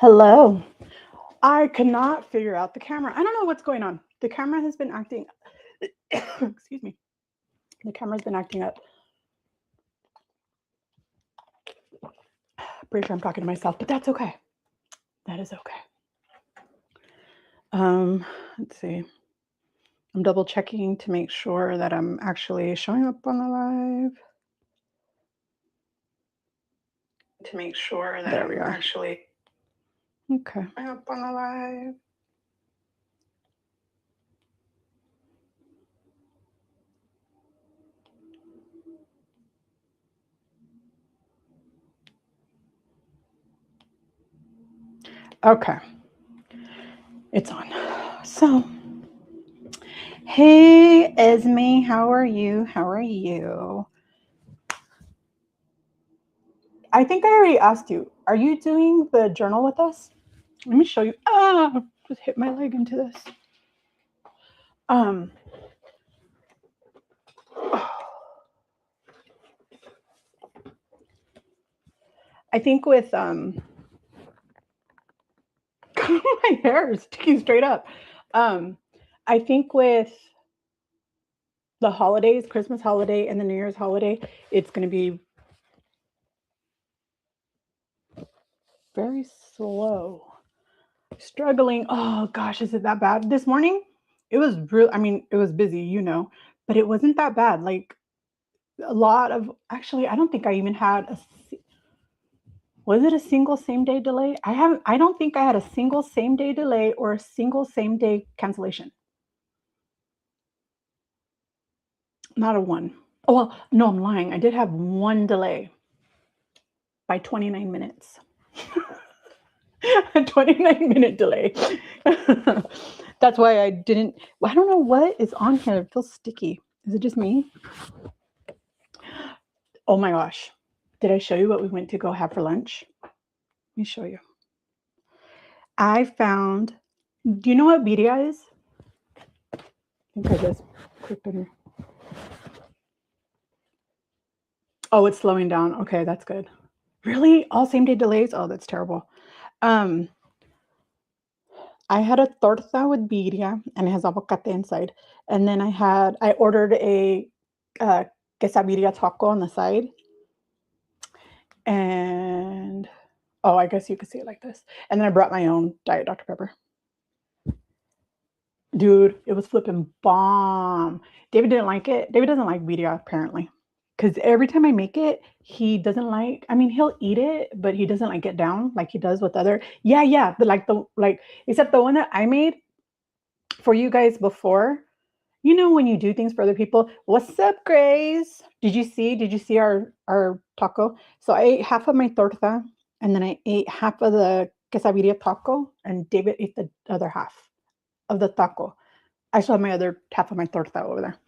Hello. I cannot figure out the camera. I don't know what's going on. The camera has been acting, excuse me. The camera's been acting up. Pretty sure I'm talking to myself, but that's okay. That is okay. Let's see. I'm double checking to make sure that I'm actually showing up on the live. To make sure that there we are. Actually okay. Showing up on the live. Okay. It's on. So, hey, Esme, how are you? How are you? I think I already asked you. Are you doing the journal with us? Let me show you. Just hit my leg into this. I think with my hair is sticking straight up. I think with the holidays, Christmas holiday and the New Year's holiday, it's going to be very slow. Struggling. Oh gosh, is it that bad? This morning, it was real. I mean, it was busy, but it wasn't that bad. Like a lot of, actually, I don't think I even had was it a single same day delay? I don't think I had a single same day delay or a single same day cancellation. Not a one. Oh, well, no, I'm lying. I did have one delay by 29 minutes. A 29-minute delay. That's why I don't know what is on here. It feels sticky. Is it just me? Oh my gosh. Did I show you what we went to go have for lunch? Let me show you. I found, do you know what birria is? I think I just clicked on here. Oh, it's slowing down. Okay, that's good. Really? All same day delays? Oh, that's terrible. I had a torta with birria and it has avocado inside. And then I ordered a quesadilla taco on the side. And oh, I guess you could see it like this. And then I brought my own Diet Dr. Pepper. Dude, it was flipping bomb. David didn't like it. David doesn't like birria apparently. Because every time I make it, he doesn't like, I mean, he'll eat it, but he doesn't like get down like he does with other. Yeah. But except the one that I made for you guys before, when you do things for other people. What's up, Grace? Did you see our taco? So I ate half of my torta and then I ate half of the quesadilla taco and David ate the other half of the taco. I still have my other half of my torta over there.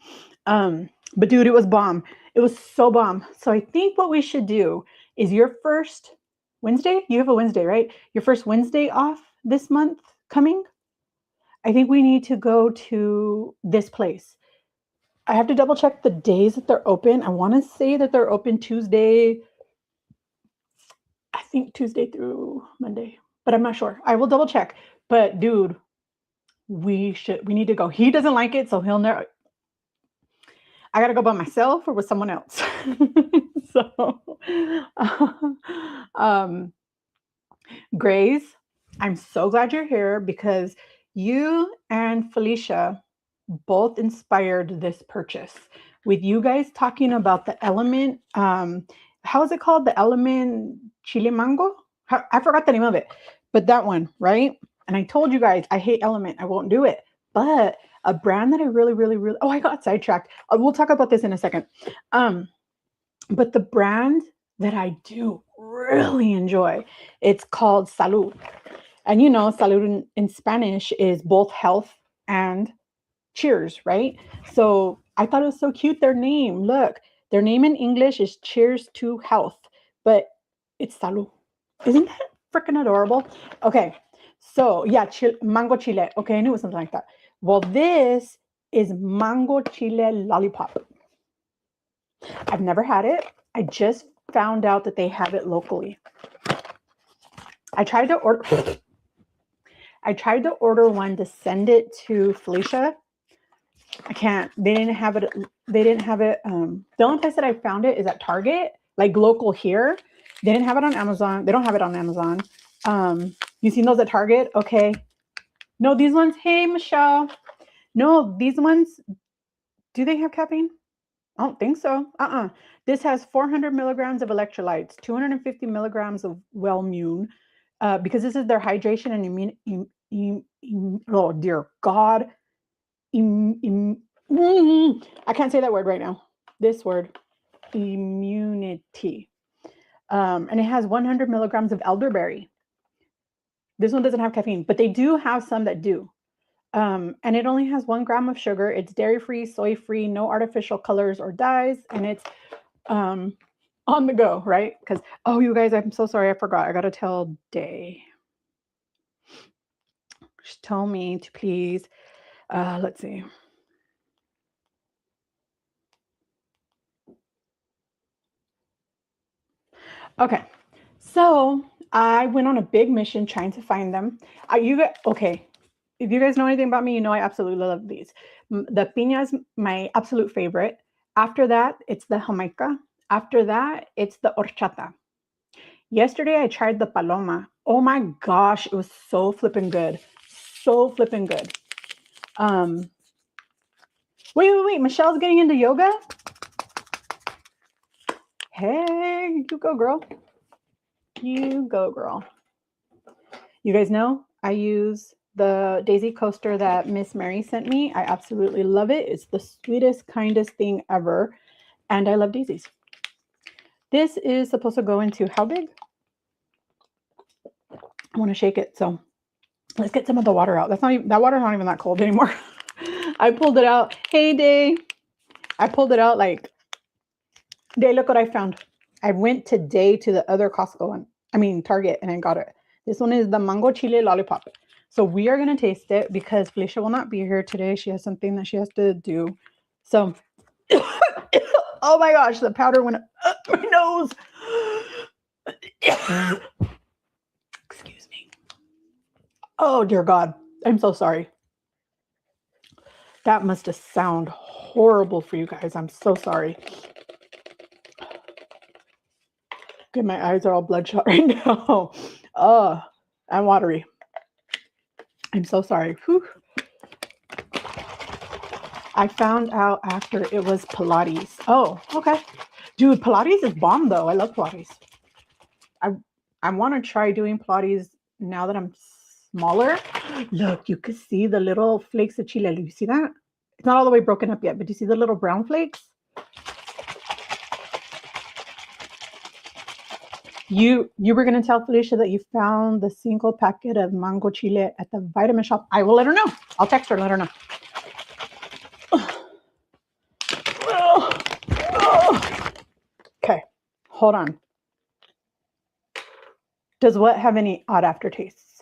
But dude, it was bomb. It was so bomb. So I think what we should do is your first Wednesday. You have a Wednesday, right? Your first Wednesday off this month coming. I think we need to go to this place. I have to double check the days that they're open. I want to say that they're open Tuesday. I think Tuesday through Monday, but I'm not sure. I will double check. But dude, we need to go. He doesn't like it, so he'll never. I got to go by myself or with someone else. So, Grace, I'm so glad you're here because you and Felicia both inspired this purchase with you guys talking about the Element. How is it called? The Element Chile Mango? I forgot the name of it, but that one, right? And I told you guys, I hate Element. I won't do it. But a brand that I really, really, really, I got sidetracked. We'll talk about this in a second. But the brand that I do really enjoy, it's called Salud. And Salud in Spanish is both health and cheers, right? So I thought it was so cute, their name. Look, their name in English is Cheers to Health, but it's Salud. Isn't that freaking adorable? Okay, so yeah, mango chile. Okay, I knew it was something like that. Well, this is mango chile lollipop. I've never had it. I just found out that they have it locally. I tried to order one to send it to Felicia. I can't. They didn't have it. The only place that I found it is at Target, like local here. They didn't have it on Amazon. They don't have it on Amazon. You seen those at Target? Okay. No, these ones. Hey, Michelle. No, these ones. Do they have caffeine? I don't think so. This has 400 milligrams of electrolytes, 250 milligrams of Wellmune, because this is their hydration and oh dear God. I can't say that word right now. This word, immunity. And it has 100 milligrams of elderberry. This one doesn't have caffeine, but they do have some that do. And it only has 1 gram of sugar. It's dairy-free, soy-free, no artificial colors or dyes, and it's on the go, right? Because, oh, you guys, I'm so sorry. I forgot. I got to tell Day. She told me to please, let's see. Okay, so I went on a big mission trying to find them. Okay, if you guys know anything about me, you know I absolutely love these. The piña is my absolute favorite. After that, it's the jamaica. After that, it's the horchata. Yesterday, I tried the paloma. Oh my gosh, it was so flipping good. So flipping good. Wait. Michelle's getting into yoga? Hey, you go, girl. You go, girl. You guys know I use the daisy coaster that Miss Mary sent me. I absolutely love it. It's the sweetest, kindest thing ever. And I love daisies. This is supposed to go into how big? I want to shake it. So let's get some of the water out. That water's not even that cold anymore. I pulled it out. Hey, Day. I pulled it out like, Day, look what I found. I went today to the other Target, and I got it. This one is the mango chile lollipop. So we are going to taste it because Felicia will not be here today. She has something that she has to do. So, oh my gosh, the powder went up my nose. Excuse me. Oh, dear God. I'm so sorry. That must have sounded horrible for you guys. I'm so sorry. Okay, my eyes are all bloodshot right now. I'm watery. I'm so sorry. Whew. I found out after it was Pilates. Oh, okay. Dude, Pilates is bomb though. I love Pilates. I want to try doing Pilates now that I'm smaller. Look, you can see the little flakes of chile. You see that? It's not all the way broken up yet, but do you see the little brown flakes? You were going to tell Felicia that you found the single packet of mango chile at the vitamin shop. I will let her know. I'll text her and let her know. Okay, hold on. Does what have any odd aftertastes?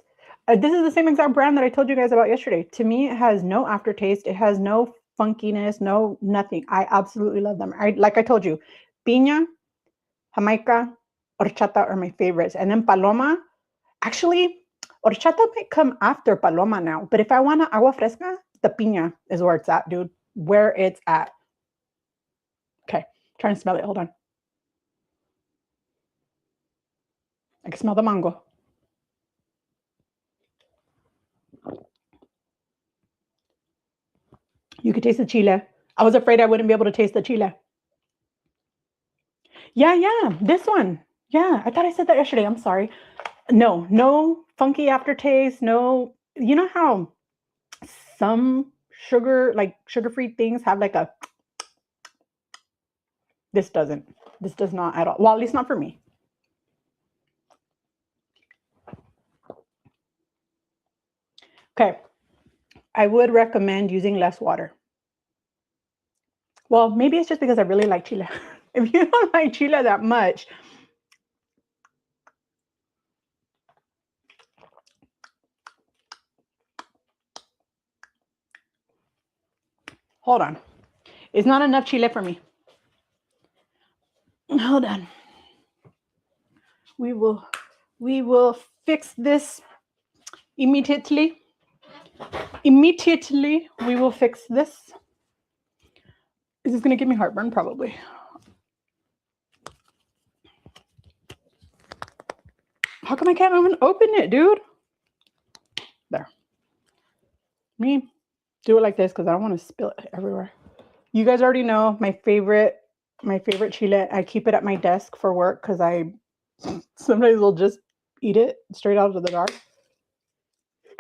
This is the same exact brand that I told you guys about yesterday. To me, it has no aftertaste. It has no funkiness, no nothing. I absolutely love them. Like I told you, piña, jamaica, horchata are my favorites. And then paloma, actually, horchata might come after paloma now. But if I want a agua fresca, the piña is where it's at, dude. Where it's at. Okay, trying to smell it. Hold on. I can smell the mango. You could taste the chile. I was afraid I wouldn't be able to taste the chile. Yeah, this one. Yeah, I thought I said that yesterday. I'm sorry. No funky aftertaste. No, you know how some sugar-free things have like a, this doesn't. This does not at all. Well, at least not for me. Okay. I would recommend using less water. Well, maybe it's just because I really like chile. If you don't like chile that much, hold on. It's not enough chile for me. Hold on. We will fix this immediately. Immediately, we will fix this. Is this going to give me heartburn? Probably. How come I can't even open it, dude? There. Me, do it like this because I don't want to spill it everywhere. You guys already know my favorite chile. I keep it at my desk for work because I sometimes will just eat it straight out of the jar.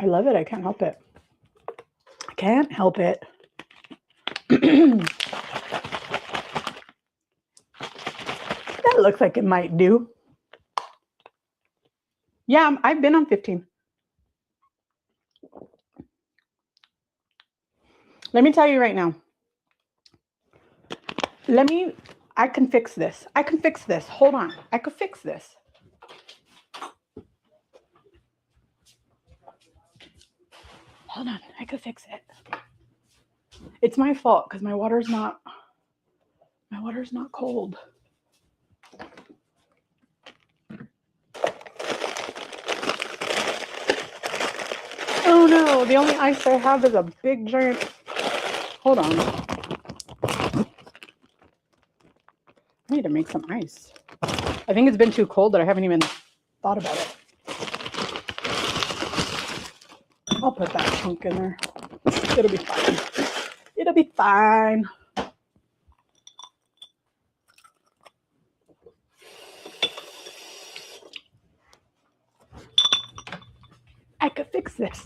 I love it. I can't help it. I can't help it. That looks like it might do. Yeah, I've been on 15. Let me tell you right now. I can fix this. I can fix this. Hold on. I could fix this. Hold on. I could fix it. It's my fault because my water's not cold. Oh no, the only ice I have is a big giant. Hold on. I need to make some ice. I think it's been too cold that I haven't even thought about it. I'll put that chunk in there. It'll be fine. It'll be fine. I could fix this.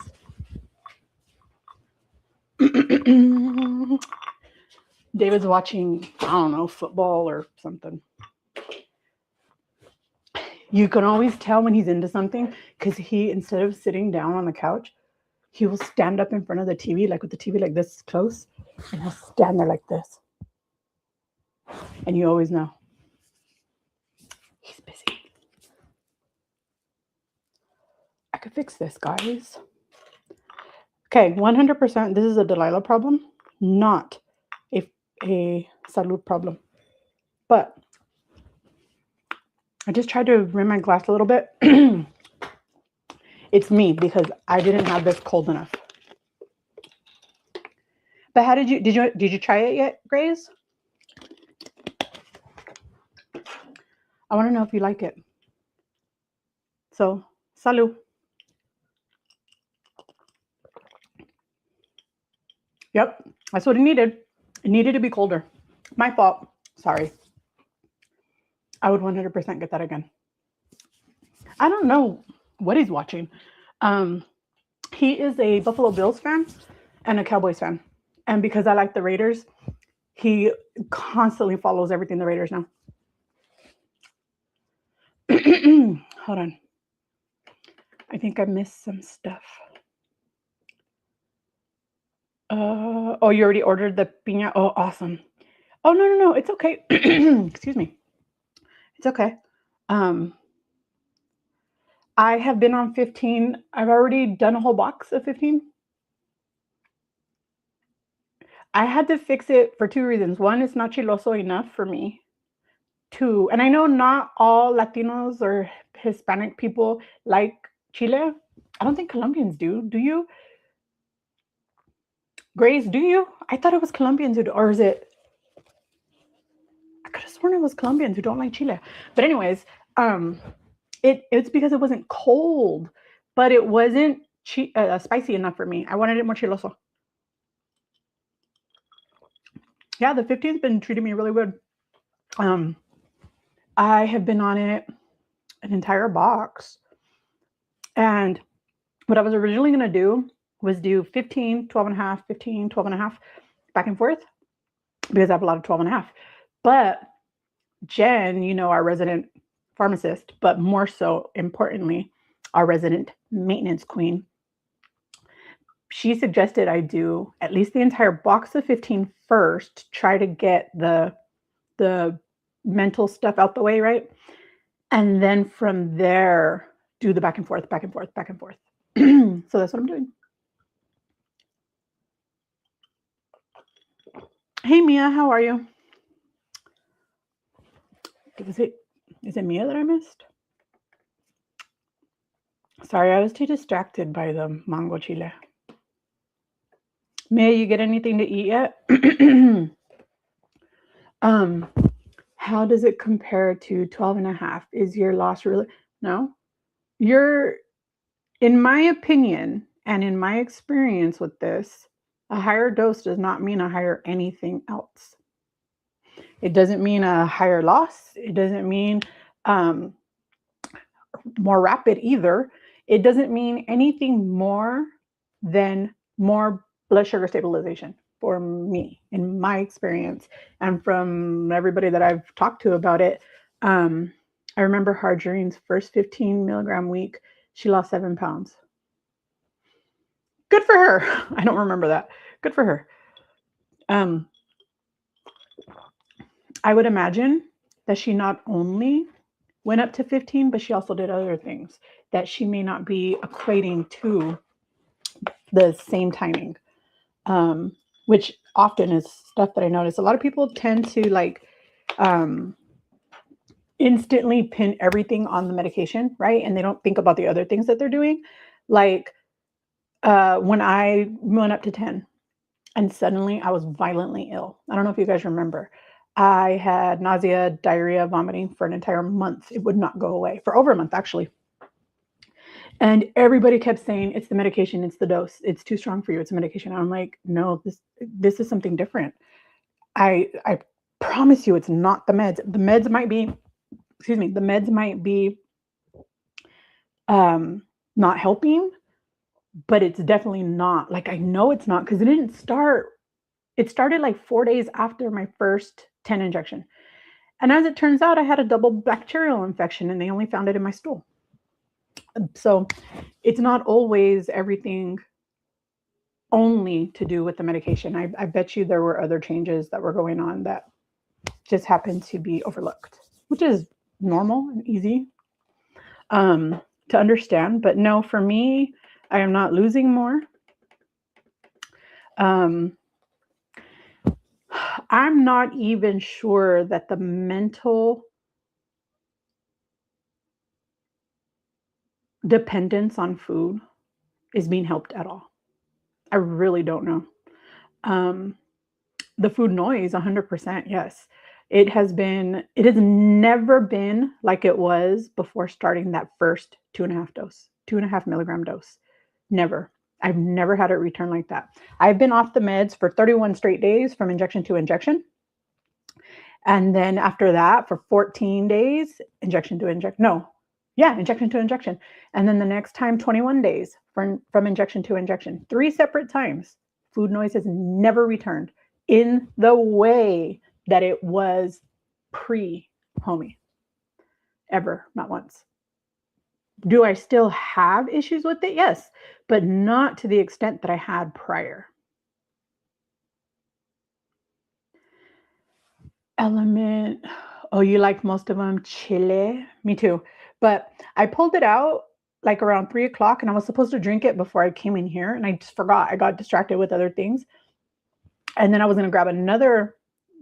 David's watching, I don't know, football or something. You can always tell when he's into something because he, instead of sitting down on the couch, he will stand up in front of the TV, like with the TV like this close, and he'll stand there like this. And you always know. He's busy. I could fix this, guys. Okay, 100%. This is a Delilah problem, not a salud problem. But I just tried to rim my glass a little bit. It's me because I didn't have this cold enough. But how did you try it yet, Grace? I want to know if you like it. So, salud. Yep, that's what it needed. It needed to be colder. My fault. Sorry. I would 100% get that again. I don't know what he's watching. He is a Buffalo Bills fan and a Cowboys fan. And because I like the Raiders, he constantly follows everything the Raiders know. Hold on. I think I missed some stuff. Oh, you already ordered the piña? Oh, awesome. Oh, no. It's okay. Excuse me. It's okay. I have been on 15. I've already done a whole box of 15. I had to fix it for two reasons. One, it's not chiloso enough for me. Two, and I know not all Latinos or Hispanic people like chile. I don't think Colombians do. Do you? Grace, do you? I thought it was Colombians who do, or is it? I could have sworn it was Colombians who don't like chile. But anyways, it's because it wasn't cold, but it wasn't spicy enough for me. I wanted it more chiloso. Yeah, the 15's been treating me really good. I have been on it an entire box. And what I was originally going to do was do 15, 12 and a half, 15, 12 and a half, back and forth, because I have a lot of 12 and a half. But Jen, our resident pharmacist, but more so importantly, our resident maintenance queen, she suggested I do at least the entire box of 15 first, try to get the mental stuff out the way, right? And then from there, do the back and forth, back and forth, back and forth. So that's what I'm doing. Hey, Mia, how are you? Is it Mia that I missed? Sorry, I was too distracted by the mango chile. May you get anything to eat yet? um, how does it compare to 12 and a half? Is your loss really? No. You're, in my opinion, and in my experience with this, a higher dose does not mean a higher anything else. It doesn't mean a higher loss. It doesn't mean um, more rapid either. It doesn't mean anything more than more blood sugar stabilization for me, in my experience, and from everybody that I've talked to about it. I remember Harjarine's first 15 milligram week, she lost 7 pounds. Good for her. I don't remember that. Good for her. Um, I would imagine that she not only went up to 15, but she also did other things that she may not be equating to the same timing, which often is stuff that I notice. A lot of people tend to like um, instantly pin everything on the medication, right? And they don't think about the other things that they're doing. Like when I went up to 10 and suddenly I was violently ill. I don't know if you guys remember. I had nausea, diarrhea, vomiting for an entire month. It would not go away for over a month, actually. And everybody kept saying, it's the medication, it's the dose, it's too strong for you, it's a medication. I'm like, no, this is something different. I promise you it's not the meds. The meds might be, excuse me, the meds might be not helping, but it's definitely not. Like I know it's not because it started like 4 days after my first 10 injection. And as it turns out, I had a double bacterial infection and they only found it in my stool. So it's not always everything only to do with the medication. I bet you there were other changes that were going on that just happened to be overlooked, which is normal and easy to understand. But no, for me, I am not losing more. I'm not even sure that the mental dependence on food is being helped at all. I really don't know. The food noise, 100%, yes. It has never been like it was before starting that first 2.5 milligram dose. Never. I've never had it return like that. I've been off the meds for 31 straight days from injection to injection. And then after that, for 14 days, injection to injection. No, yeah, injection to injection. And then the next time, 21 days from injection to injection. 3 separate times. Food noise has never returned in the way that it was pre-homie. Ever, not once. Do I still have issues with it? Yes, but not to the extent that I had prior. Element. Oh, you like most of them? Chile. Me too. But I pulled it out like around 3 o'clock and I was supposed to drink it before I came in here and I just forgot. I got distracted with other things. And then I was going to grab another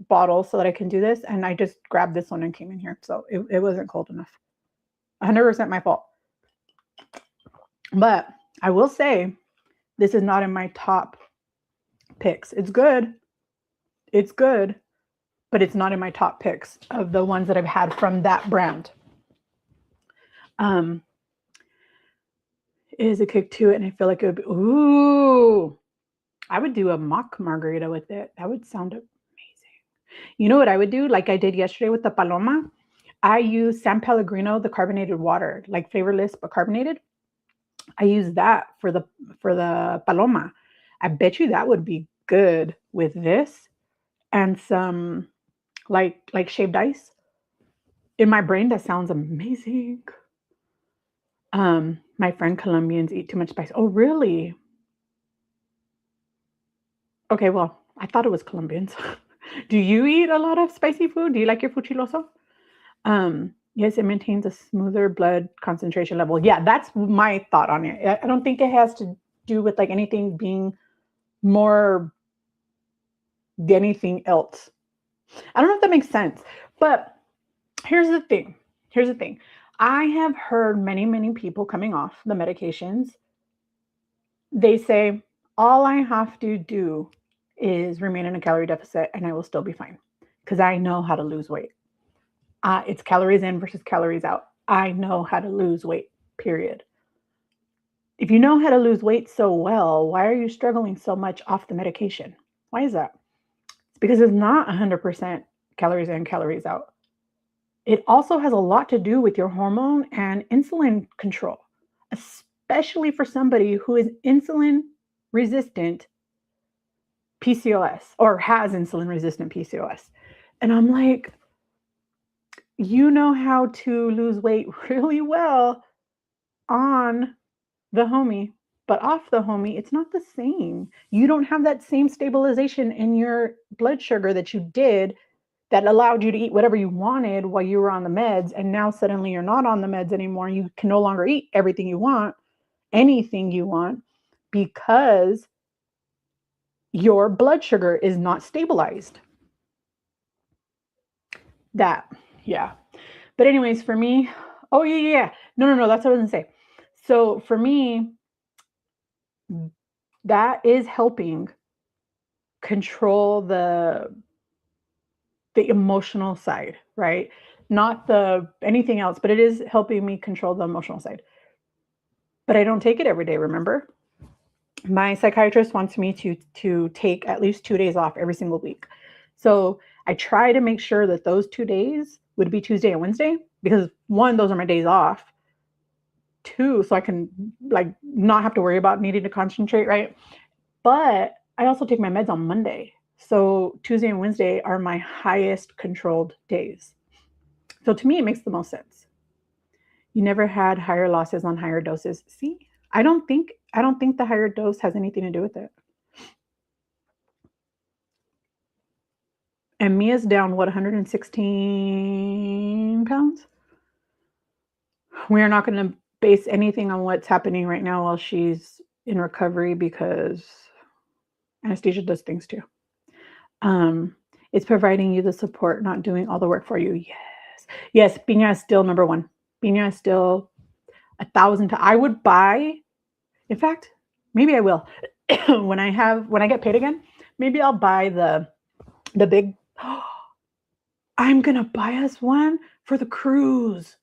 bottle so that I can do this. And I just grabbed this one and came in here. So it wasn't cold enough. 100% my fault. But I will say this is not in my top picks. It's good. It's good. But it's not in my top picks of the ones that I've had from that brand. It is a kick to it, and I feel like it would be, ooh, I would do a mock margarita with it. That would sound amazing. You know what I would do? Like I did yesterday with the Paloma. I use San Pellegrino, the carbonated water, like flavorless but carbonated. I use that for the Paloma. I bet you that would be good with this and some like shaved ice. In my brain, that sounds amazing. My friend Colombians eat too much spice. Oh, really? Okay, well, I thought it was Colombians. Do you eat a lot of spicy food? Do you like your fuchiloso? Yes, it maintains a smoother blood concentration level. Yeah, that's my thought on it. I don't think it has to do with like anything being more than anything else. I don't know if that makes sense, but here's the thing. I have heard many, many people coming off the medications. They say, all I have to do is remain in a calorie deficit and I will still be fine because I know how to lose weight. It's calories in versus calories out. I know how to lose weight, period. If you know how to lose weight so well, why are you struggling so much off the medication? Why is that? It's because it's not 100% calories in, calories out. It also has a lot to do with your hormone and insulin control, especially for somebody who is insulin resistant PCOS or has insulin resistant PCOS. And I'm like, you know how to lose weight really well on the homie, but off the homie, it's not the same. You don't have that same stabilization in your blood sugar that you did that allowed you to eat whatever you wanted while you were on the meds. And now suddenly you're not on the meds anymore. You can no longer eat everything you want, anything you want, because your blood sugar is not stabilized. That, yeah. But anyways, for me, oh yeah. No, that's what I was gonna say. So for me, that is helping control the emotional side, right? Not the anything else, but it is helping me control the emotional side. But I don't take it every day, remember? My psychiatrist wants me to take at least 2 days off every single week. So I try to make sure that those 2 days would be Tuesday and Wednesday because one, those are my days off. Two, so I can like not have to worry about needing to concentrate, right? But I also take my meds on Monday. So Tuesday and Wednesday are my highest controlled days. So to me, it makes the most sense. You never had higher losses on higher doses. See, I don't think the higher dose has anything to do with it. And Mia's down what 116 pounds. We are not going to base anything on what's happening right now while she's in recovery because anesthesia does things too. Um, it's providing you the support, not doing all the work for you. Yes, Piña is still number one. Piña is still 1,000. I would buy. In fact, maybe I will when I get paid again. Maybe I'll buy the big. I'm gonna buy us one for the cruise.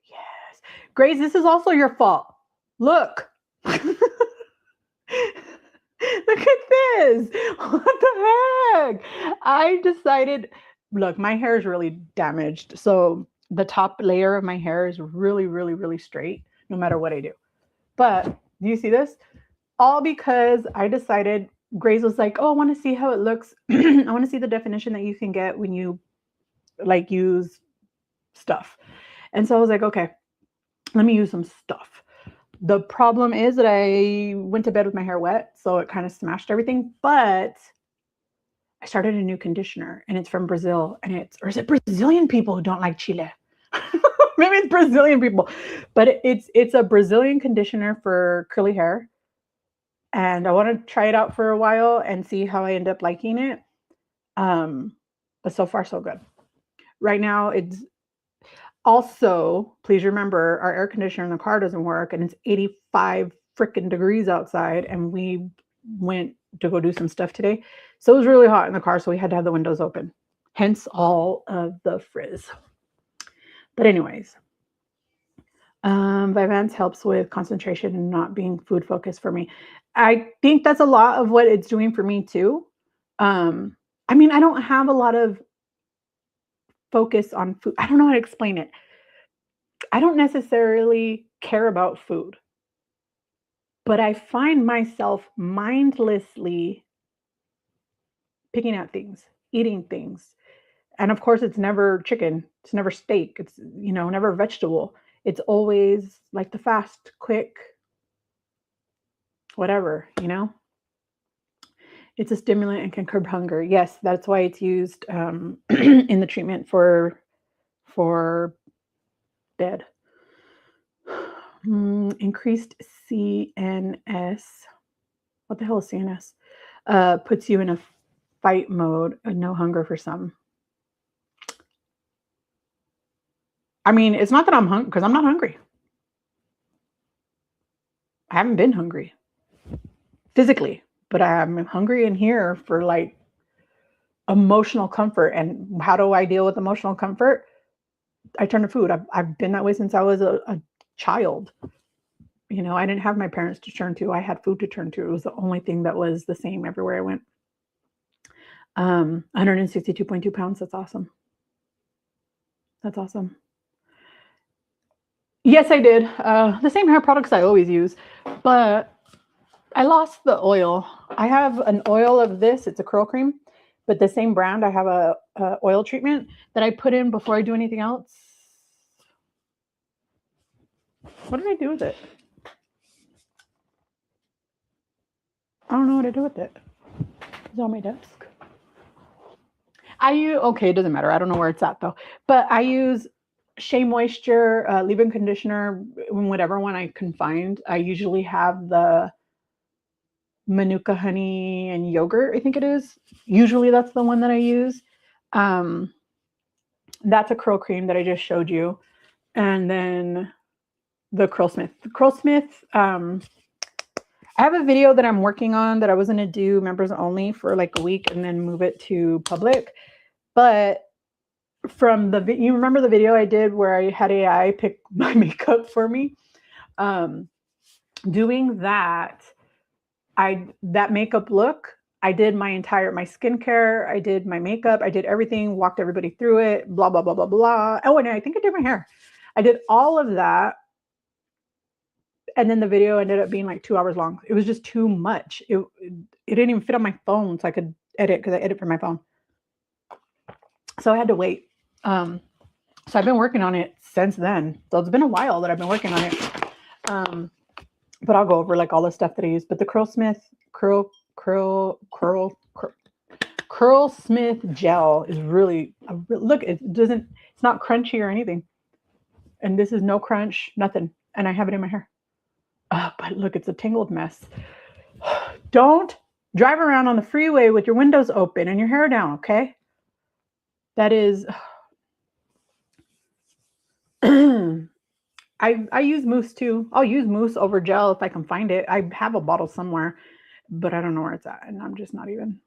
Yes, Grace, this is also your fault. Look. Look at this. What the heck? I decided, look, my hair is really damaged. So the top layer of my hair is really, really, really straight no matter what I do. But do you see this? All because I decided, Grace was like, oh, I want to see how it looks. I want to see the definition that you can get when you like use stuff. And so I was like, okay, let me use some stuff. The problem is that I went to bed with my hair wet, so it kind of smashed everything. But I started a new conditioner, and it's from Brazil, or is it Brazilian people who don't like Chile? Maybe it's Brazilian people, but it's a Brazilian conditioner for curly hair, and I want to try it out for a while and see how I end up liking it. But so far so good. Right now, it's also, please remember, our air conditioner in the car doesn't work, and it's 85 freaking degrees outside, and we went to go do some stuff today. So it was really hot in the car, so we had to have the windows open. Hence all of the frizz. But anyways, Vyvanse helps with concentration and not being food focused for me. I think that's a lot of what it's doing for me too. I mean, I don't have a lot of focus on food. I don't know how to explain it. I don't necessarily care about food, but I find myself mindlessly picking at things, eating things. And of course, it's never chicken, it's never steak, it's, never vegetable. It's always like the fast, quick, whatever, It's a stimulant and can curb hunger. Yes, that's why it's used in the treatment for bed. Increased CNS. What the hell is CNS? Puts you in a fight mode, no hunger for some. I mean, it's not that I'm hungry because I'm not hungry. I haven't been hungry physically, but I'm hungry in here for like emotional comfort. And how do I deal with emotional comfort? I turn to food. I've been that way since I was a child. You know, I didn't have my parents to turn to. I had food to turn to. It was the only thing that was the same everywhere I went. 162.2 pounds. That's awesome. That's awesome. Yes, I did. The same hair products I always use, but I lost the oil. I have an oil of this. It's a curl cream, but the same brand. I have a oil treatment that I put in before I do anything else. What did I do with it? I don't know what to do with it. It's on my desk. I use, okay, it doesn't matter. I don't know where it's at though. But I use Shea Moisture leave-in conditioner, whatever one I can find. I usually have the Manuka honey and yogurt, I think it is. Usually that's the one that I use. Um, that's a curl cream that I just showed you. And then the Curlsmith. The Curlsmith, I have a video that I'm working on that I was going to do members only for like a week and then move it to public. But from you remember the video I did where I had AI pick my makeup for me? Doing that, that makeup look, I did my skincare, I did my makeup, I did everything, walked everybody through it, blah, blah, blah, blah, blah. Oh, and I think I did my hair. I did all of that. And then the video ended up being like 2 hours long. It was just too much. It didn't even fit on my phone, so I could edit because I edit from my phone. So I had to wait. So I've been working on it since then. So it's been a while that I've been working on it. But I'll go over like all the stuff that I use. But the Curlsmith Curlsmith gel is really look. It's not crunchy or anything. And this is no crunch, nothing. And I have it in my hair. But look, it's a tangled mess. Don't drive around on the freeway with your windows open and your hair down, okay? That is, I use mousse too. I'll use mousse over gel if I can find it. I have a bottle somewhere, but I don't know where it's at. And I'm just not even,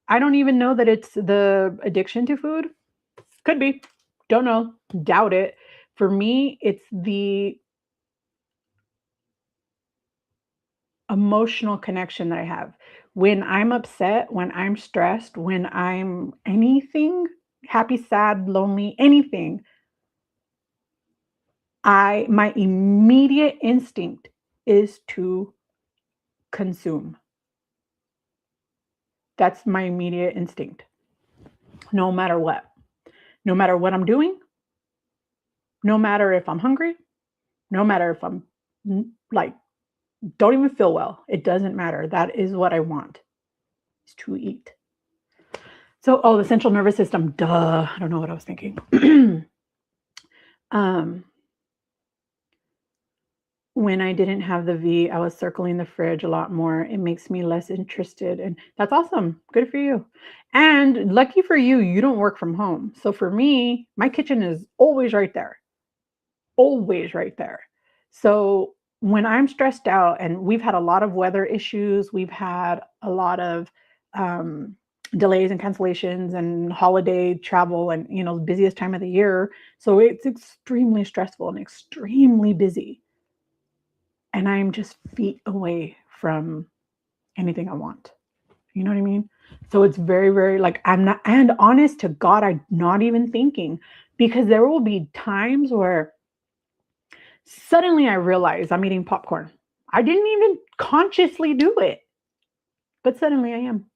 I don't even know that it's the addiction to food. Could be. Don't know. Doubt it. For me, it's the emotional connection that I have. When I'm upset, when I'm stressed, when I'm anything, happy, sad, lonely, anything, my immediate instinct is to consume. That's my immediate instinct. No matter what. No matter what I'm doing, no matter if I'm hungry, no matter if I'm like don't even feel well. It doesn't matter. That is what I want, is to eat. So, the central nervous system, duh. I don't know what I was thinking. When I didn't have the V, I was circling the fridge a lot more. It makes me less interested. And that's awesome. Good for you. And lucky for you, you don't work from home. So for me, my kitchen is always right there. Always right there. So when I'm stressed out, and we've had a lot of weather issues, we've had a lot of delays and cancellations and holiday travel and, the busiest time of the year. So it's extremely stressful and extremely busy. And I'm just feet away from anything I want. You know what I mean? So it's very, very like I'm not, and honest to God, I'm not even thinking, because there will be times where suddenly I realize I'm eating popcorn. I didn't even consciously do it, but suddenly I am.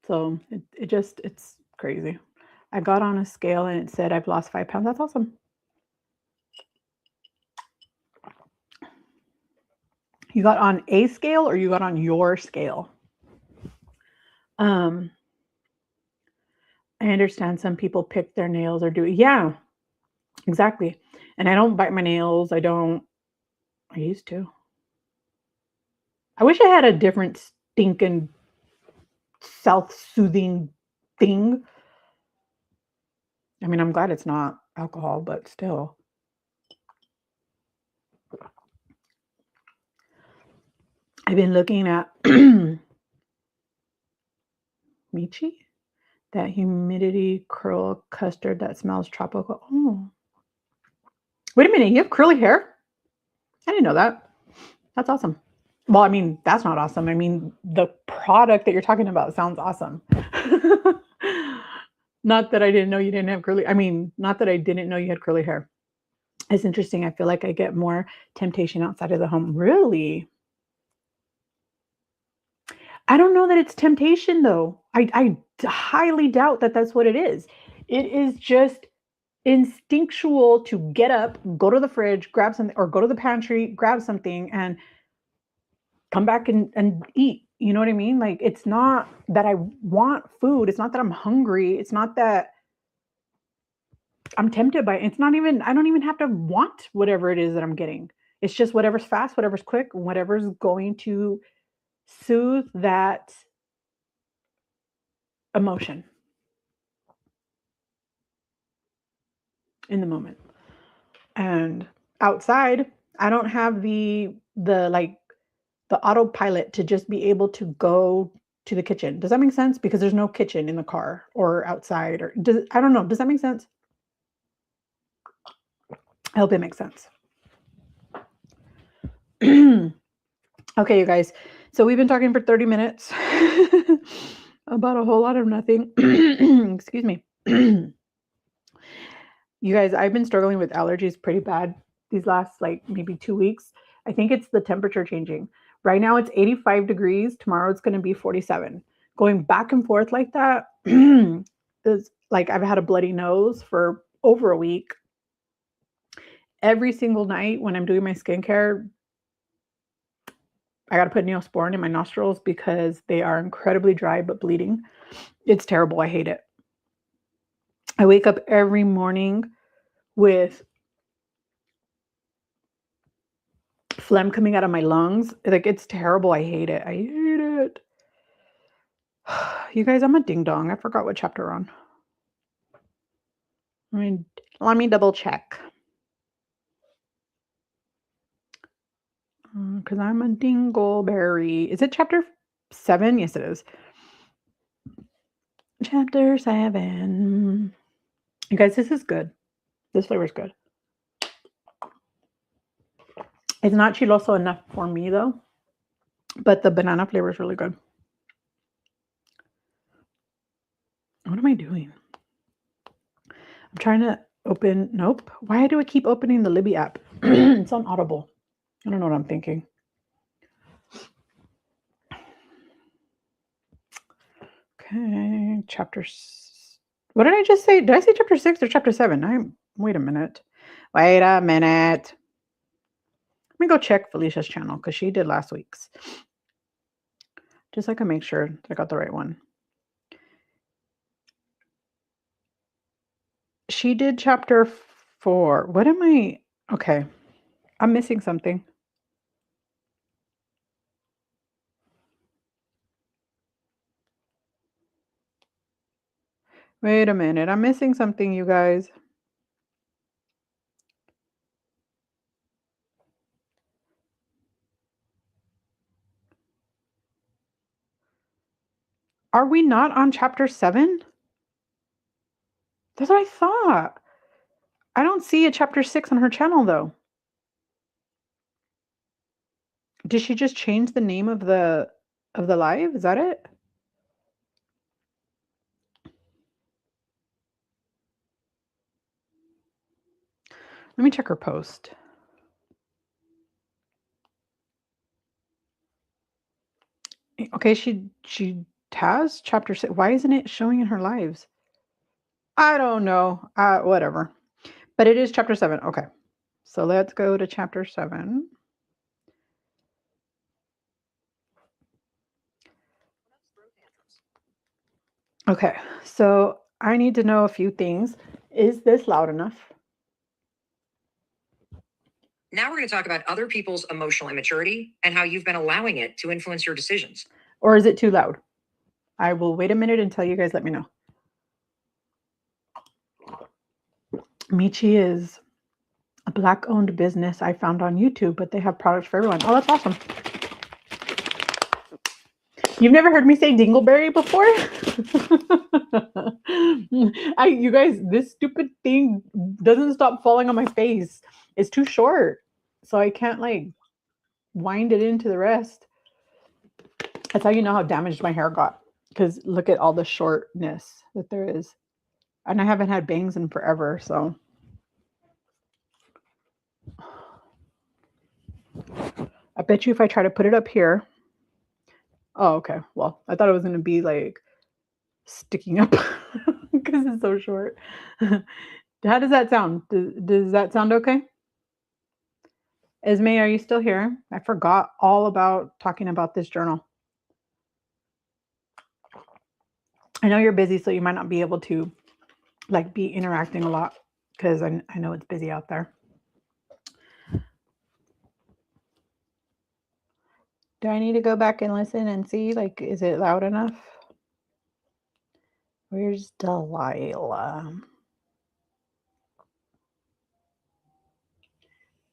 So it's crazy. I got on a scale and it said I've lost 5 pounds. That's awesome. You got on a scale or you got on your scale? I understand some people pick their nails or do it. Yeah, exactly. And I don't bite my nails. I used to. I wish I had a different stinking self-soothing thing. I mean, I'm glad it's not alcohol, but still. I've been looking at Michi, that humidity curl custard that smells tropical. Oh, wait a minute. You have curly hair? I didn't know that. That's awesome. Well, I mean, that's not awesome. I mean, the product that you're talking about sounds awesome. Not that I didn't know you didn't have curly. I mean, not that I didn't know you had curly hair. It's interesting. I feel like I get more temptation outside of the home. Really? I don't know that it's temptation though. I highly doubt that that's what it is. It is just instinctual to get up, go to the fridge, grab something, or go to the pantry, grab something, and come back and eat. You know what I mean? Like, it's not that I want food. It's not that I'm hungry. It's not that I'm tempted by it. It's not even, I don't even have to want whatever it is that I'm getting. It's just whatever's fast, whatever's quick, whatever's going to soothe that emotion in the moment. And outside, I don't have the like the autopilot to just be able to go to the kitchen. Does that make sense? Because there's no kitchen in the car or outside, or does, I don't know. Does that make sense? I hope it makes sense. Okay, you guys. So we've been talking for 30 minutes about a whole lot of nothing. Excuse me. You guys, I've been struggling with allergies pretty bad these last like maybe 2 weeks. I think it's the temperature changing. Right now it's 85 degrees. Tomorrow it's going to be 47. Going back and forth like that is like I've had a bloody nose for over a week. Every single night when I'm doing my skincare, I got to put Neosporin in my nostrils because they are incredibly dry but bleeding. It's terrible. I hate it. I wake up every morning with phlegm coming out of my lungs. Like, it's terrible. I hate it. I hate it. You guys, I'm a ding dong. I forgot what chapter we're on. Let me double check. Because I'm a dingleberry. Is it chapter 7? Yes, it is. Chapter 7. You guys, this is good. This flavor is good. It's not chiloso enough for me, though. But the banana flavor is really good. What am I doing? I'm trying to open. Nope. Why do I keep opening the Libby app? It's on Audible. I don't know what I'm thinking. Okay, what did I just say? Did I say chapter 6 or chapter 7? Wait a minute. Let me go check Felicia's channel because she did last week's. Just so I can make sure that I got the right one. She did chapter 4. What am I? Okay. I'm missing something. Wait a minute. I'm missing something, you guys. Are we not on chapter 7? That's what I thought. I don't see a chapter 6 on her channel, though. Did she just change the name of the live? Is that it? Let me check her post. Okay, she has chapter 6. Why isn't it showing in her lives? I don't know. Whatever. But it is chapter 7. Okay. So let's go to chapter 7. Okay. So I need to know a few things. Is this loud enough? Now we're going to talk about other people's emotional immaturity and how you've been allowing it to influence your decisions. Or is it too loud? I will wait a minute until you guys let me know. Michi is a Black-owned business I found on YouTube, but they have products for everyone. Oh, that's awesome. You've never heard me say dingleberry before? You guys, this stupid thing doesn't stop falling on my face. It's too short, so I can't like wind it into the rest. That's how you know how damaged my hair got. Because look at all the shortness that there is. And I haven't had bangs in forever, so. I bet you if I try to put it up here. Oh, okay. Well, I thought it was going to be like sticking up because it's so short. How does that sound? Does that sound okay? Esme, are you still here? I forgot all about talking about this journal. I know you're busy, so you might not be able to like be interacting a lot because I know it's busy out there. Do I need to go back and listen and see, like, is it loud enough? Where's Delilah?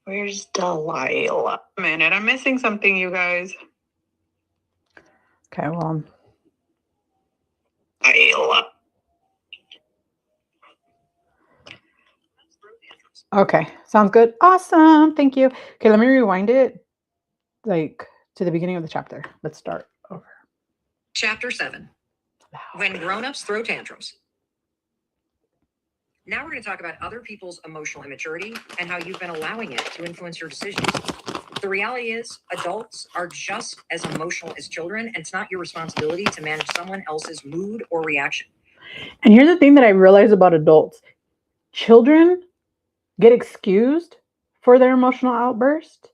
Where's Delilah? A minute, I'm missing something, you guys. Okay, well, Delilah. Okay, sounds good. Awesome, thank you. Okay, let me rewind it, like, to the beginning of the chapter. Let's start over. Chapter 7. When grown-ups throw tantrums. Now we're going to talk about other people's emotional immaturity and how you've been allowing it to influence your decisions. The reality is, adults are just as emotional as children, and it's not your responsibility to manage someone else's mood or reaction. And here's the thing that I realize about adults. Children get excused for their emotional outburst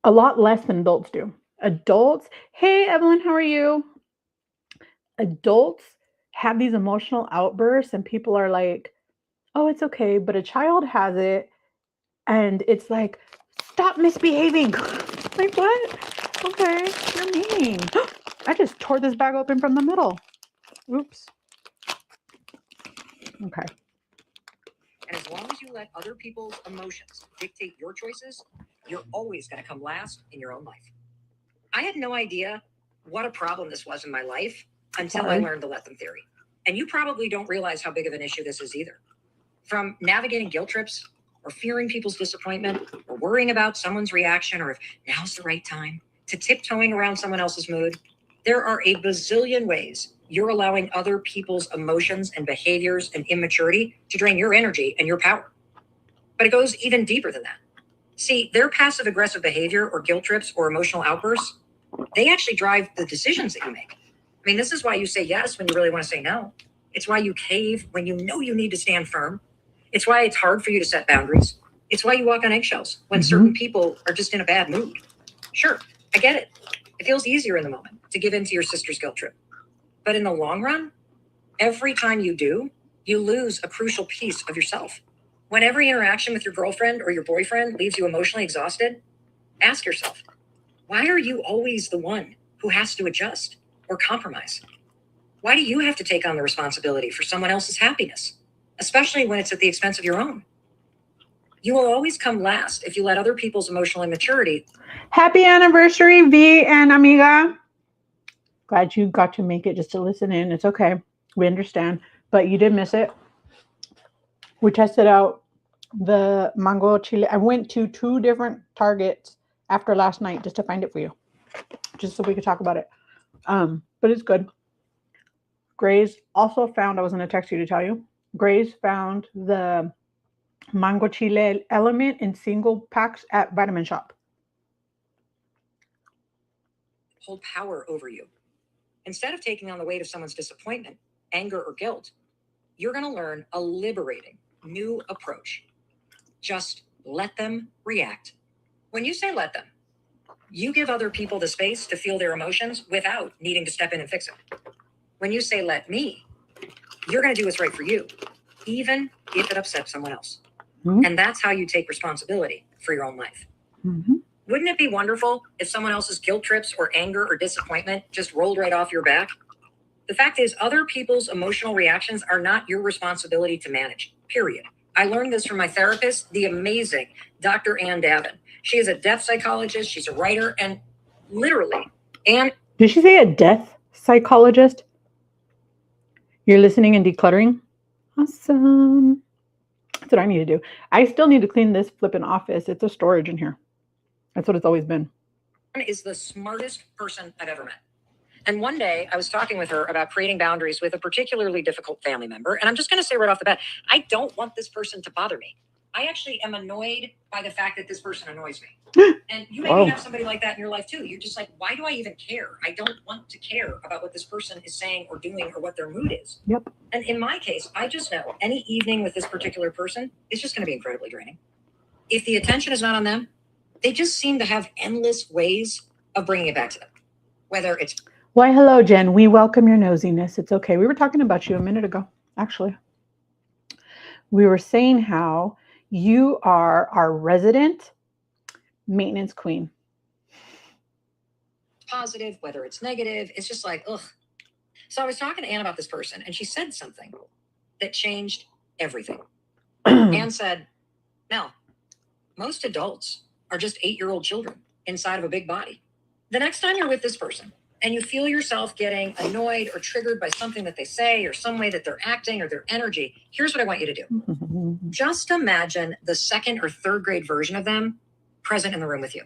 a lot less than adults do. Adults, hey, Evelyn, how are you? Adults have these emotional outbursts and people are like, oh, it's okay. But a child has it and it's like, stop misbehaving. Like, what? Okay, you're mean. I just tore this bag open from the middle. Oops. Okay. And as long as you let other people's emotions dictate your choices, you're always going to come last in your own life. I had no idea what a problem this was in my life until I learned the let them theory. And you probably don't realize how big of an issue this is either. From navigating guilt trips, or fearing people's disappointment, or worrying about someone's reaction, or if now's the right time, to tiptoeing around someone else's mood, there are a bazillion ways you're allowing other people's emotions and behaviors and immaturity to drain your energy and your power. But it goes even deeper than that. See, their passive aggressive behavior or guilt trips or emotional outbursts, they actually drive the decisions that you make. I mean, this is why you say yes when you really want to say no. It's why you cave when you know you need to stand firm. It's why it's hard for you to set boundaries. It's why you walk on eggshells when certain people are just in a bad mood. Sure, I get it. It feels easier in the moment to give in to your sister's guilt trip. But in the long run, every time you do, you lose a crucial piece of yourself. When every interaction with your girlfriend or your boyfriend leaves you emotionally exhausted, ask yourself, why are you always the one who has to adjust or compromise? Why do you have to take on the responsibility for someone else's happiness, especially when it's at the expense of your own? You will always come last if you let other people's emotional immaturity. Happy anniversary, V and Amiga. Glad you got to make it just to listen in. It's okay. We understand. But you did miss it. We tested out the mango chile. I went to 2 different Targets after last night just to find it for you. Just so we could talk about it. But it's good. Grace also found, I was going to text you to tell you, Grace found the mango chile element in single packs at Vitamin Shop. Hold power over you. Instead of taking on the weight of someone's disappointment, anger, or guilt, you're going to learn a liberating new approach. Just let them react. When you say let them, you give other people the space to feel their emotions without needing to step in and fix it. When you say let me, you're going to do what's right for you, even if it upsets someone else. And that's how you take responsibility for your own life. Wouldn't it be wonderful if someone else's guilt trips or anger or disappointment just rolled right off your back? The fact is, other people's emotional reactions are not your responsibility to manage, period. I learned this from my therapist, the amazing Dr. Ann Davin. She is a deaf psychologist, she's a writer, and literally, Ann. Did she say a death psychologist? You're listening and decluttering? Awesome. That's what I need to do. I still need to clean this flipping office. It's a storage in here. That's what it's always been. Is the smartest person I've ever met. And one day I was talking with her about creating boundaries with a particularly difficult family member. And I'm just going to say right off the bat, I don't want this person to bother me. I actually am annoyed by the fact that this person annoys me. And you maybe have somebody like that in your life too. You're just like, why do I even care? I don't want to care about what this person is saying or doing or what their mood is. Yep. And in my case, I just know any evening with this particular person is just going to be incredibly draining. If the attention is not on them, they just seem to have endless ways of bringing it back to them. Whether it's... Why, hello, Jen. We welcome your nosiness. It's okay. We were talking about you a minute ago, actually. We were saying how you are our resident maintenance queen. Positive, whether it's negative, it's just like, ugh. So I was talking to Ann about this person, and she said something that changed everything. Ann said, Mel, most adults are just 8-year-old children inside of a big body. The next time you're with this person and you feel yourself getting annoyed or triggered by something that they say or some way that they're acting or their energy, here's what I want you to do. Just imagine the second or third grade version of them present in the room with you.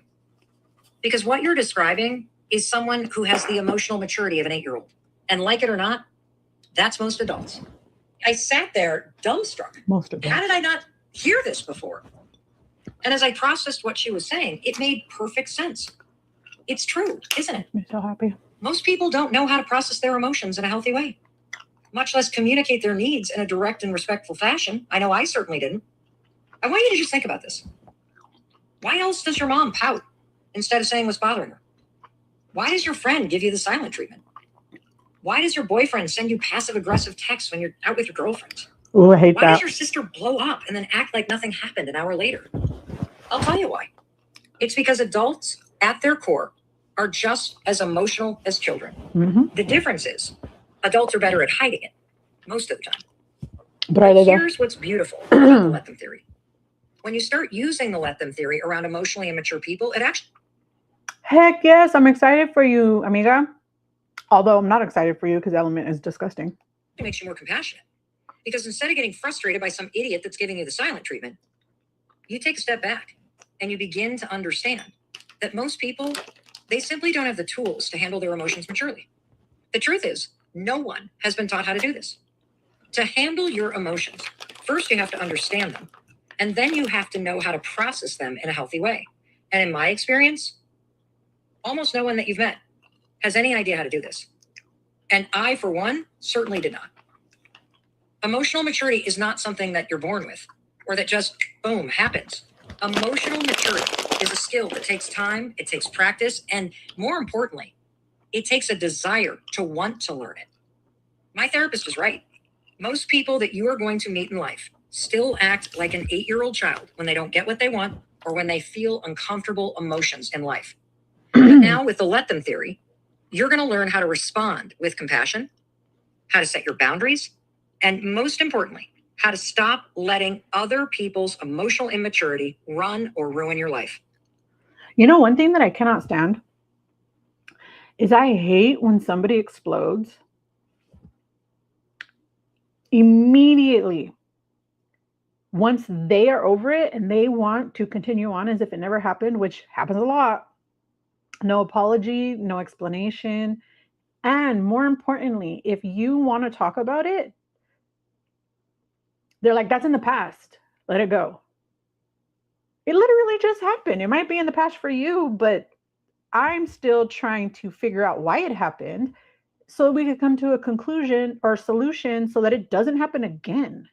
Because what you're describing is someone who has the emotional maturity of an 8-year-old. And like it or not, that's most adults. I sat there dumbstruck. Most adults. How did I not hear this before? And as I processed what she was saying, it made perfect sense. It's true, isn't it? I'm so happy. Most people don't know how to process their emotions in a healthy way, much less communicate their needs in a direct and respectful fashion. I know I certainly didn't. I want you to just think about this. Why else does your mom pout instead of saying what's bothering her? Why does your friend give you the silent treatment? Why does your boyfriend send you passive-aggressive texts when you're out with your girlfriends? Oh, I hate Why that. does your sister blow up and then act like nothing happened an hour later? I'll tell you why. It's because adults, at their core, are just as emotional as children. Mm-hmm. The difference is adults are better at hiding it most of the time. But are they there? Here's what's beautiful about the let them theory. When you start using the let them theory around emotionally immature people, it actually... Heck yes, I'm excited for you, amiga. Although I'm not excited for you because Element is disgusting. It makes you more compassionate. Because instead of getting frustrated by some idiot that's giving you the silent treatment, you take a step back and you begin to understand that most people, they simply don't have the tools to handle their emotions maturely. The truth is, no one has been taught how to do this. To handle your emotions, first you have to understand them, and then you have to know how to process them in a healthy way. And in my experience, almost no one that you've met has any idea how to do this. And I, for one, certainly did not. Emotional maturity is not something that you're born with or that just, boom, happens. Emotional maturity is a skill that takes time, it takes practice, and more importantly, it takes a desire to want to learn it. My therapist was right. Most people that you are going to meet in life still act like an 8-year-old child when they don't get what they want or when they feel uncomfortable emotions in life. But now with the let them theory, you're going to learn how to respond with compassion, how to set your boundaries, and most importantly, how to stop letting other people's emotional immaturity run or ruin your life. You know, one thing that I cannot stand is I hate when somebody explodes immediately. Once they are over it and they want to continue on as if it never happened, which happens a lot. No apology, no explanation. And more importantly, if you want to talk about it, they're like, that's in the past. Let it go. It literally just happened. It might be in the past for you, but I'm still trying to figure out why it happened so we could come to a conclusion or solution so that it doesn't happen again.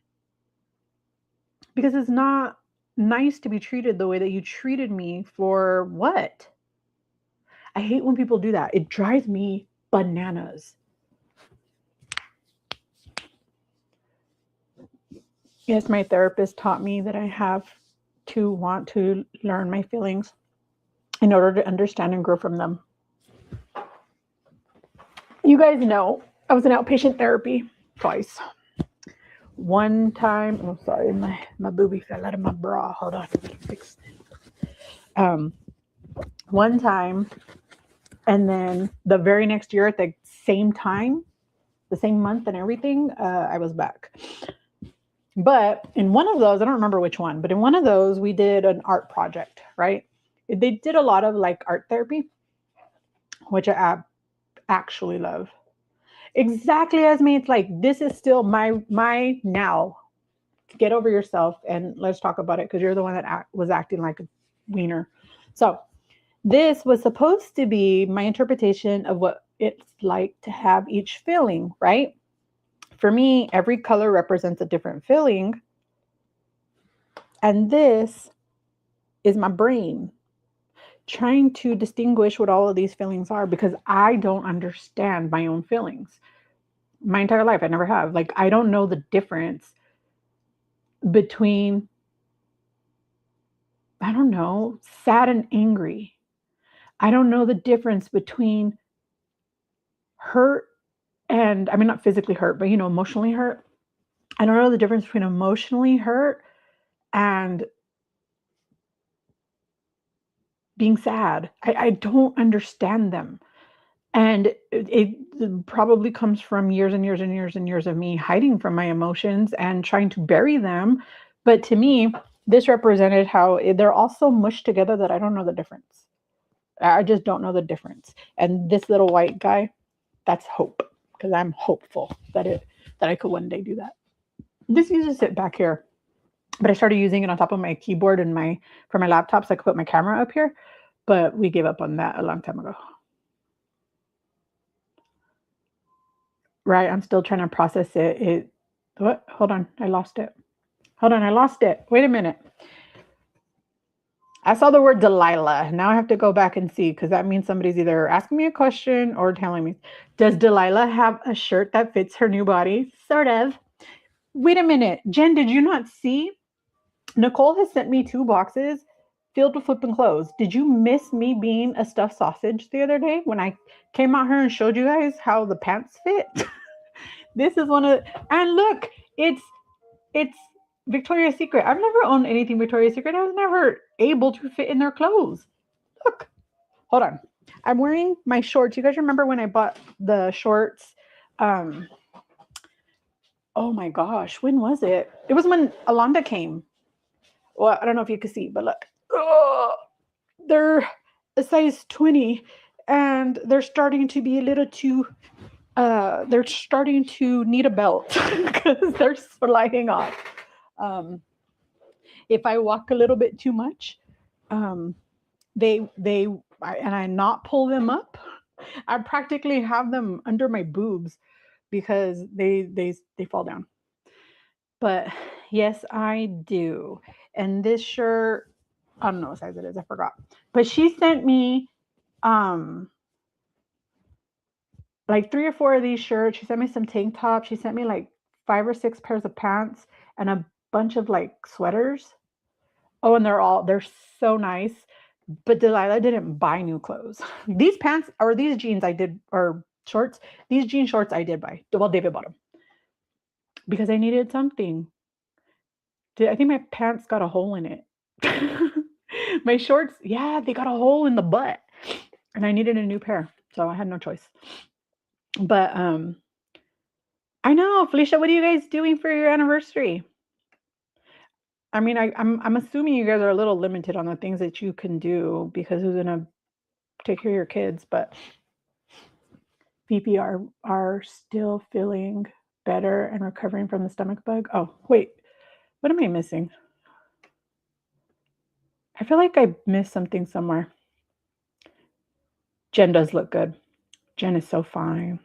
Because it's not nice to be treated the way that you treated me for what? I hate when people do that. It drives me bananas. Yes, my therapist taught me that I have to want to learn my feelings in order to understand and grow from them. You guys know I was in outpatient therapy twice. One time, oh sorry, my boobie fell out of my bra. Hold on, fix. Um, one time, and then the very next year at the same time, the same month and everything, I was back. But in one of those, I don't remember which one, but in one of those, we did an art project, right? They did a lot of like art therapy, which I actually love. Exactly as me, it's like this is still my now. Get over yourself and let's talk about it because you're the one that was acting like a wiener. So this was supposed to be my interpretation of what it's like to have each feeling, right? For me, every color represents a different feeling. And this is my brain trying to distinguish what all of these feelings are because I don't understand my own feelings. My entire life, I never have. Like, I don't know the difference between, I don't know, sad and angry. I don't know the difference between hurt and, I mean, not physically hurt, but, emotionally hurt. I don't know the difference between emotionally hurt and being sad. I don't understand them. And it probably comes from years and years and years and years of me hiding from my emotions and trying to bury them. But to me, this represented how they're all so mushed together that I don't know the difference. I just don't know the difference. And this little white guy, that's hope because I'm hopeful that I could one day do that. This used to sit back here, but I started using it on top of my keyboard and for my laptop so I could put my camera up here. But we gave up on that a long time ago. Right, I'm still trying to process it. What? Hold on, I lost it. Hold on, I lost it. Wait a minute. I saw the word Delilah. Now I have to go back and see because that means somebody's either asking me a question or telling me. Does Delilah have a shirt that fits her new body? Sort of. Wait a minute. Jen, did you not see? Nicole has sent me 2 boxes filled with flipping clothes. Did you miss me being a stuffed sausage the other day when I came out here and showed you guys how the pants fit? This is one of, and look, it's Victoria's Secret. I've never owned anything Victoria's Secret. I was never able to fit in their clothes. Look, hold on. I'm wearing my shorts. You guys remember when I bought the shorts? Oh my gosh, when was it? It was when Alonda came. Well, I don't know if you can see, but look. Oh, they're a size 20 and they're starting to be a little too they're starting to need a belt because they're sliding off. If I walk a little bit too much, I not pull them up. I practically have them under my boobs because they fall down. But yes, I do. And this shirt, I don't know what size it is. I forgot. But she sent me like 3 or 4 of these shirts. She sent me some tank tops. She sent me like 5 or 6 pairs of pants and a bunch of like sweaters. Oh, and they're so nice. But Delilah didn't buy new clothes. These pants or these jeans I did, or shorts, these jean shorts I did buy. Well, David bought them because I needed something. I think my pants got a hole in it. My shorts, yeah, they got a hole in the butt. And I needed a new pair. So I had no choice. But I know, Felicia, what are you guys doing for your anniversary? I mean, I'm assuming you guys are a little limited on the things that you can do because who's gonna take care of your kids, but VP are still feeling better and recovering from the stomach bug. Oh, wait, what am I missing? I feel like I missed something somewhere. Jen does look good. Jen is so fine.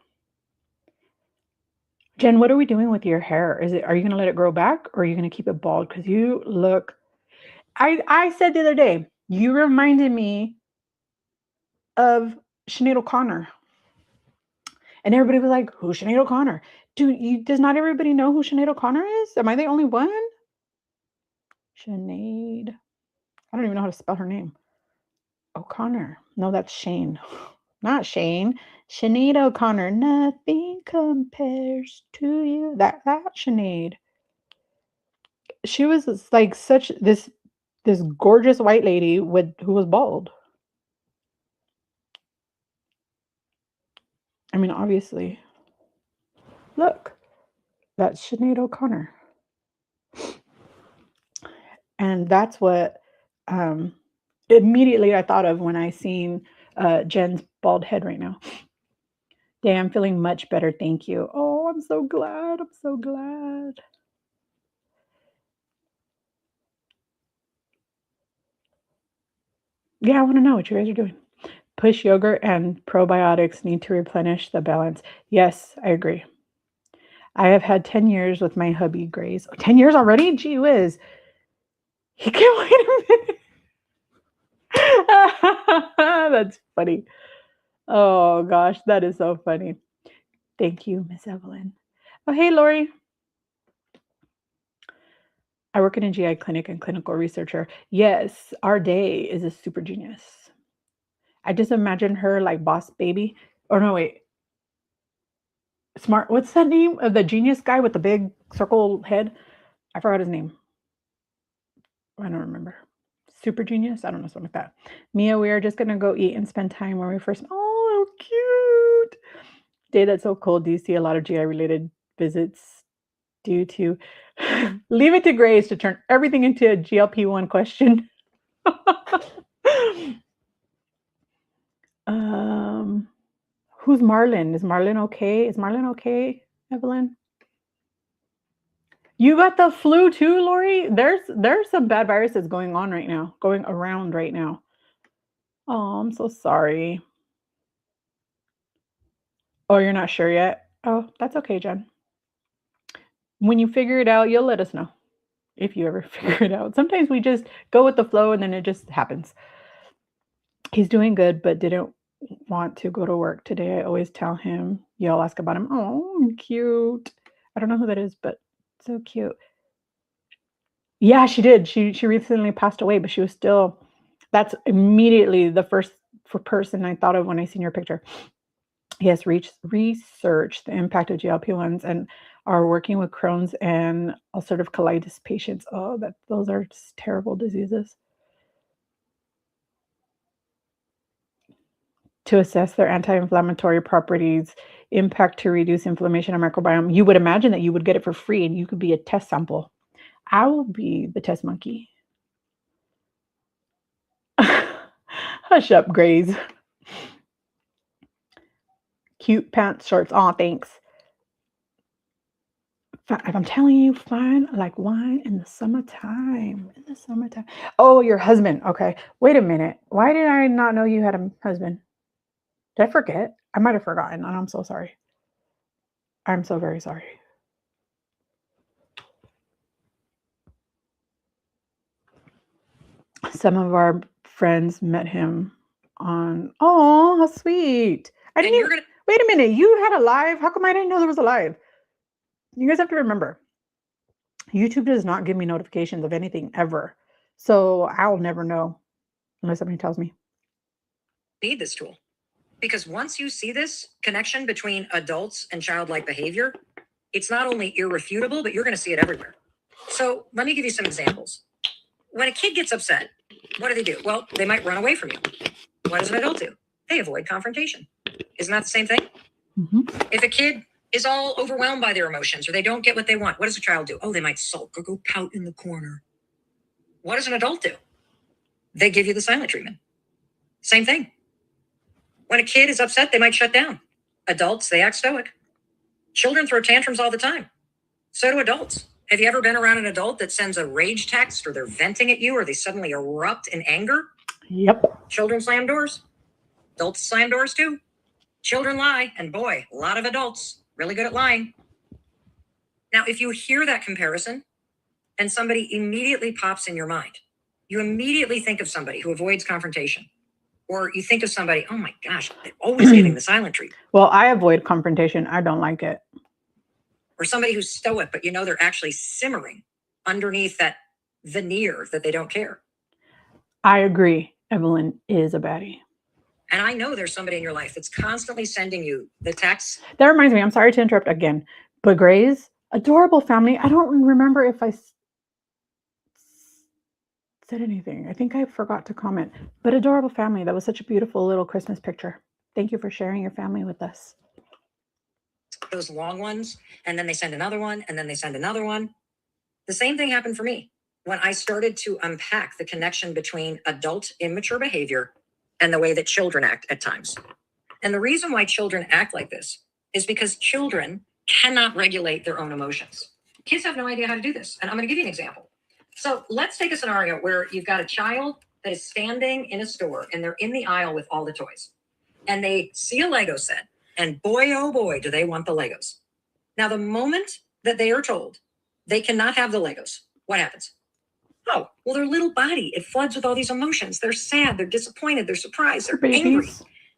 Jen, what are we doing with your hair? Are you gonna let it grow back or are you gonna keep it bald? Because you look, I said the other day, you reminded me of Sinead O'Connor. And everybody was like, who's Sinead O'Connor? Does not everybody know who Sinead O'Connor is? Am I the only one? Sinead. I don't even know how to spell her name. O'Connor. No, that's Shane. Not Shane. Sinead O'Connor. Nothing compares to you. That Sinead. She was like such this gorgeous white lady with who was bald. I mean, obviously. Look, that's Sinead O'Connor. And that's what immediately I thought of when I seen Jen's bald head right now. Day, I'm feeling much better, thank you. Oh, I'm so glad. I'm so glad. Yeah, I want to know what you guys are doing. Push yogurt and probiotics need to replenish the balance. Yes, I agree. I have had 10 years with my hubby Grace. 10 years already? Gee whiz. He can't wait a minute. That's funny. Oh gosh, that is so funny. Thank you, Miss Evelyn. Oh, hey, Lori. I work in a GI clinic and clinical researcher. Yes, our day is a super genius. I just imagine her like boss baby. Or no, wait. Smart. What's that name of the genius guy with the big circle head? I forgot his name. I don't remember. Super genius? I don't know, something like that. Mia, we are just going to go eat and spend time when we first. Oh, cute. Day, that's so cool. Do you see a lot of GI related visits due to leave it to Grace to turn everything into a GLP-1 question? Who's Marlon? Is Marlon okay? Is Marlon okay, Evelyn? You got the flu too, Lori? There's some bad viruses going on right now, going around right now. Oh, I'm so sorry. Oh, you're not sure yet? Oh, that's okay, Jen. When you figure it out, you'll let us know. If you ever figure it out. Sometimes we just go with the flow and then it just happens. He's doing good, but didn't want to go to work today. I always tell him, y'all ask about him. Oh, cute. I don't know who that is, but so cute. Yeah, she did. She recently passed away, but she was still. That's immediately the first person I thought of when I seen your picture. Yes, research the impact of GLP-1s and are working with Crohn's and ulcerative colitis patients. Oh, those are just terrible diseases. To assess their anti-inflammatory properties, impact to reduce inflammation and microbiome. You would imagine that you would get it for free and you could be a test sample. I will be the test monkey. Hush up, Grays. Cute pants, shorts. Aw, thanks. I'm telling you, fine like wine in the summertime. In the summertime. Oh, your husband. Okay. Wait a minute. Why did I not know you had a husband? Did I forget? I might have forgotten, and I'm so sorry. I'm so very sorry. Some of our friends met him on. Oh, how sweet! I didn't. Even, wait a minute. You had a live. How come I didn't know there was a live? You guys have to remember, YouTube does not give me notifications of anything ever, so I'll never know unless somebody tells me. Need this tool because once you see this connection between adults and childlike behavior, it's not only irrefutable, but you're going to see it everywhere. So let me give you some examples. When a kid gets upset, what do? Well, they might run away from you. What does an adult do? They avoid confrontation. Isn't that the same thing? Mm-hmm. If a kid is all overwhelmed by their emotions or they don't get what they want, what does a child do? Oh, they might sulk or go pout in the corner. What does an adult do? They give you the silent treatment. Same thing. When a kid is upset, they might shut down. Adults, they act stoic. Children throw tantrums all the time. So do adults. Have you ever been around an adult that sends a rage text or they're venting at you or they suddenly erupt in anger? Yep. Children slam doors. Adults slam doors too. Children lie, and boy, a lot of adults really good at lying. Now, if you hear that comparison and somebody immediately pops in your mind, you immediately think of somebody who avoids confrontation. Or you think of somebody, oh my gosh, they're always giving the silent treatment. Well, I avoid confrontation. I don't like it. Or somebody who's stoic, but you know they're actually simmering underneath that veneer that they don't care. I agree. Evelyn is a baddie. And I know there's somebody in your life that's constantly sending you the texts. That reminds me, I'm sorry to interrupt again, but Gray's adorable family. I don't remember if I said anything. I think I forgot to comment, but adorable family. That was such a beautiful little Christmas picture. Thank you for sharing your family with us. Those long ones, and then they send another one, and then they send another one. The same thing happened for me when I started to unpack the connection between adult immature behavior and the way that children act at times. And the reason why children act like this is because children cannot regulate their own emotions. Kids have no idea how to do this. And I'm going to give you an example. So let's take a scenario where you've got a child that is standing in a store and they're in the aisle with all the toys. And they see a Lego set. And boy, oh boy, do they want the Legos. Now, the moment that they are told they cannot have the Legos, what happens? Oh, well, their little body, it floods with all these emotions. They're sad, they're disappointed, they're surprised, they're angry,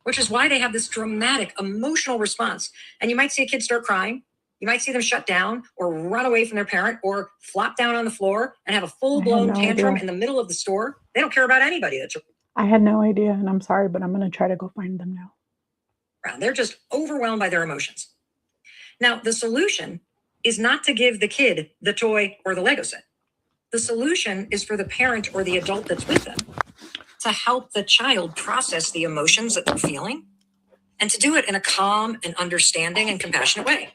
which is why they have this dramatic emotional response. And you might see a kid start crying. You might see them shut down or run away from their parent or flop down on the floor and have a full-blown tantrum in the middle of the store. They don't care about anybody. I had no idea, and I'm sorry, but I'm going to try to go find them now. They're just overwhelmed by their emotions. Now, the solution is not to give the kid the toy or the Lego set. The solution is for the parent or the adult that's with them to help the child process the emotions that they're feeling and to do it in a calm and understanding and compassionate way.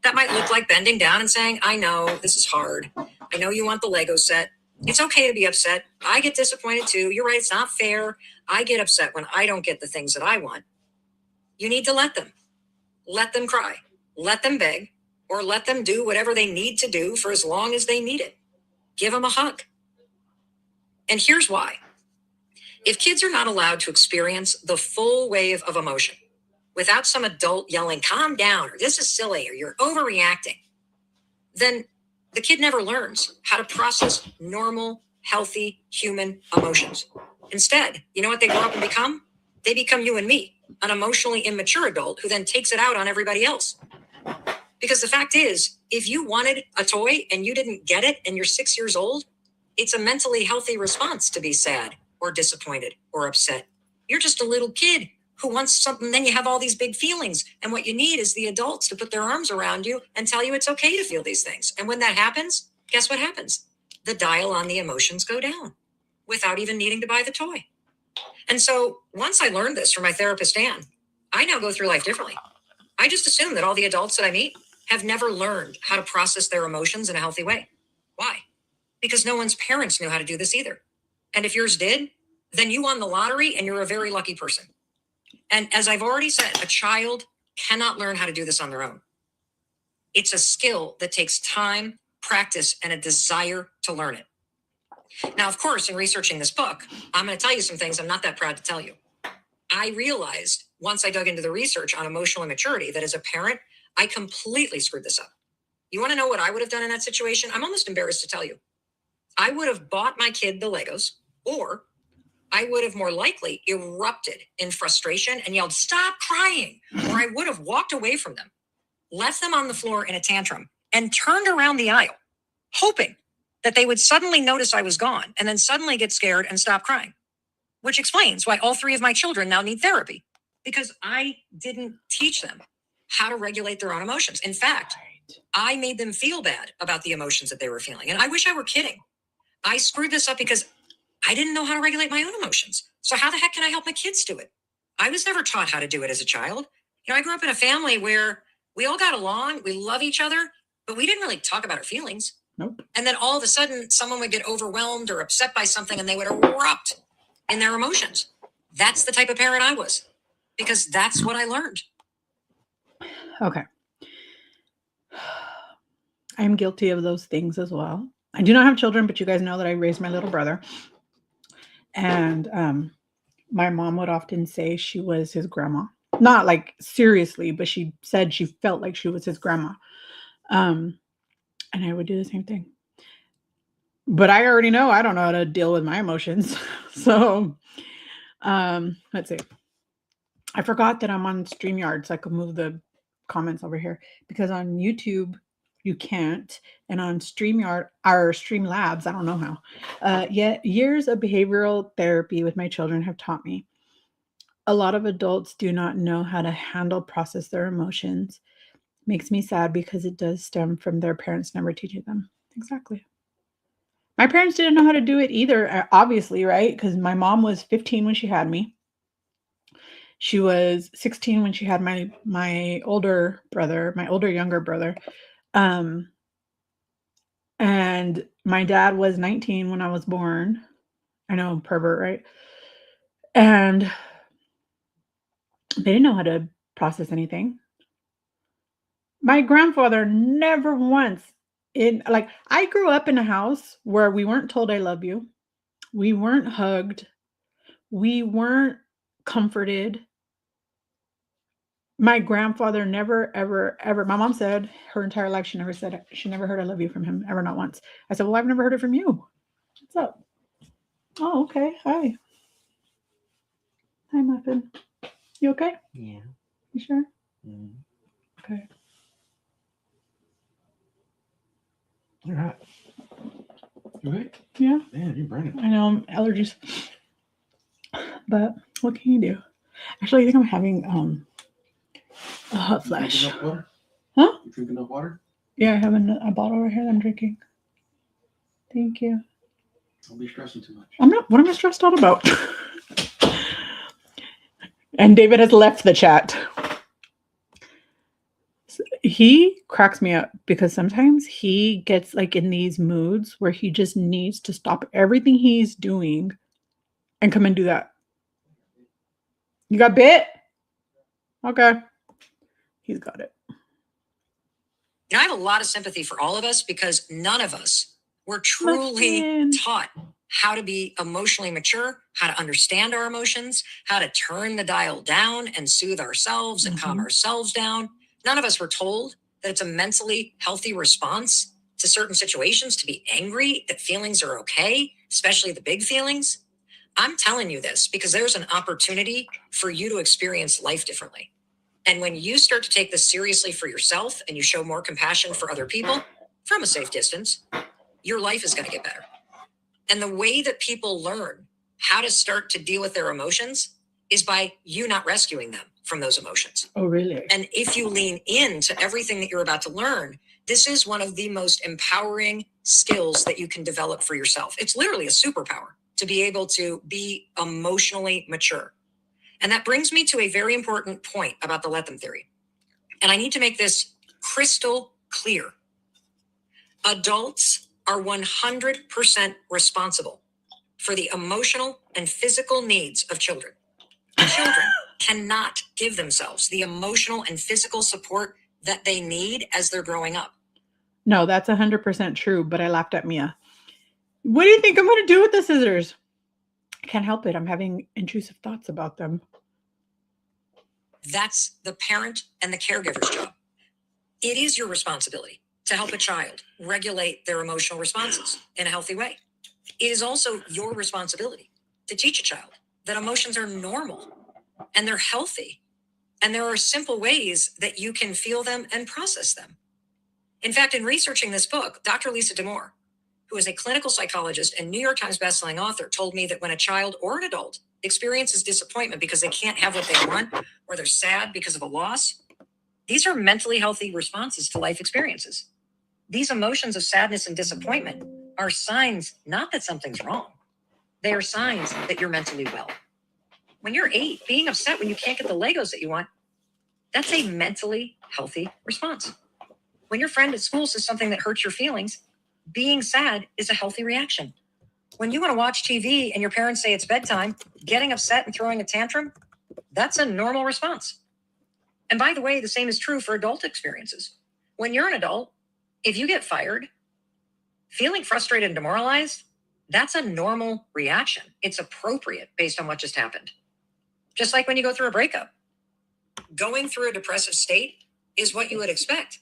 That might look like bending down and saying, I know this is hard. I know you want the Lego set. It's okay to be upset. I get disappointed too. You're right. It's not fair. I get upset when I don't get the things that I want. You need to let them cry, let them beg, or let them do whatever they need to do for as long as they need it. Give them a hug. And here's why. If kids are not allowed to experience the full wave of emotion without some adult yelling, calm down, or this is silly, or you're overreacting, then the kid never learns how to process normal, healthy human emotions. Instead, you know what they grow up and become? They become you and me, an emotionally immature adult who then takes it out on everybody else. Because the fact is, if you wanted a toy and you didn't get it and you're 6 years old, it's a mentally healthy response to be sad or disappointed or upset. You're just a little kid who wants something, then you have all these big feelings. And what you need is the adults to put their arms around you and tell you it's okay to feel these things. And when that happens, guess what happens? The dial on the emotions go down without even needing to buy the toy. And so once I learned this from my therapist, Dan, I now go through life differently. I just assume that all the adults that I meet have never learned how to process their emotions in a healthy way. Why? Because no one's parents knew how to do this either. And if yours did, then you won the lottery and you're a very lucky person. And as I've already said, a child cannot learn how to do this on their own. It's a skill that takes time, practice, and a desire to learn it. Now, of course, in researching this book, I'm going to tell you some things I'm not that proud to tell you. I realized once I dug into the research on emotional immaturity that as a parent, I completely screwed this up. You want to know what I would have done in that situation? I'm almost embarrassed to tell you. I would have bought my kid the Legos, or I would have more likely erupted in frustration and yelled, stop crying. Or I would have walked away from them, left them on the floor in a tantrum, and turned around the aisle, hoping that they would suddenly notice I was gone and then suddenly get scared and stop crying, which explains why all three of my children now need therapy, because I didn't teach them how to regulate their own emotions. In fact, I made them feel bad about the emotions that they were feeling. And I wish I were kidding. I screwed this up because I didn't know how to regulate my own emotions. So how the heck can I help my kids do it? I was never taught how to do it as a child. I grew up in a family where we all got along, we love each other, but we didn't really talk about our feelings. Nope. And then all of a sudden, someone would get overwhelmed or upset by something and they would erupt in their emotions. That's the type of parent I was, because that's what I learned. Okay. I am guilty of those things as well. I do not have children, but you guys know that I raised my little brother. And my mom would often say she was his grandma. Not like seriously, but she said she felt like she was his grandma. And I would do the same thing. But I already know I don't know how to deal with my emotions. So let's see. I forgot that I'm on StreamYard, so I could move the comments over here, because on YouTube you can't, and on StreamYard or Streamlabs, I don't know how. Yet years of behavioral therapy with my children have taught me A lot of adults do not know how to process their emotions. Makes me sad because it does stem from their parents never teaching them. Exactly. My parents didn't know how to do it either, obviously, right? Because my mom was 15 when she had me. She was 16 when she had my older brother, my older younger brother. Um, and my dad was 19 when I was born. I know, pervert, right? And they didn't know how to process anything. My grandfather never once in like I grew up in a house where we weren't told I love you. We weren't hugged. We weren't comforted. My grandfather never, ever, ever. My mom said her entire life she never heard I love you from him, ever, not once. I said, well, I've never heard it from you. What's up? Oh, okay. Hi. Hi, Muffin. You okay? Yeah. You sure? Mm. Okay. You're right. You right? Yeah. Man, you're burning. I know, allergies. But what can you do? Actually, I think I'm having a hot flash. You drinking enough water? Huh? You drinking enough water? Yeah, I have a bottle right here that I'm drinking. Thank you. Don't be stressing too much. I'm not. What am I stressed out about? And David has left the chat. He cracks me up because sometimes he gets like in these moods where he just needs to stop everything he's doing and come and do that. You got bit? Okay. He's got it. I have a lot of sympathy for all of us because none of us were truly taught how to be emotionally mature, how to understand our emotions, how to turn the dial down and soothe ourselves and calm ourselves down. None of us were told that it's a mentally healthy response to certain situations to be angry, that feelings are okay, especially the big feelings. I'm telling you this because there's an opportunity for you to experience life differently. And when you start to take this seriously for yourself and you show more compassion for other people from a safe distance, your life is going to get better. And the way that people learn how to start to deal with their emotions is by you not rescuing them from those emotions. Oh, really? And if you lean into everything that you're about to learn, this is one of the most empowering skills that you can develop for yourself. It's literally a superpower to be able to be emotionally mature. And that brings me to a very important point about the let them theory. And I need to make this crystal clear. Adults are 100% responsible for the emotional and physical needs of children. Children cannot give themselves the emotional and physical support that they need as they're growing up. No, that's 100% true, but I laughed at Mia. What do you think I'm going to do with the scissors? I can't help it. I'm having intrusive thoughts about them. That's the parent and the caregiver's job. It is your responsibility to help a child regulate their emotional responses in a healthy way. It is also your responsibility to teach a child that emotions are normal and they're healthy. And there are simple ways that you can feel them and process them. In fact, in researching this book, Dr. Lisa Damour, who is a clinical psychologist and New York Times bestselling author, told me that when a child or an adult experiences disappointment because they can't have what they want, or they're sad because of a loss, these are mentally healthy responses to life experiences. These emotions of sadness and disappointment are signs not that something's wrong. They are signs that you're mentally well. When you're 8, being upset when you can't get the Legos that you want, that's a mentally healthy response. When your friend at school says something that hurts your feelings, being sad is a healthy reaction. When you want to watch TV and your parents say it's bedtime, getting upset and throwing a tantrum, that's a normal response. And by the way, the same is true for adult experiences. When you're an adult, if you get fired, feeling frustrated and demoralized, that's a normal reaction. It's appropriate based on what just happened. Just like when you go through a breakup. Going through a depressive state is what you would expect.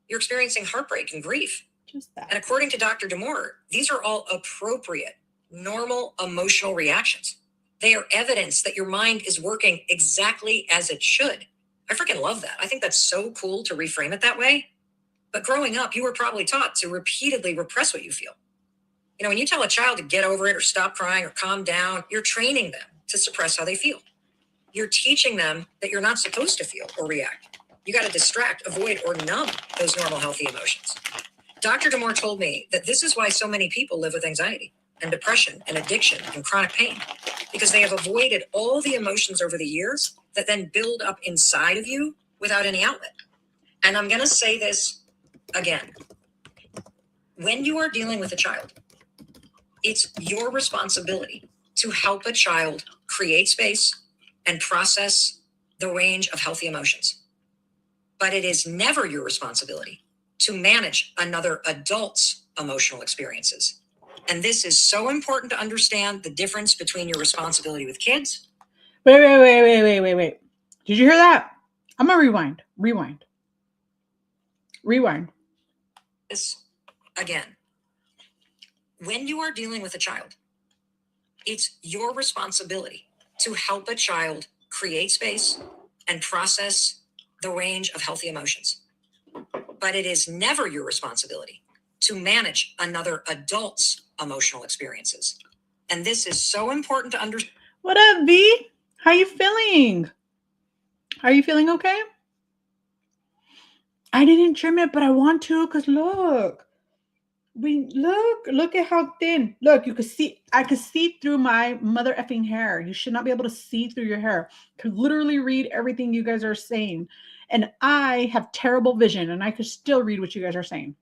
You're experiencing heartbreak and grief. Just that. And according to Dr. Damour, these are all appropriate, normal emotional reactions. They are evidence that your mind is working exactly as it should. I freaking love that. I think that's so cool to reframe it that way. But growing up, you were probably taught to repeatedly repress what you feel. You know, when you tell a child to get over it or stop crying or calm down, you're training them to suppress how they feel. You're teaching them that you're not supposed to feel or react. You got to distract, avoid, or numb those normal, healthy emotions. Dr. Damore told me that this is why so many people live with anxiety and depression and addiction and chronic pain, because they have avoided all the emotions over the years that then build up inside of you without any outlet. And I'm going to say this again. When you are dealing with a child, it's your responsibility to help a child create space and process the range of healthy emotions. But it is never your responsibility to manage another adult's emotional experiences. And this is so important to understand the difference between your responsibility with kids. Wait. Did you hear that? I'm going to rewind. This again. When you are dealing with a child, it's your responsibility to help a child create space and process the range of healthy emotions. But it is never your responsibility to manage another adult's emotional experiences. And this is so important to understand. What up, V? How you feeling? Are you feeling okay? I didn't trim it, but I want to, because look at how thin. Look, you could see, I could see through my mother effing hair. You should not be able to see through your hair. Could literally read everything you guys are saying. And I have terrible vision, and I could still read what you guys are saying.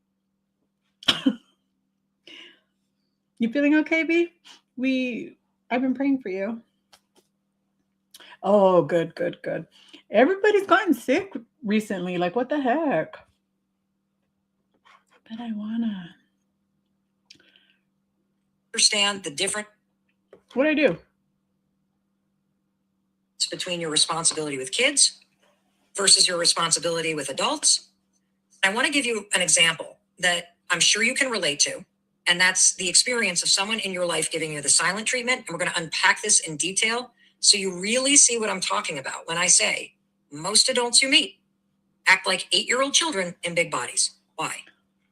You feeling okay, B? I've been praying for you. Oh, good. Everybody's gotten sick recently. Like, what the heck? But I wanna understand the difference. What'd I do? Between your responsibility with kids versus your responsibility with adults. I want to give you an example that I'm sure you can relate to. And that's the experience of someone in your life giving you the silent treatment. And we're going to unpack this in detail so you really see what I'm talking about when I say most adults you meet act like 8-year-old children in big bodies. Why?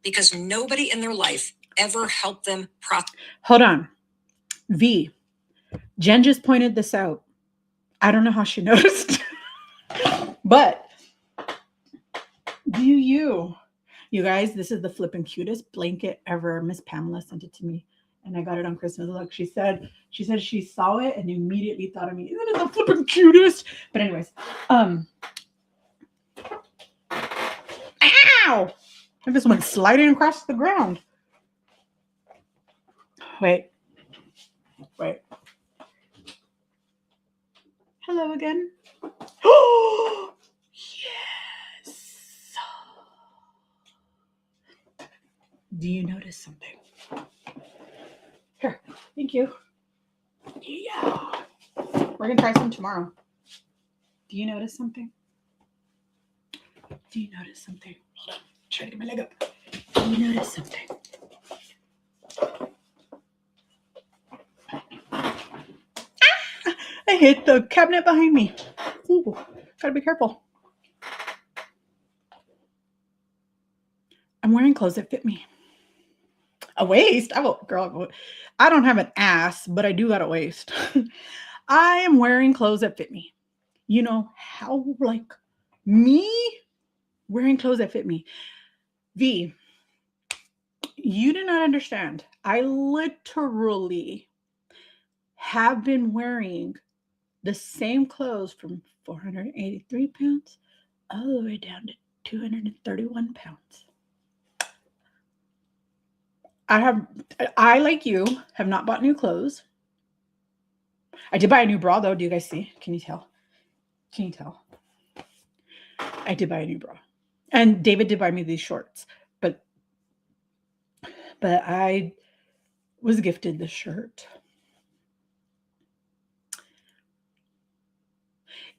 Because nobody in their life ever helped them process. Hold on. V. Jen just pointed this out. I don't know how she noticed. But you guys, this is the flipping cutest blanket ever. Miss Pamela sent it to me, and I got it on Christmas. Look, she said she saw it and immediately thought of me. Isn't it the flipping cutest? But anyways, ow! I just went sliding across the ground. Wait. Hello again. Oh, yes. Do you notice something? Here, thank you. Yeah. We're going to try some tomorrow. Do you notice something? Hold on. Try to get my leg up. Do you notice something? I hit the cabinet behind me. Ooh, gotta be careful. I'm wearing clothes that fit me. A waist? Girl, I don't have an ass, but I do got a waist. I am wearing clothes that fit me. You know how, like, me wearing clothes that fit me. V, you do not understand. I literally have been wearing the same clothes from 483 pounds all the way down to 231 pounds. I, like you, have not bought new clothes. I did buy a new bra, though. Do you guys see? Can you tell? I did buy a new bra. And David did buy me these shorts. But I was gifted this shirt.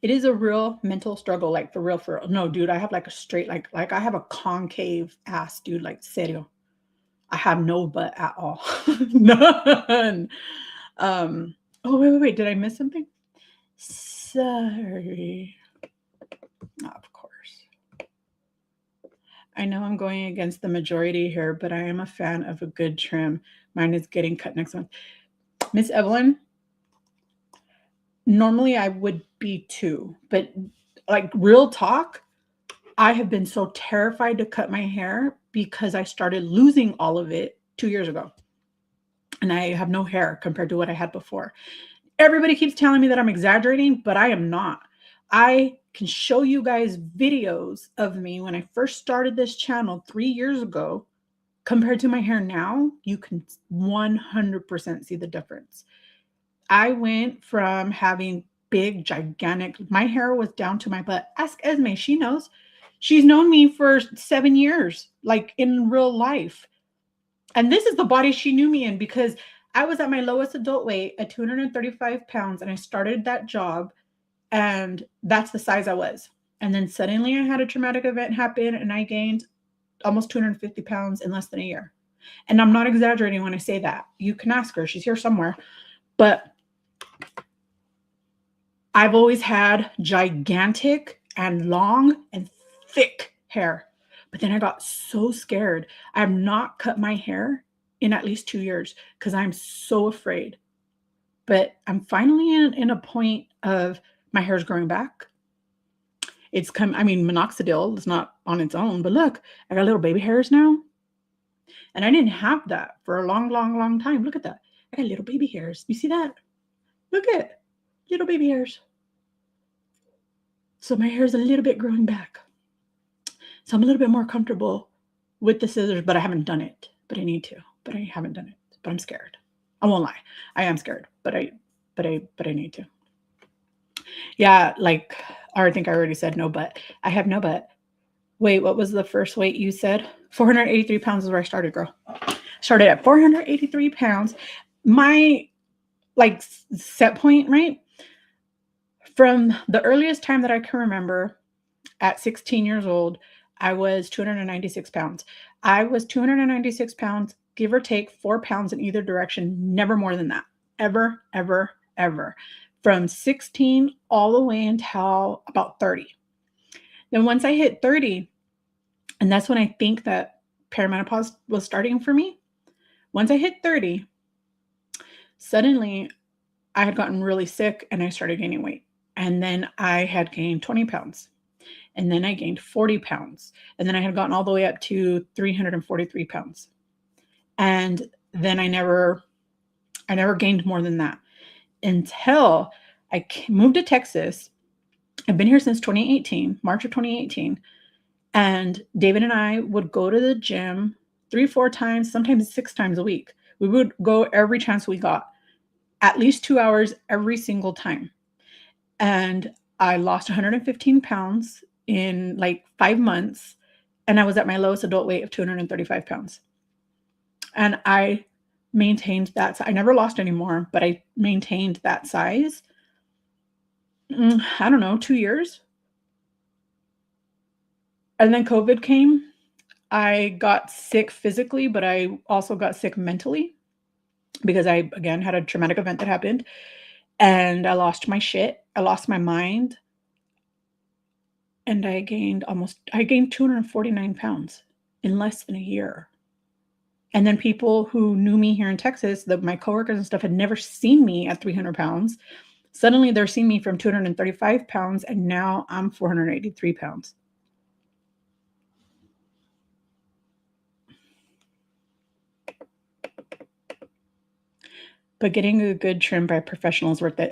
It is a real mental struggle, like for real. No, dude, I have like a straight, like I have a concave ass, dude, like serio. I have no butt at all. None. Oh, wait. Did I miss something? Sorry. Of course. I know I'm going against the majority here, but I am a fan of a good trim. Mine is getting cut next month. Miss Evelyn, normally I would be 2, but like real talk, I have been so terrified to cut my hair because I started losing all of it 2 years ago. And I have no hair compared to what I had before. Everybody keeps telling me that I'm exaggerating, but I am not. I can show you guys videos of me when I first started this channel 3 years ago compared to my hair now. You can 100% see the difference. I went from having big, gigantic, my hair was down to my butt. Ask Esme, she knows. She's known me for 7 years, like in real life. And this is the body she knew me in because I was at my lowest adult weight at 235 pounds and I started that job and that's the size I was. And then suddenly I had a traumatic event happen and I gained almost 250 pounds in less than a year. And I'm not exaggerating when I say that. You can ask her, she's here somewhere. But I've always had gigantic and long and thick hair. But then I got so scared. I have not cut my hair in at least 2 years because I'm so afraid. But I'm finally in a point of my hair's growing back. It's come, I mean, minoxidil is not on its own, but look, I got little baby hairs now. And I didn't have that for a long, long, long time. Look at that. I got little baby hairs. You see that? Look at little baby hairs. So my hair is a little bit growing back. So I'm a little bit more comfortable with the scissors, but I haven't done it. But I need to. But I haven't done it. But I'm scared. I won't lie. I am scared. But I need to. Yeah, like I think I already said no, but I have no but. Wait, what was the first weight you said? 483 pounds is where I started, girl. Started at 483 pounds. My like set point, right? From the earliest time that I can remember, at 16 years old, I was 296 pounds. I was 296 pounds, give or take 4 pounds in either direction, never more than that. Ever, ever, ever. From 16 all the way until about 30. Then once I hit 30, and that's when I think that perimenopause was starting for me. Once I hit 30, suddenly I had gotten really sick and I started gaining weight. And then I had gained 20 pounds. And then I gained 40 pounds. And then I had gotten all the way up to 343 pounds. And then I never gained more than that until I moved to Texas. I've been here since 2018, March of 2018. And David and I would go to the gym 3-4 times, sometimes 6 times a week. We would go every chance we got, at least 2 hours every single time. And I lost 115 pounds in like 5 months. And I was at my lowest adult weight of 235 pounds. And I maintained that. I never lost any more, but I maintained that size. I don't know, 2 years. And then COVID came. I got sick physically, but I also got sick mentally because I, again, had a traumatic event that happened. And I lost my shit. I lost my mind. And I gained 249 pounds in less than a year. And then people who knew me here in Texas, my coworkers and stuff, had never seen me at 300 pounds. Suddenly they're seeing me from 235 pounds, and now I'm 483 pounds. But getting a good trim by a professional is worth it.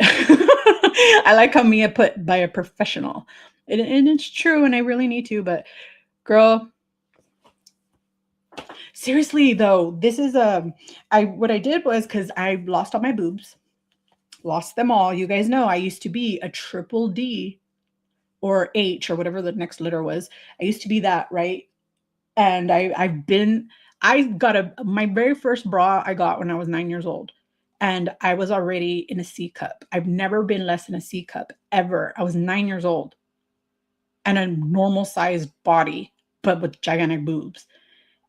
I like how Mia put by a professional. And it's true, and I really need to, but girl, seriously though, this is what I did was, because I lost all my boobs, lost them all. You guys know I used to be a triple D or H or whatever the next letter was. I used to be that, right? And I got my very first bra I got when I was 9 years old. And I was already in a C cup. I've never been less than a C cup ever. I was 9 years old and a normal sized body, but with gigantic boobs.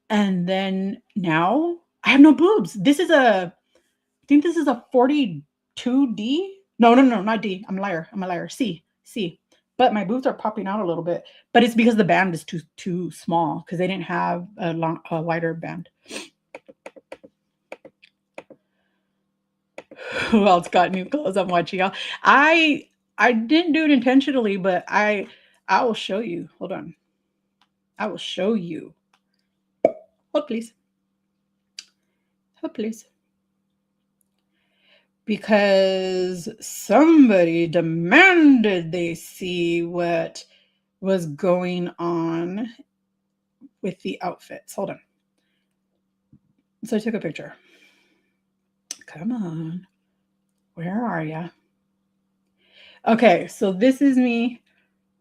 And then now I have no boobs. I think this is a 42D. No, not D. I'm a liar. C. But my boobs are popping out a little bit. But it's because the band is too small, because they didn't have a wider band. Who else got new clothes? I'm watching y'all. I didn't do it intentionally, but I will show you. Hold on. I will show you. Hold please. Hold please. Because somebody demanded they see what was going on with the outfits. Hold on. So I took a picture. Come on. Where are ya? Okay, so this is me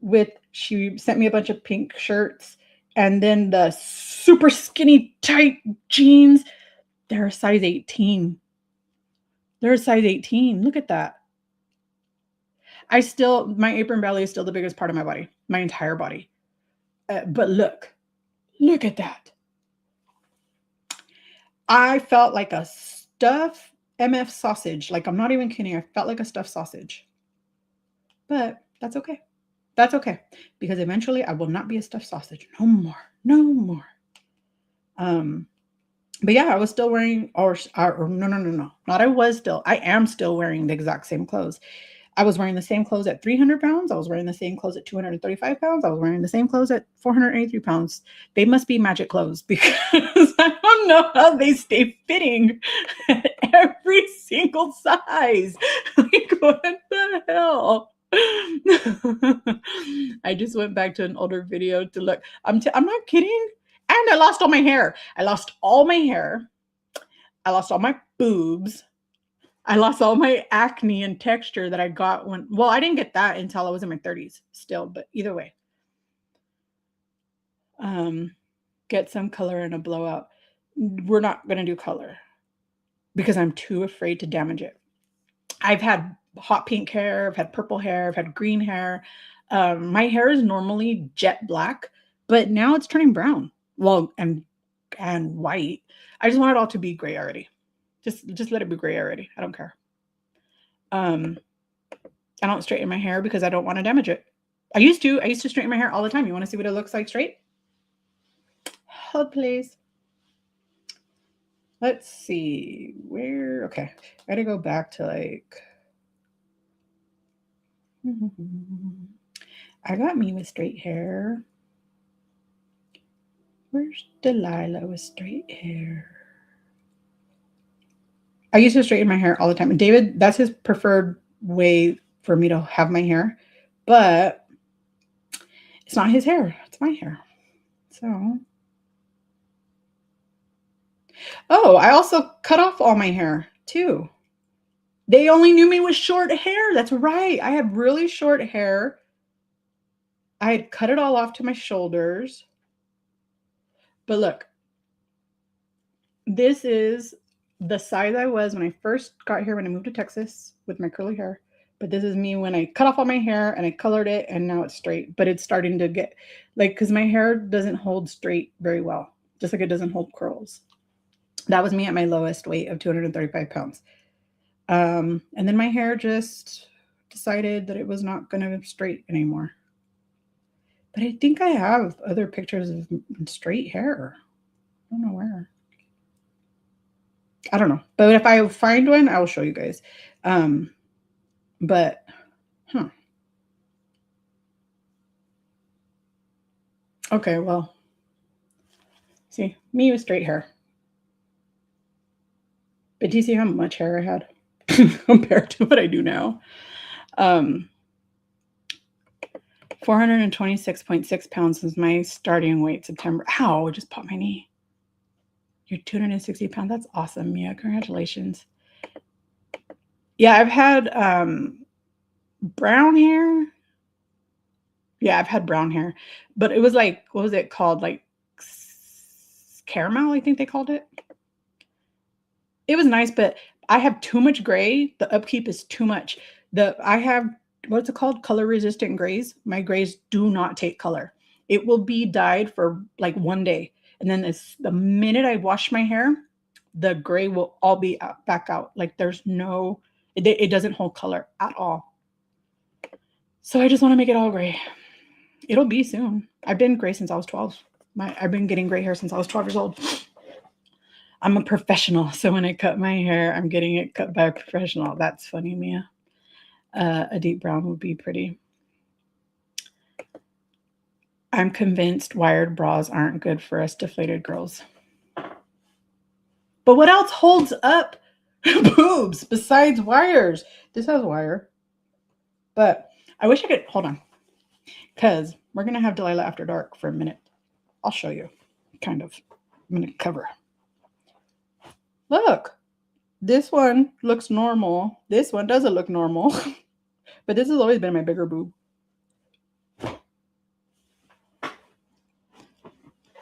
with, she sent me a bunch of pink shirts and then the super skinny tight jeans. They're a size 18. They're a size 18. Look at that. My apron belly is still the biggest part of my body, my entire body. But look at that. I felt like a stuffed MF sausage. Like, I'm not even kidding. I felt like a stuffed sausage. But that's okay. That's okay. Because eventually I will not be a stuffed sausage. No more. No more. But yeah, I was still wearing, or no. Not I was still. I am still wearing the exact same clothes. I was wearing the same clothes at 300 pounds. I was wearing the same clothes at 235 pounds. I was wearing the same clothes at 483 pounds. They must be magic clothes because I don't know how they stay fitting at every single size. Like, what the hell? I just went back to an older video to look. I'm not kidding. And I lost all my hair. I lost all my hair. I lost all my boobs. I lost all my acne and texture that I got when, well, I didn't get that until I was in my 30s still, but either way. Get some color and a blowout. We're not going to do color because I'm too afraid to damage it. I've had hot pink hair. I've had purple hair. I've had green hair. My hair is normally jet black, but now it's turning brown. Well, and white. I just want it all to be gray already. Just let it be gray already. I don't care. I don't straighten my hair because I don't want to damage it. I used to straighten my hair all the time. You want to see what it looks like straight? Hold please. Let's see where. Okay, I gotta go back to like. I got me with straight hair. Where's Delilah with straight hair? I used to straighten my hair all the time. And David, that's his preferred way for me to have my hair. But it's not his hair. It's my hair. So. Oh, I also cut off all my hair too. They only knew me with short hair. That's right. I had really short hair. I had cut it all off to my shoulders. But look, this is the size I was when I first got here, when I moved to Texas with my curly hair. But this is me when I cut off all my hair and I colored it and now it's straight. But it's starting to get like, because my hair doesn't hold straight very well, just like it doesn't hold curls. That was me at my lowest weight of 235 pounds. And then my hair just decided that it was not going to be straight anymore. But I think I have other pictures of straight hair. I don't know where. I don't know. But if I find one, I will show you guys. But, Okay, well. See, me with straight hair. But do you see how much hair I had compared to what I do now? 426.6 pounds was my starting weight September. Ow, I just popped my knee. You're 260 pounds. That's awesome, Mia. Congratulations. Yeah, I've had brown hair. Yeah, I've had brown hair. But it was like, what was it called? Like caramel, I think they called it. It was nice, but I have too much gray. The upkeep is too much. I have, what's it called? Color resistant grays. My grays do not take color. It will be dyed for like one day. And then the minute I wash my hair, the gray will all be back out. Like there's no, it doesn't hold color at all. So I just want to make it all gray. It'll be soon. I've been gray since I was 12. I've been getting gray hair since I was 12 years old. I'm a professional, so when I cut my hair, I'm getting it cut by a professional. That's funny, Mia. A deep brown would be pretty. I'm convinced wired bras aren't good for us deflated girls. But what else holds up boobs besides wires? This has wire. But I wish I could, hold on, because we're going to have Delilah After Dark for a minute. I'll show you, kind of. I'm going to cover. Look, this one looks normal. This one doesn't look normal. But this has always been my bigger boob.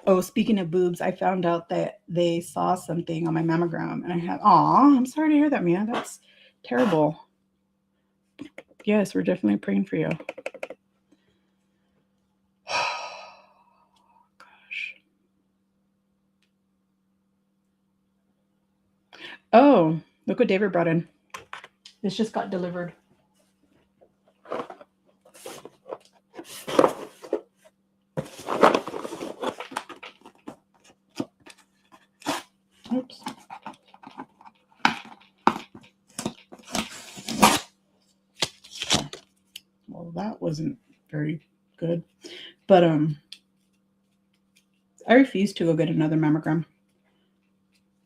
Oh, speaking of boobs, I found out that they saw something on my mammogram, and I had, I'm sorry to hear that, Mia. That's terrible. Yes, we're definitely praying for you. Gosh. Oh, look what David brought in. This just got delivered. Oops. Well, that wasn't very good. But I refuse to go get another mammogram.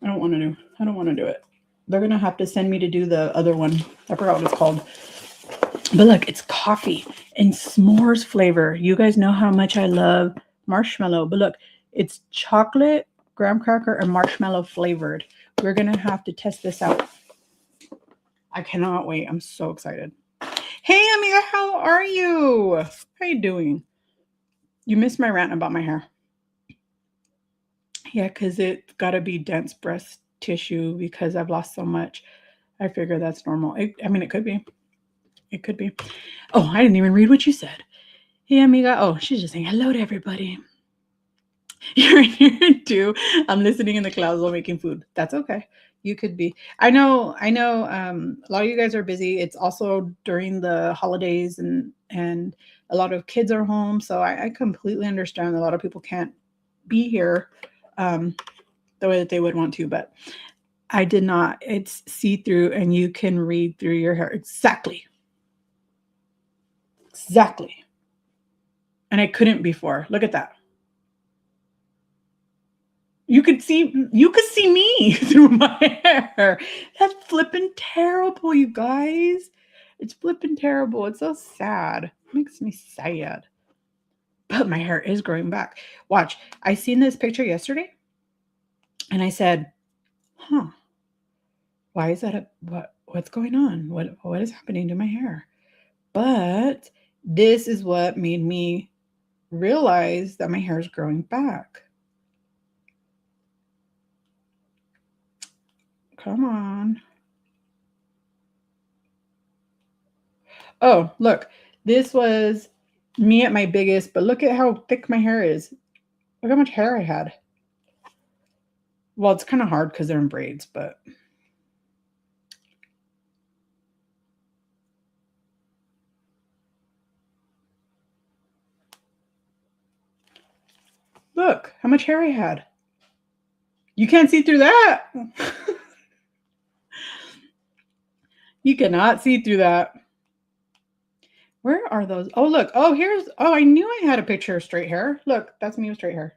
I don't want to do it. They're gonna have to send me to do the other one. I forgot what it's called. But look, it's coffee and s'mores flavor. You guys know how much I love marshmallow. But look, it's chocolate, graham cracker, and marshmallow flavored. We're gonna have to test this out. I cannot wait. I'm so excited. Hey, Amiga, how are you? How you doing? You missed my rant about my hair. Yeah, because it's got to be dense breast tissue because I've lost so much. I figure that's normal. It could be. It could be. Oh, I didn't even read what you said. Hey, amiga. Oh, she's just saying hello to everybody. You're here too. I'm listening in the clouds while making food. That's okay. You could be. I know. A lot of you guys are busy. It's also during the holidays and a lot of kids are home. So I completely understand a lot of people can't be here the way that they would want to, but I did not. It's see-through and you can read through your hair. Exactly. And I couldn't before. Look at that. You could see me through my hair. That's flipping terrible, you guys. It's flipping terrible. It's so sad. It makes me sad. But my hair is growing back. Watch. I seen this picture yesterday and I said, why is that? What's going on? What is happening to my hair? But this is what made me realize that my hair is growing back. Come on. Oh, look. This was me at my biggest, but look at how thick my hair is. Look how much hair I had. Well, it's kind of hard because they're in braids, but look how much hair I had. You can't see through that. You cannot see through that. Where are those? Oh, look. Oh, I knew I had a picture of straight hair. Look, that's me with straight hair.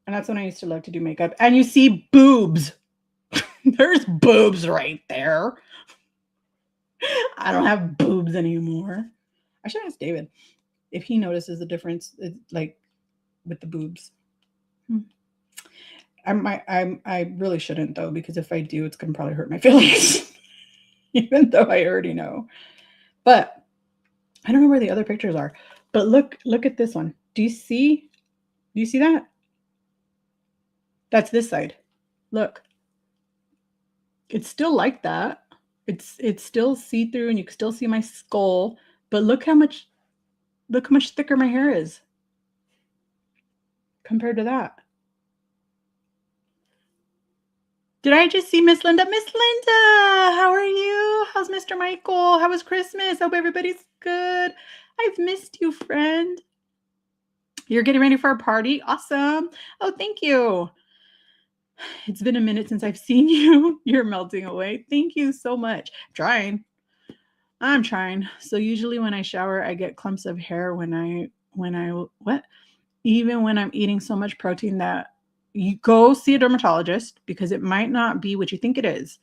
And that's when I used to love to do makeup. And you see boobs. There's boobs right there. I don't have boobs anymore. I should ask David if he notices the difference, like with the boobs. I really shouldn't though, because if I do, it's gonna probably hurt my feelings, even though I already know. But I don't know where the other pictures are. But look at this one. Do you see that? That's this side. Look. It's still like that. It's still see-through and you can still see my skull, but look how much thicker my hair is compared to that. Did I just see Miss Linda? Miss Linda, how are you? How's Mr. Michael? How was Christmas? Hope everybody's good. I've missed you, friend. You're getting ready for a party? Awesome. Oh, thank you. It's been a minute since I've seen you. You're melting away. Thank you so much. I'm trying. So usually when I shower, I get clumps of hair what? Even when I'm eating so much protein that you go see a dermatologist because it might not be what you think it is.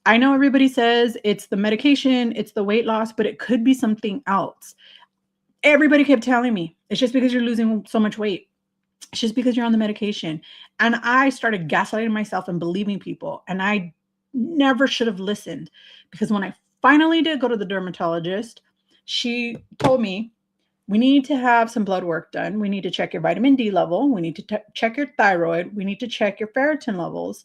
I know everybody says it's the medication, it's the weight loss, but it could be something else. Everybody kept telling me it's just because you're losing so much weight. It's just because you're on the medication. And I started gaslighting myself and believing people. And I never should have listened, because when I finally did go to the dermatologist, she told me, we need to have some blood work done. We need to check your vitamin D level. We need to check your thyroid. We need to check your ferritin levels,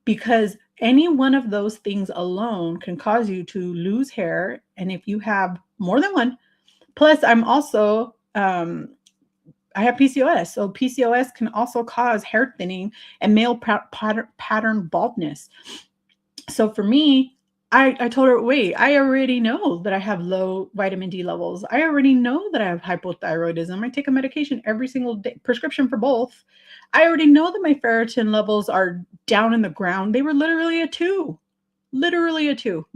because any one of those things alone can cause you to lose hair. And if you have more than one, plus I'm also, I have PCOS. So PCOS can also cause hair thinning and male pattern baldness. So for me, I told her, wait, I already know that I have low vitamin D levels. I already know that I have hypothyroidism. I take a medication every single day, prescription for both. I already know that my ferritin levels are down in the ground. They were literally a 2. Literally a 2.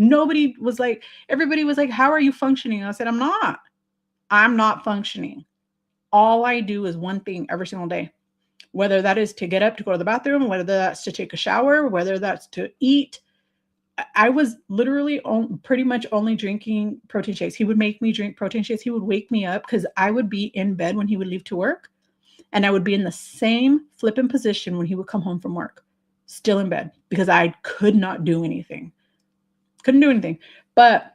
Everybody was like, how are you functioning? I said, I'm not functioning. All I do is one thing every single day, whether that is to get up to go to the bathroom, whether that's to take a shower, whether that's to eat. I was literally pretty much only drinking protein shakes. He would make me drink protein shakes. He would wake me up because I would be in bed when he would leave to work. And I would be in the same flipping position when he would come home from work, still in bed, because I could not do anything. Couldn't do anything. But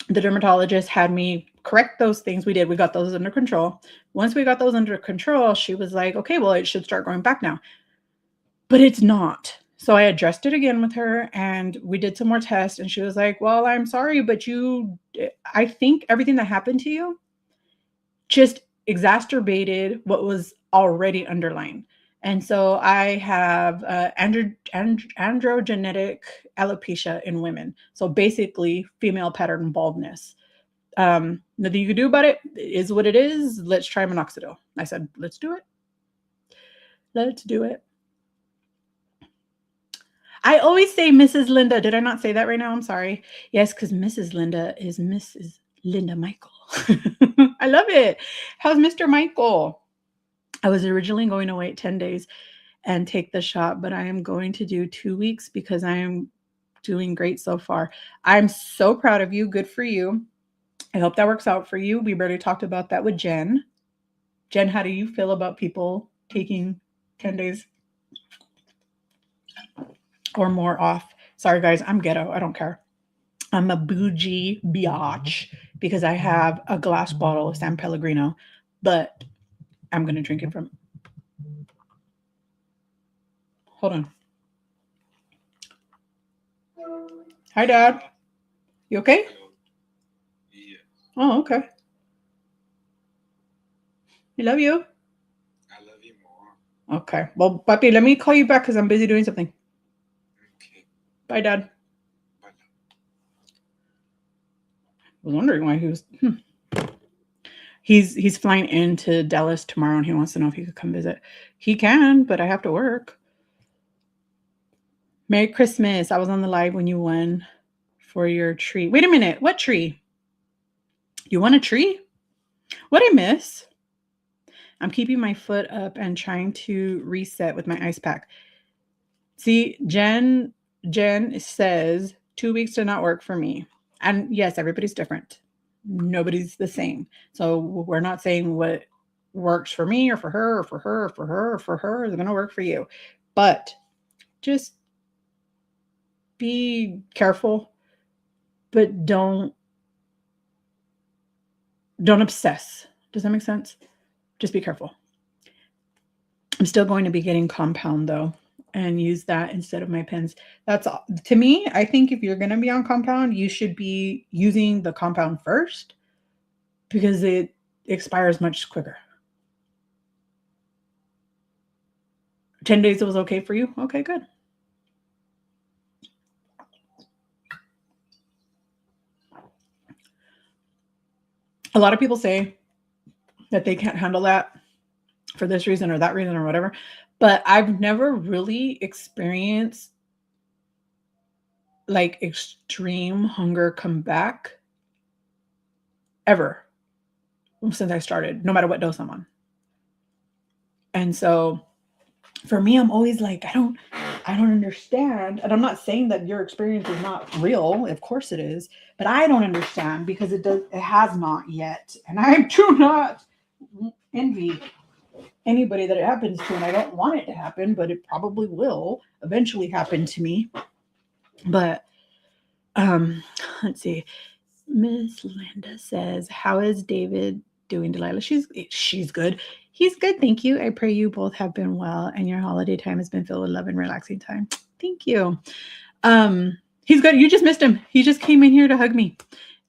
the dermatologist had me correct those things. We got those under control. Once we got those under control, she was like, okay, well, it should start going back now. But it's not. So I addressed it again with her and we did some more tests, and she was like, well, I'm sorry, but I think everything that happened to you just exacerbated what was already underlying. And so I have androgenetic alopecia in women. So basically female pattern baldness. Nothing you can do about it. It is what it is. Let's try minoxidil. I said, let's do it. Let's do it. I always say Mrs. Linda. Did I not say that right now? I'm sorry. Yes, because Mrs. Linda is Mrs. Linda Michael. I love it. How's Mr. Michael? I was originally going to wait 10 days and take the shot, but I am going to do 2 weeks because I am doing great so far. I'm so proud of you. Good for you. I hope that works out for you. We barely talked about that with Jen. Jen, how do you feel about people taking 10 days or more off? Sorry, guys, I'm ghetto. I don't care. I'm a bougie biatch because I have a glass bottle of San Pellegrino, but I'm going to drink it from. Hold on. Hi, Dad. You okay? Yeah. Oh, okay. I love you. I love you more. Okay. Well, Papi, let me call you back because I'm busy doing something. Okay. Bye, Dad. Bye. I was wondering why he was. He's flying into Dallas tomorrow, and he wants to know if he could come visit. He can, but I have to work. Merry Christmas. I was on the live when you won for your tree. Wait a minute. What tree? You won a tree? What I miss? I'm keeping my foot up and trying to reset with my ice pack. See, Jen says 2 weeks did not work for me. And yes, everybody's different. Nobody's the same. So we're not saying what works for me or for her or for her or for her or for her is going to work for you. But just be careful, but don't obsess. Does that make sense? Just be careful. I'm still going to be getting Compound though, and use that instead of my pens. That's all. To me, I think if you're going to be on Compound, you should be using the Compound first because it expires much quicker. 10 days was okay for you? Okay, good. A lot of people say that they can't handle that for this reason or that reason or whatever. But I've never really experienced like extreme hunger come back ever since I started, no matter what dose I'm on. And so for me, I'm always like, I don't understand. And I'm not saying that your experience is not real. Of course it is, but I don't understand because it has not yet. And I do not envy anybody that it happens to, and I don't want it to happen, but it probably will eventually happen to me. But let's see. Miss Linda says, how is David doing, Delilah? She's good. He's good, thank you. I pray you both have been well and your holiday time has been filled with love and relaxing time. Thank you. He's good. You just missed him. He just came in here to hug me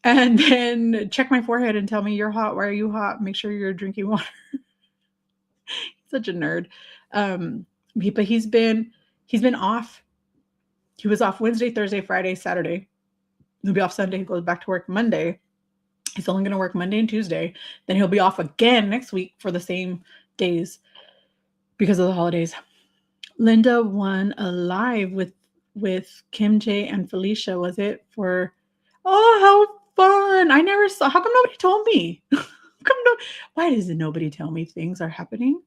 and then check my forehead and tell me, you're hot. Why are you hot? Make sure you're drinking water. Such a nerd. But he's been off. He was off Wednesday, Thursday, Friday, Saturday. He'll be off Sunday. He goes back to work Monday. He's only going to work Monday and Tuesday. Then he'll be off again next week for the same days because of the holidays. Linda won a live with Kim J and Felicia. Was it for? Oh, how fun! I never saw. How come nobody told me? Why does nobody tell me things are happening?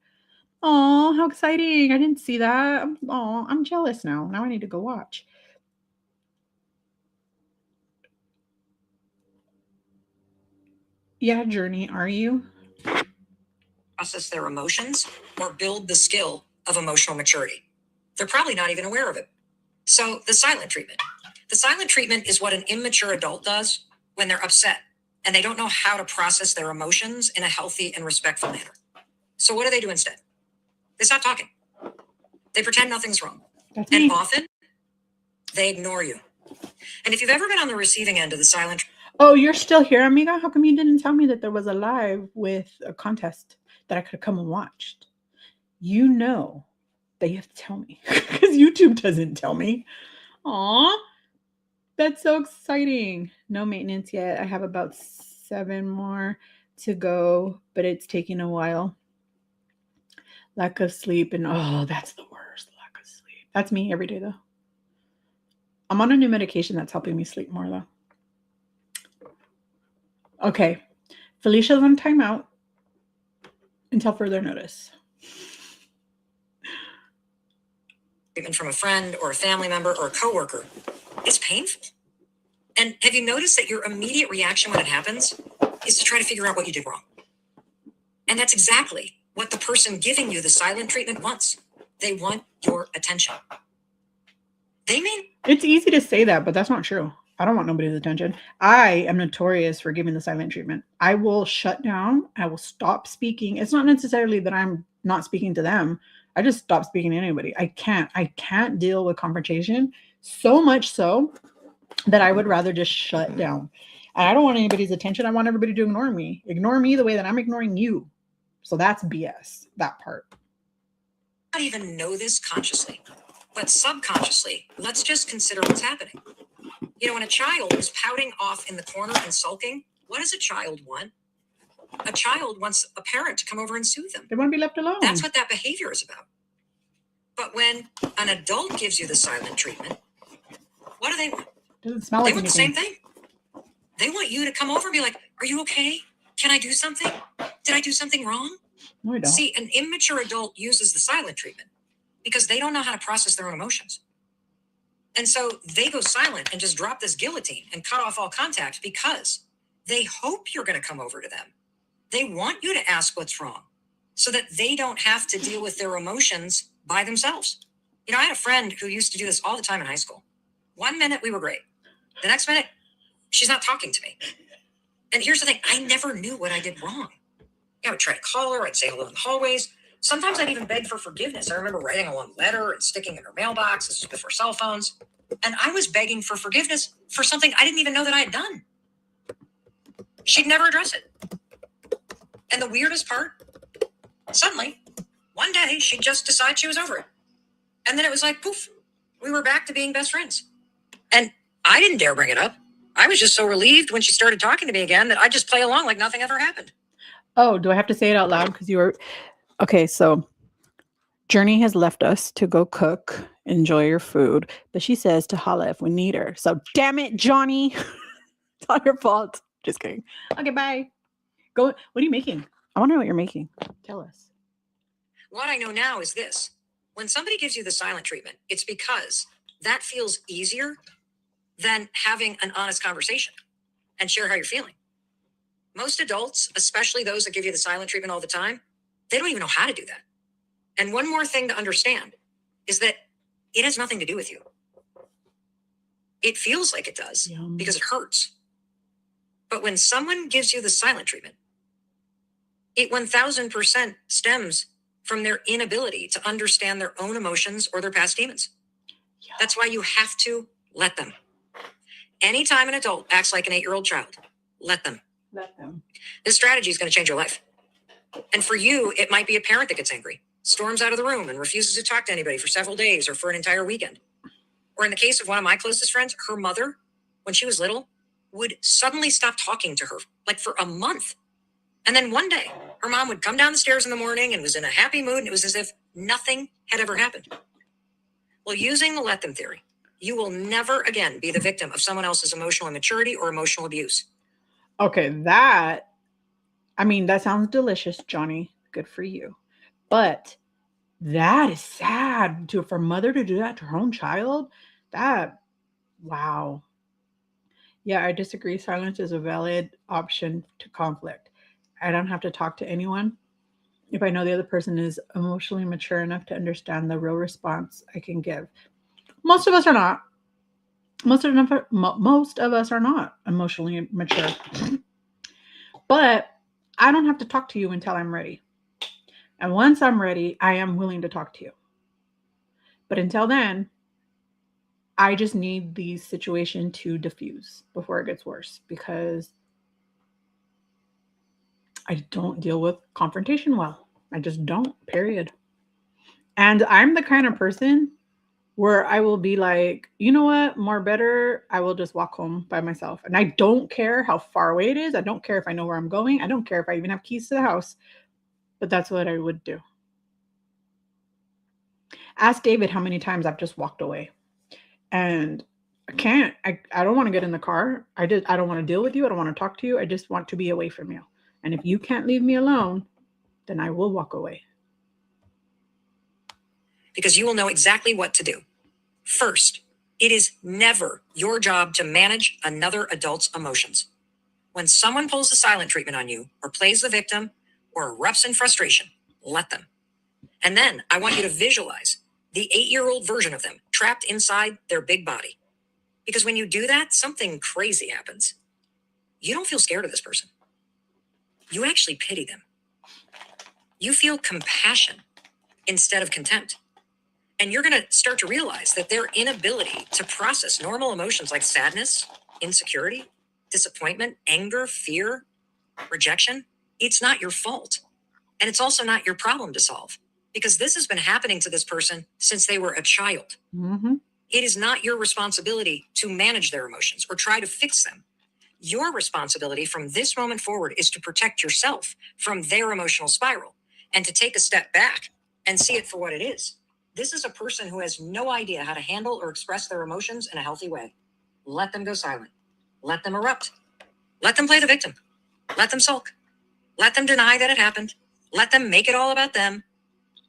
Oh, how exciting! I didn't see that. I'm jealous now. Now I need to go watch. Yeah, Journey, are you? Process their emotions or build the skill of emotional maturity. They're probably not even aware of it. So the silent treatment. The silent treatment is what an immature adult does when they're upset and they don't know how to process their emotions in a healthy and respectful manner. So what do instead? They stop talking. They pretend nothing's wrong. That's and me. Often they ignore you. And if you've ever been on the receiving end of the silent Oh, you're still here, amiga? How come you didn't tell me that there was a live with a contest that I could have come and watched? You know that you have to tell me because YouTube doesn't tell me. Aw, that's so exciting. No maintenance yet. I have about 7 more to go, but it's taking a while. Lack of sleep and that's the worst. Lack of sleep. That's me every day though. I'm on a new medication that's helping me sleep more though. Okay, Felicia's on timeout until further notice. Treatment from a friend or a family member or a coworker, it's painful. And have you noticed that your immediate reaction when it happens is to try to figure out what you did wrong? And that's exactly what the person giving you the silent treatment wants. They want your attention. It's easy to say that, but that's not true. I don't want nobody's attention. I am notorious for giving the silent treatment. I will shut down. I will stop speaking. It's not necessarily that I'm not speaking to them. I just stop speaking to anybody. I can't deal with confrontation so much so that I would rather just shut down. And I don't want anybody's attention. I want everybody to ignore me. Ignore me the way that I'm ignoring you. So that's BS, that part. I don't even know this consciously, but subconsciously, let's just consider what's happening. You know, when a child is pouting off in the corner and sulking, what does a child want? A child wants a parent to come over and soothe them. They want to be left alone. That's what that behavior is about. But when an adult gives you the silent treatment, what do they want? Doesn't smell like They want the same thing. They want you to come over and be like, are you okay? Can I do something? Did I do something wrong? No, I don't. See, an immature adult uses the silent treatment because they don't know how to process their own emotions. And so they go silent and just drop this guillotine and cut off all contact because they hope you're going to come over to them. They want you to ask what's wrong so that they don't have to deal with their emotions by themselves. You know, I had a friend who used to do this all the time in high school. 1 minute we were great. The next minute, she's not talking to me. And here's the thing, I never knew what I did wrong. I would try to call her, I'd say hello in the hallways. Sometimes I'd even beg for forgiveness. I remember writing a long letter and sticking it in her mailbox. This was before cell phones. And I was begging for forgiveness for something I didn't even know that I had done. She'd never address it. And the weirdest part, suddenly, one day, she'd just decide she was over it. And then it was like, poof, we were back to being best friends. And I didn't dare bring it up. I was just so relieved when she started talking to me again that I just play along like nothing ever happened. Oh, do I have to say it out loud? Because you were Okay, so Journey has left us to go cook. Enjoy your food. But she says to holla if we need her. So damn it, Johnny. It's not your fault. Just kidding. Okay, bye. Go. What are you making? I want to know what you're making. Tell us. What I know now is this. When somebody gives you the silent treatment, it's because that feels easier than having an honest conversation and share how you're feeling. Most adults, especially those that give you the silent treatment all the time, they don't even know how to do that. And one more thing to understand is that it has nothing to do with you. It feels like it does Yum. because it hurts. But when someone gives you the silent treatment, it 1000% stems from their inability to understand their own emotions or their past demons. Yum. That's why you have to let them. Anytime an adult acts like an 8-year-old child, let them. Let them. This strategy is going to change your life. And for you, it might be a parent that gets angry, storms out of the room, and refuses to talk to anybody for several days or for an entire weekend. Or in the case of one of my closest friends, her mother, when she was little, would suddenly stop talking to her, like for a month. And then one day, her mom would come down the stairs in the morning and was in a happy mood, and it was as if nothing had ever happened. Well, using the let them theory, you will never again be the victim of someone else's emotional immaturity or emotional abuse. Okay, that sounds delicious, Johnny. Good for you. But that is sad for a mother to do that to her own child. Wow. Yeah, I disagree. Silence is a valid option to conflict. I don't have to talk to anyone if I know the other person is emotionally mature enough to understand the real response I can give. Most of us are not. Most of us are not emotionally mature. But I don't have to talk to you until I'm ready. And once I'm ready, I am willing to talk to you. But until then, I just need the situation to diffuse before it gets worse, because I don't deal with confrontation well. I just don't, period. And I'm the kind of person where I will be like, you know what, more better, I will just walk home by myself. And I don't care how far away it is. I don't care if I know where I'm going. I don't care if I even have keys to the house. But that's what I would do. Ask David how many times I've just walked away. And I can't. I don't want to get in the car. I don't want to deal with you. I don't want to talk to you. I just want to be away from you. And if you can't leave me alone, then I will walk away. Because you will know exactly what to do. First, it is never your job to manage another adult's emotions. When someone pulls the silent treatment on you, or plays the victim, or erupts in frustration, let them. And then I want you to visualize the 8-year-old version of them trapped inside their big body. Because when you do that, something crazy happens. You don't feel scared of this person. You actually pity them. You feel compassion instead of contempt. And you're going to start to realize that their inability to process normal emotions like sadness, insecurity, disappointment, anger, fear, rejection, it's not your fault. And it's also not your problem to solve, because this has been happening to this person since they were a child. Mm-hmm. It is not your responsibility to manage their emotions or try to fix them. Your responsibility from this moment forward is to protect yourself from their emotional spiral and to take a step back and see it for what it is. This is a person who has no idea how to handle or express their emotions in a healthy way. Let them go silent. Let them erupt. Let them play the victim. Let them sulk. Let them deny that it happened. Let them make it all about them.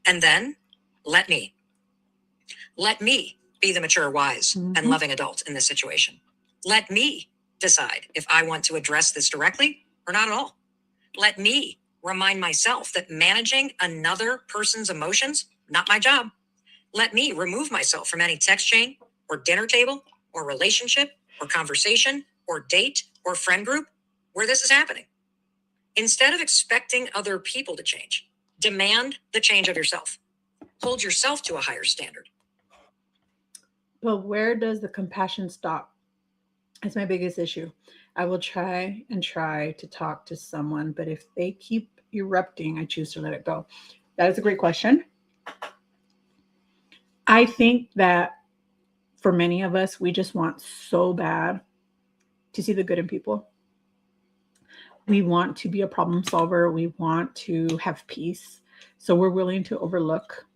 And then let me. Let me be the mature, wise, and loving adult in this situation. Let me decide if I want to address this directly or not at all. Let me remind myself that managing another person's emotions, not my job. Let me remove myself from any text chain or dinner table or relationship or conversation or date or friend group where this is happening. Instead of expecting other people to change, demand the change of yourself. Hold yourself to a higher standard. But where does the compassion stop? That's my biggest issue. I will try to talk to someone, but if they keep erupting, I choose to let it go. That is a great question. I think that for many of us, we just want so bad to see the good in people. We want to be a problem solver. We want to have peace. So we're willing to overlook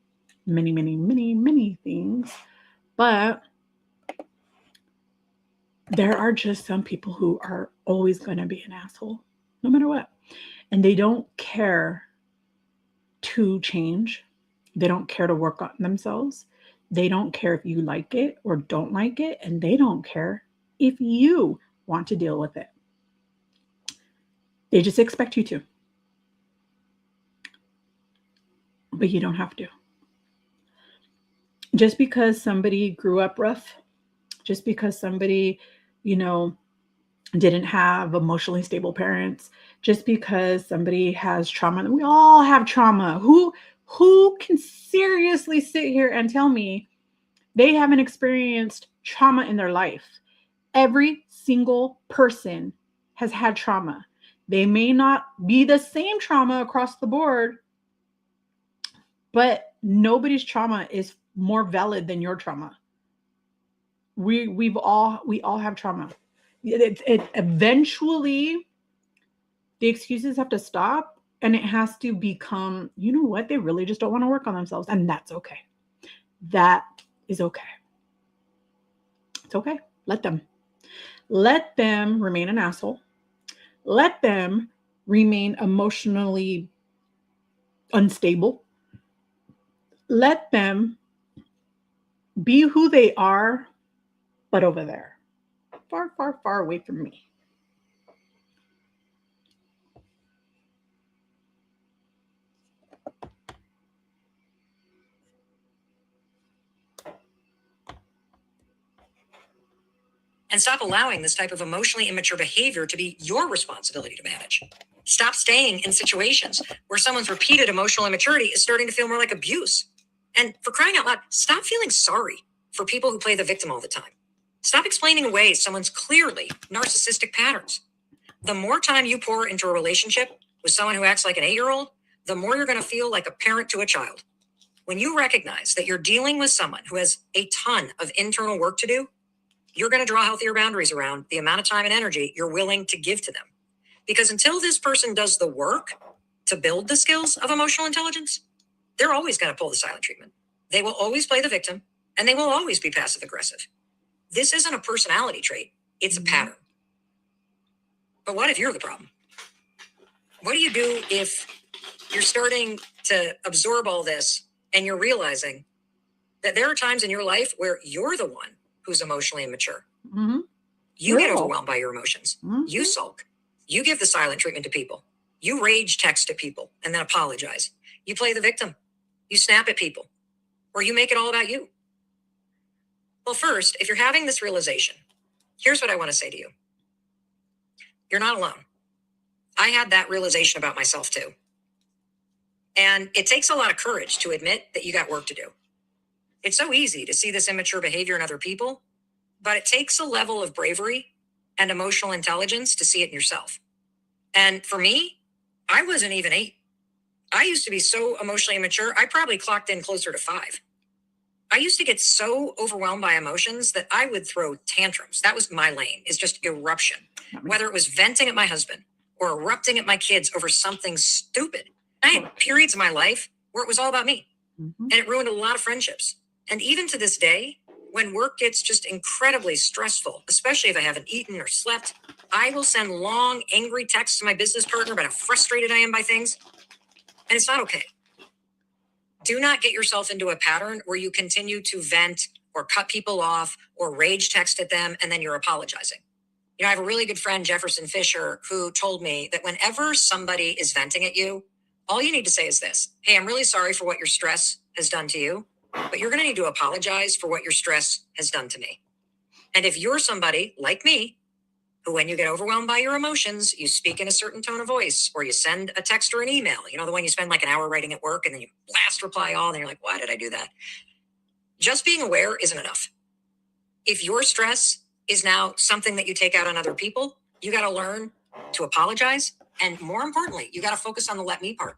many, many, many, many things. But there are just some people who are always going to be an asshole, no matter what. And they don't care to change. They don't care to work on themselves. They don't care if you like it or don't like it. And they don't care if you want to deal with it. They just expect you to. But you don't have to. Just because somebody grew up rough, just because somebody, didn't have emotionally stable parents, just because somebody has trauma. We all have trauma. Who can seriously sit here and tell me they haven't experienced trauma in their life? Every single person has had trauma. They may not be the same trauma across the board, but nobody's trauma is more valid than your trauma. We all have trauma. It eventually, the excuses have to stop, and it has to become, you know what, they really just don't want to work on themselves, and that's okay. That is okay. It's okay. Let them remain an asshole. Let them remain emotionally unstable. Let them be who they are, but over there, far, far, far away from me. And stop allowing this type of emotionally immature behavior to be your responsibility to manage. Stop staying in situations where someone's repeated emotional immaturity is starting to feel more like abuse. And for crying out loud, stop feeling sorry for people who play the victim all the time. Stop explaining away someone's clearly narcissistic patterns. The more time you pour into a relationship with someone who acts like an 8-year-old, the more you're going to feel like a parent to a child. When you recognize that you're dealing with someone who has a ton of internal work to do, you're going to draw healthier boundaries around the amount of time and energy you're willing to give to them. Because until this person does the work to build the skills of emotional intelligence, they're always going to pull the silent treatment. They will always play the victim, and they will always be passive aggressive. This isn't a personality trait. It's a pattern. But what if you're the problem? What do you do if you're starting to absorb all this and you're realizing that there are times in your life where you're the one who's emotionally immature? Mm-hmm. You get overwhelmed by your emotions. Mm-hmm. You sulk. You give the silent treatment to people. You rage text at people and then apologize. You play the victim. You snap at people. Or you make it all about you. Well, first, if you're having this realization, here's what I want to say to you. You're not alone. I had that realization about myself too. And it takes a lot of courage to admit that you got work to do. It's so easy to see this immature behavior in other people, but it takes a level of bravery and emotional intelligence to see it in yourself. And for me, I wasn't even 8. I used to be so emotionally immature, I probably clocked in closer to 5. I used to get so overwhelmed by emotions that I would throw tantrums. That was my lane, is just eruption. Whether it was venting at my husband or erupting at my kids over something stupid. I had periods of my life where it was all about me. Mm-hmm. And it ruined a lot of friendships. And even to this day, when work gets just incredibly stressful, especially if I haven't eaten or slept, I will send long, angry texts to my business partner about how frustrated I am by things. And it's not okay. Do not get yourself into a pattern where you continue to vent or cut people off or rage text at them and then you're apologizing. I have a really good friend, Jefferson Fisher, who told me that whenever somebody is venting at you, all you need to say is this: hey, I'm really sorry for what your stress has done to you, but you're going to need to apologize for what your stress has done to me. And if you're somebody like me, who when you get overwhelmed by your emotions, you speak in a certain tone of voice, or you send a text or an email, the one you spend like an hour writing at work and then you blast reply all, and you're like, why did I do that? Just being aware isn't enough. If your stress is now something that you take out on other people, you got to learn to apologize. And more importantly, you got to focus on the let me part.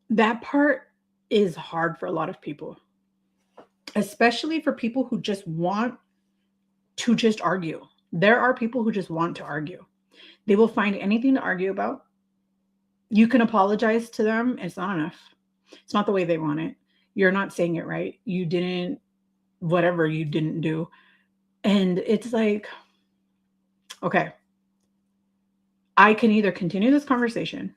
That part is hard for a lot of people, especially for people who just want to just argue. There are people who just want to argue. They will find anything to argue about. You can apologize to them. It's not enough. It's not the way they want it. You're not saying it right. You didn't, whatever you didn't do. And it's like, okay, I can either continue this conversation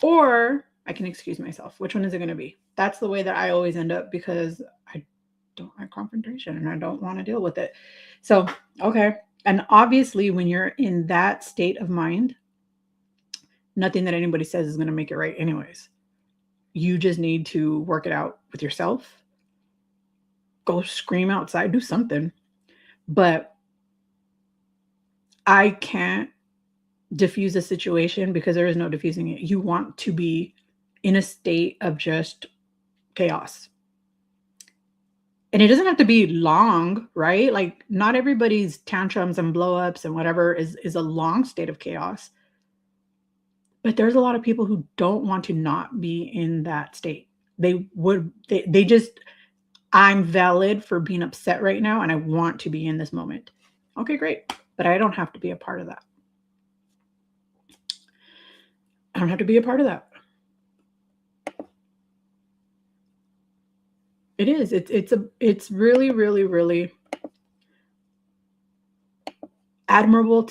or I can excuse myself. Which one is it going to be? That's the way that I always end up because I don't like confrontation and I don't want to deal with it. So, okay. And obviously, when you're in that state of mind, nothing that anybody says is going to make it right, anyways. You just need to work it out with yourself. Go scream outside, do something. But I can't diffuse a situation because there is no diffusing it. You want to be in a state of just chaos. And it doesn't have to be long, right? Like not everybody's tantrums and blowups and whatever is a long state of chaos. But there's a lot of people who don't want to not be in that state. They just, I'm valid for being upset right now and I want to be in this moment. Okay, great. But I don't have to be a part of that. I don't have to be a part of that. It is. It's really, really, really admirable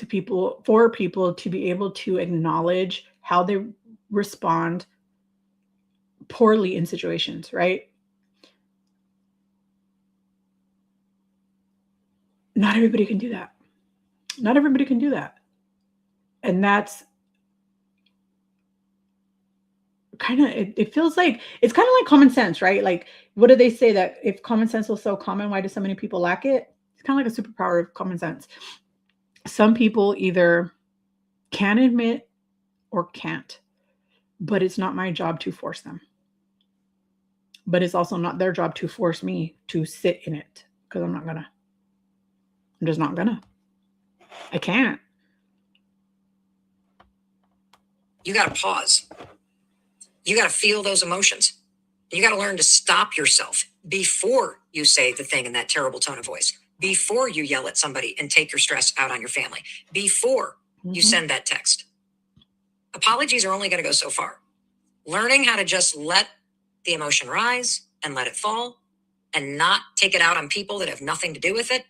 for people to be able to acknowledge how they respond poorly in situations, right? Not everybody can do that. Not everybody can do that. And that's kind of, it feels like, it's kind of like common sense, right? Like, what do they say that if common sense was so common, why do so many people lack it? It's kind of like a superpower of common sense. Some people either can admit or can't, but it's not my job to force them. But it's also not their job to force me to sit in it because I'm just not gonna. I can't. You got to pause. You got to feel those emotions. You got to learn to stop yourself before you say the thing in that terrible tone of voice, before you yell at somebody and take your stress out on your family, before you send that text. Apologies are only going to go so far. Learning how to just let the emotion rise and let it fall and not take it out on people that have nothing to do with it,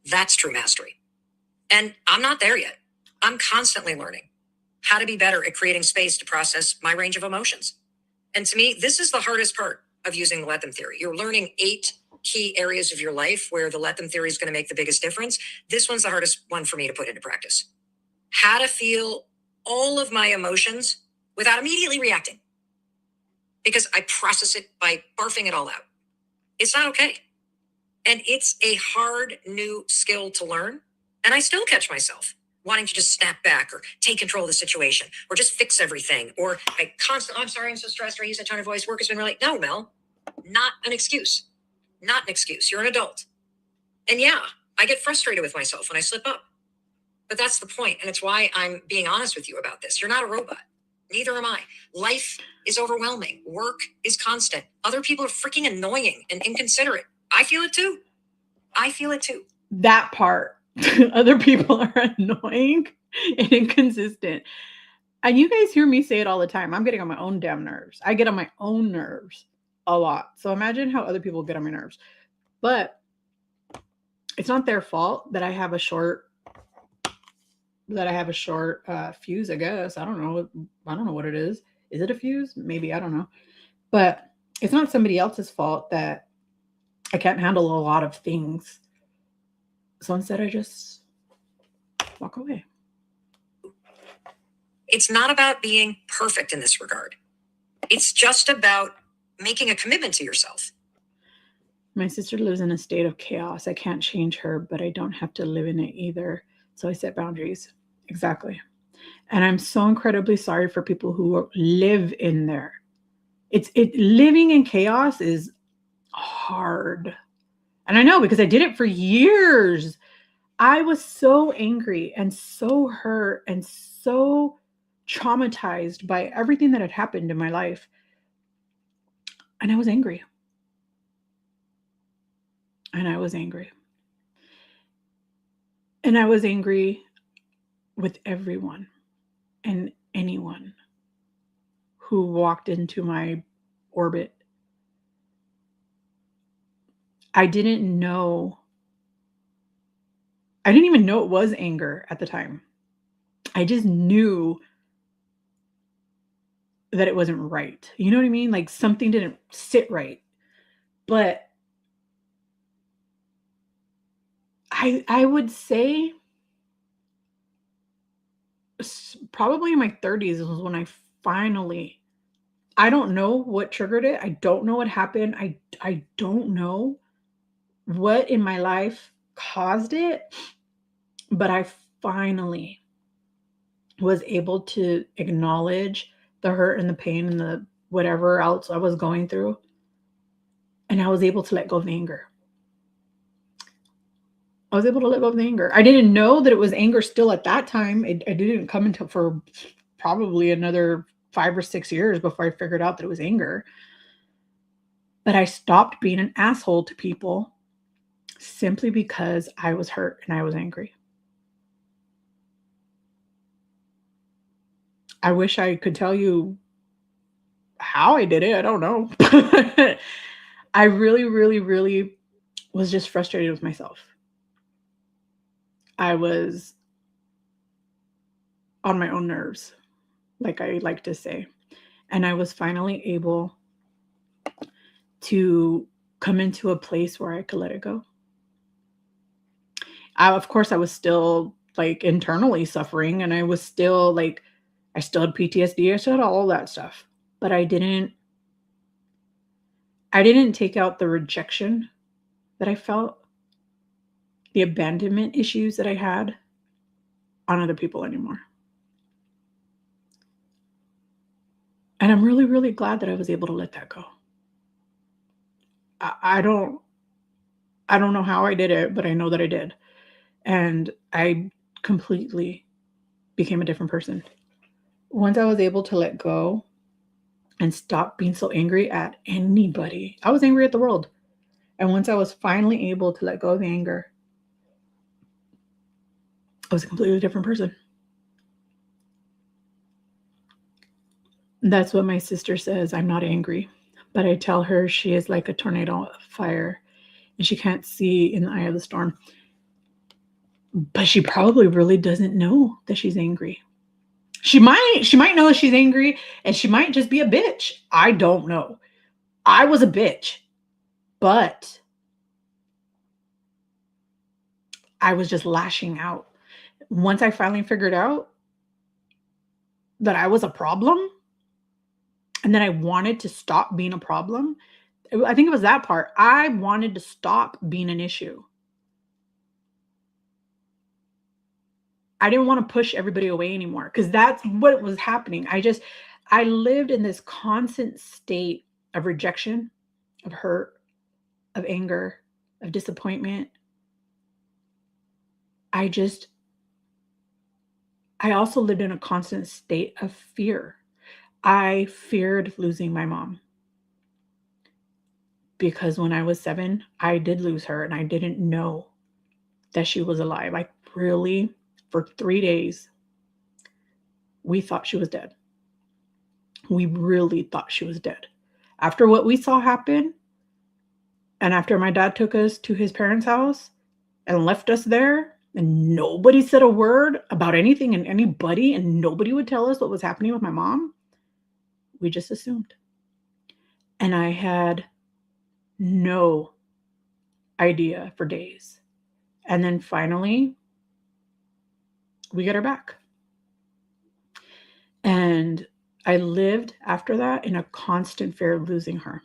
that's true mastery. And I'm not there yet. I'm constantly learning how to be better at creating space to process my range of emotions. And to me, this is the hardest part of using the let them theory. You're learning 8 key areas of your life where the let them theory is going to make the biggest difference. This one's the hardest one for me to put into practice. How to feel all of my emotions without immediately reacting. Because I process it by barfing it all out. It's not okay. And it's a hard new skill to learn. And I still catch myself wanting to just snap back or take control of the situation or just fix everything. Or I constantly, I'm sorry, I'm so stressed, or I use that tone of voice. Work has been really, no, Mel, not an excuse. Not an excuse. You're an adult. And yeah, I get frustrated with myself when I slip up. But that's the point. And it's why I'm being honest with you about this. You're not a robot. Neither am I. Life is overwhelming. Work is constant. Other people are freaking annoying and inconsiderate. I feel it too. I feel it too. That part. Other people are annoying and inconsistent. And you guys hear me say it all the time. I'm getting on my own damn nerves. I get on my own nerves a lot. So imagine how other people get on my nerves. But it's not their fault that I have a short fuse, I guess. I don't know what it is. Is it a fuse? Maybe, I don't know. But it's not somebody else's fault that I can't handle a lot of things. So instead I just walk away. It's not about being perfect in this regard. It's just about making a commitment to yourself. My sister lives in a state of chaos. I can't change her, but I don't have to live in it either. So I set boundaries. Exactly. And I'm so incredibly sorry for people who live in there. Living in chaos is hard. And I know because I did it for years. I was so angry and so hurt and so traumatized by everything that had happened in my life. And I was angry. And I was angry. And I was angry with everyone. And anyone who walked into my orbit. I didn't even know it was anger at the time. I just knew that it wasn't right. You know what I mean? Like something didn't sit right. But I would say probably in my 30s was when I finally, I don't know what triggered it. I don't know what happened. I don't know what in my life caused it, but I finally was able to acknowledge the hurt and the pain and the whatever else I was going through. And I was able to let go of the anger. I was able to let go of the anger. I didn't know that it was anger still at that time. It didn't come until for probably another 5 or 6 years before I figured out that it was anger. But I stopped being an asshole to people simply because I was hurt and I was angry. I wish I could tell you how I did it. I don't know. I really, really, really was just frustrated with myself. I was on my own nerves, like I like to say. And I was finally able to come into a place where I could let it go. Of course, I was still like internally suffering, and I was still like, I still had PTSD, I still had all that stuff, but I didn't take out the rejection that I felt, the abandonment issues that I had on other people anymore. And I'm really, really glad that I was able to let that go. I don't know how I did it, but I know that I did. And I completely became a different person. Once I was able to let go and stop being so angry at anybody, I was angry at the world. And once I was finally able to let go of the anger, I was a completely different person. That's what my sister says. I'm not angry, but I tell her she is like a tornado of fire and she can't see in the eye of the storm. But she probably really doesn't know that she's angry. She might know she's angry and she might just be a bitch. I don't know. I was a bitch, but I was just lashing out. Once I finally figured out that I was a problem and that I wanted to stop being a problem, I think it was that part. I wanted to stop being an issue. I didn't want to push everybody away anymore because that's what was happening. I lived in this constant state of rejection, of hurt, of anger, of disappointment. I also lived in a constant state of fear. I feared losing my mom because when I was 7, I did lose her and I didn't know that she was alive. I really, for 3 days, we thought she was dead. We really thought she was dead. After what we saw happen, and after my dad took us to his parents' house and left us there, and nobody said a word about anything and anybody, and nobody would tell us what was happening with my mom, we just assumed. And I had no idea for days. And then finally, we got her back. And I lived after that in a constant fear of losing her.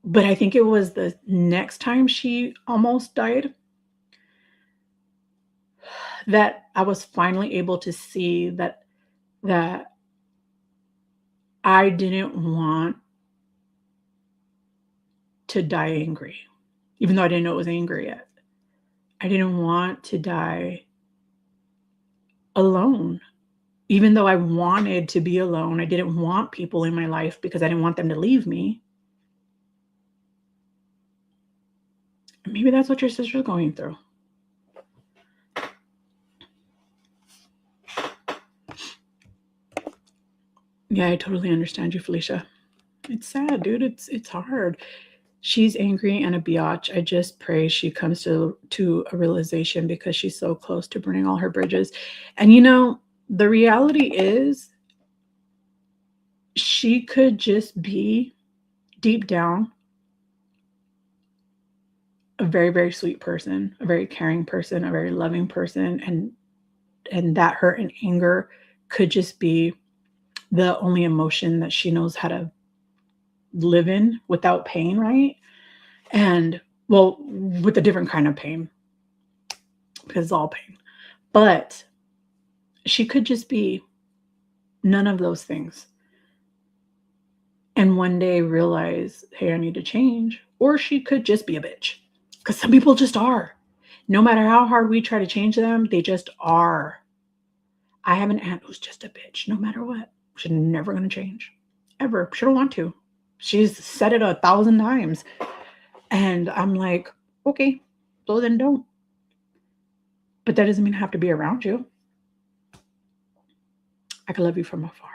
But I think it was the next time she almost died that I was finally able to see that I didn't want to die angry, even though I didn't know it was anger yet. I didn't want to die alone, even though I wanted to be alone. I didn't want people in my life because I didn't want them to leave me. Maybe that's what your sister's going through. Yeah, I totally understand you, Felicia. It's sad, dude. It's hard. She's angry and a biatch. I just pray she comes to a realization because she's so close to burning all her bridges. And the reality is she could just be deep down a very, very sweet person, a very caring person, a very loving person, and that hurt and anger could just be the only emotion that she knows how to live in without pain, right? And well, with a different kind of pain, because it's all pain. But she could just be none of those things. And one day realize, hey, I need to change. Or she could just be a bitch. Because some people just are. No matter how hard we try to change them, they just are. I have an aunt who's just a bitch, no matter what. She's never going to change. Ever. She don't want to. She's said it 1,000 times. And I'm like, okay, so then don't. But that doesn't mean I have to be around you. I can love you from afar.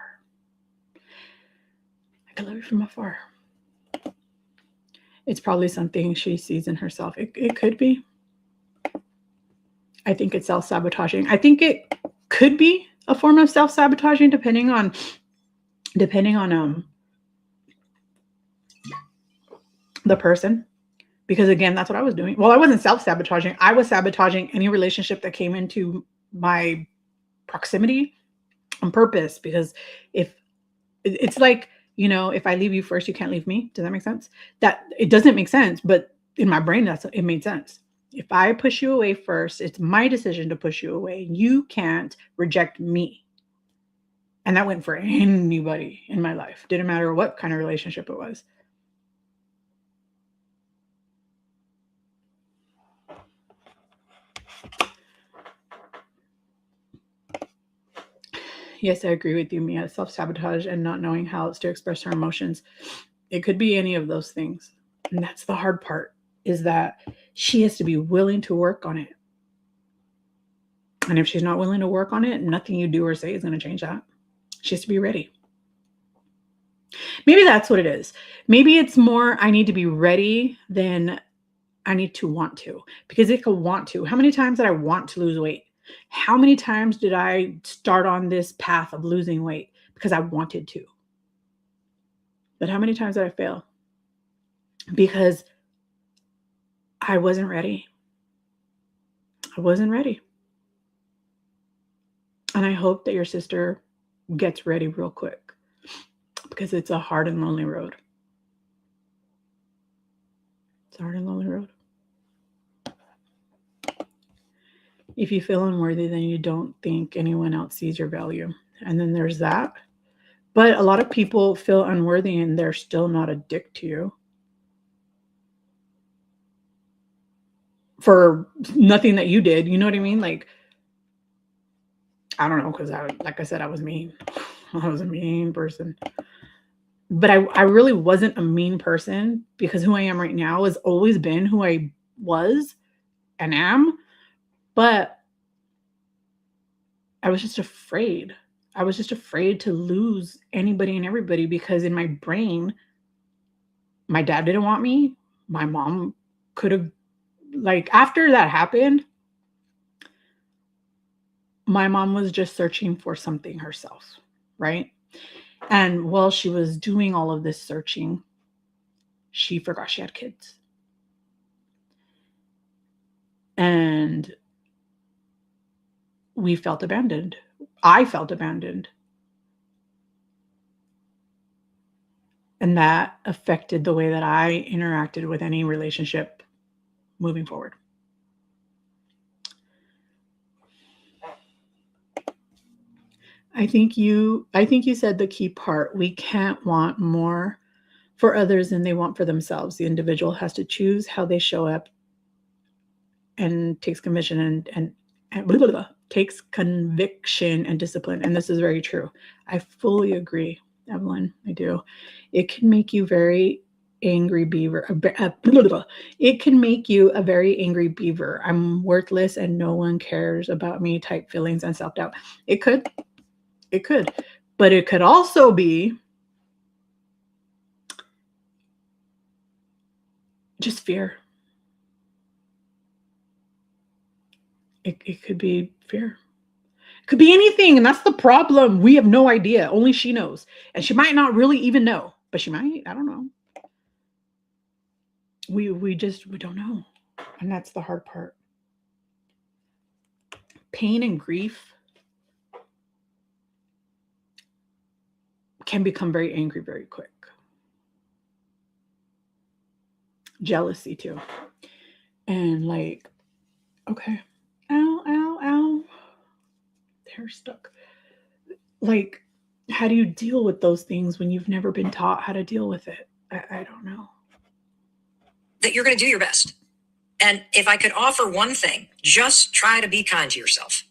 I can love you from afar. It's probably something she sees in herself. It could be. I think it's self-sabotaging. I think it could be a form of self-sabotaging depending on the person. Because again, that's what I was doing. Well, I wasn't self-sabotaging. I was sabotaging any relationship that came into my proximity on purpose. Because if it's like, if I leave you first, you can't leave me. Does that make sense? That it doesn't make sense, but in my brain, it made sense. If I push you away first, it's my decision to push you away. You can't reject me. And that went for anybody in my life. Didn't matter what kind of relationship it was. Yes, I agree with you, Mia. Self-sabotage and not knowing how else to express her emotions. It could be any of those things. And that's the hard part, is that she has to be willing to work on it. And if she's not willing to work on it, nothing you do or say is going to change that. She has to be ready. Maybe that's what it is. Maybe it's more I need to be ready than I need to want to. Because it could want to. How many times did I want to lose weight? How many times did I start on this path of losing weight because I wanted to? But how many times did I fail? Because I wasn't ready. I wasn't ready. And I hope that your sister gets ready real quick, because it's a hard and lonely road. It's a hard and lonely road. If you feel unworthy, then you don't think anyone else sees your value. And then there's that. But a lot of people feel unworthy and they're still not a dick to you. For nothing that you did. You know what I mean? Like, I don't know, because like I said, I was mean. I was a mean person. But I really wasn't a mean person, because who I am right now has always been who I was and am. But I was just afraid. I was just afraid to lose anybody and everybody, because in my brain, my dad didn't want me. My mom could have, like, after that happened, my mom was just searching for something herself, right? And while she was doing all of this searching, she forgot she had kids. And we felt abandoned. I felt abandoned. And that affected the way that I interacted with any relationship moving forward. I think you said the key part. We can't want more for others than they want for themselves. The individual has to choose how they show up, and takes conviction and blah, blah, blah, takes conviction and discipline. And this is very true. I fully agree, Evelyn. I do. It can make you very angry beaver. It can make you a very angry beaver. I'm worthless and no one cares about me type feelings and self-doubt. It could. But it could also be just fear. It could be fear. It could be anything. And that's the problem. We have no idea. Only she knows. And she might not really even know, but she might. I don't know. We don't know. And that's the hard part. Pain and grief can become very angry very quick. Jealousy too. And like, okay, ow, ow, ow. Hair stuck. Like, how do you deal with those things when you've never been taught how to deal with it? I don't know. That you're going to do your best. And if I could offer one thing, just try to be kind to yourself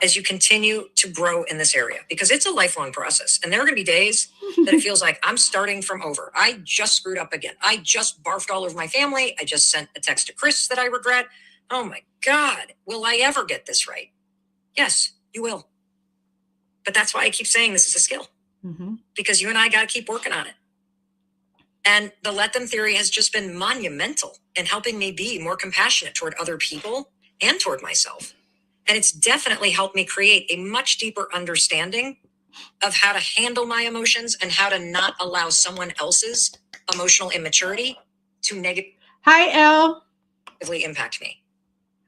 as you continue to grow in this area, because it's a lifelong process. And there are going to be days that it feels like I'm starting from over. I just screwed up again. I just barfed all over my family. I just sent a text to Chris that I regret. Oh my God, will I ever get this right? Yes, you will. But that's why I keep saying this is a skill, because you and I got to keep working on it. And the let them theory has just been monumental in helping me be more compassionate toward other people and toward myself. And it's definitely helped me create a much deeper understanding of how to handle my emotions and how to not allow someone else's emotional immaturity to negatively impact me.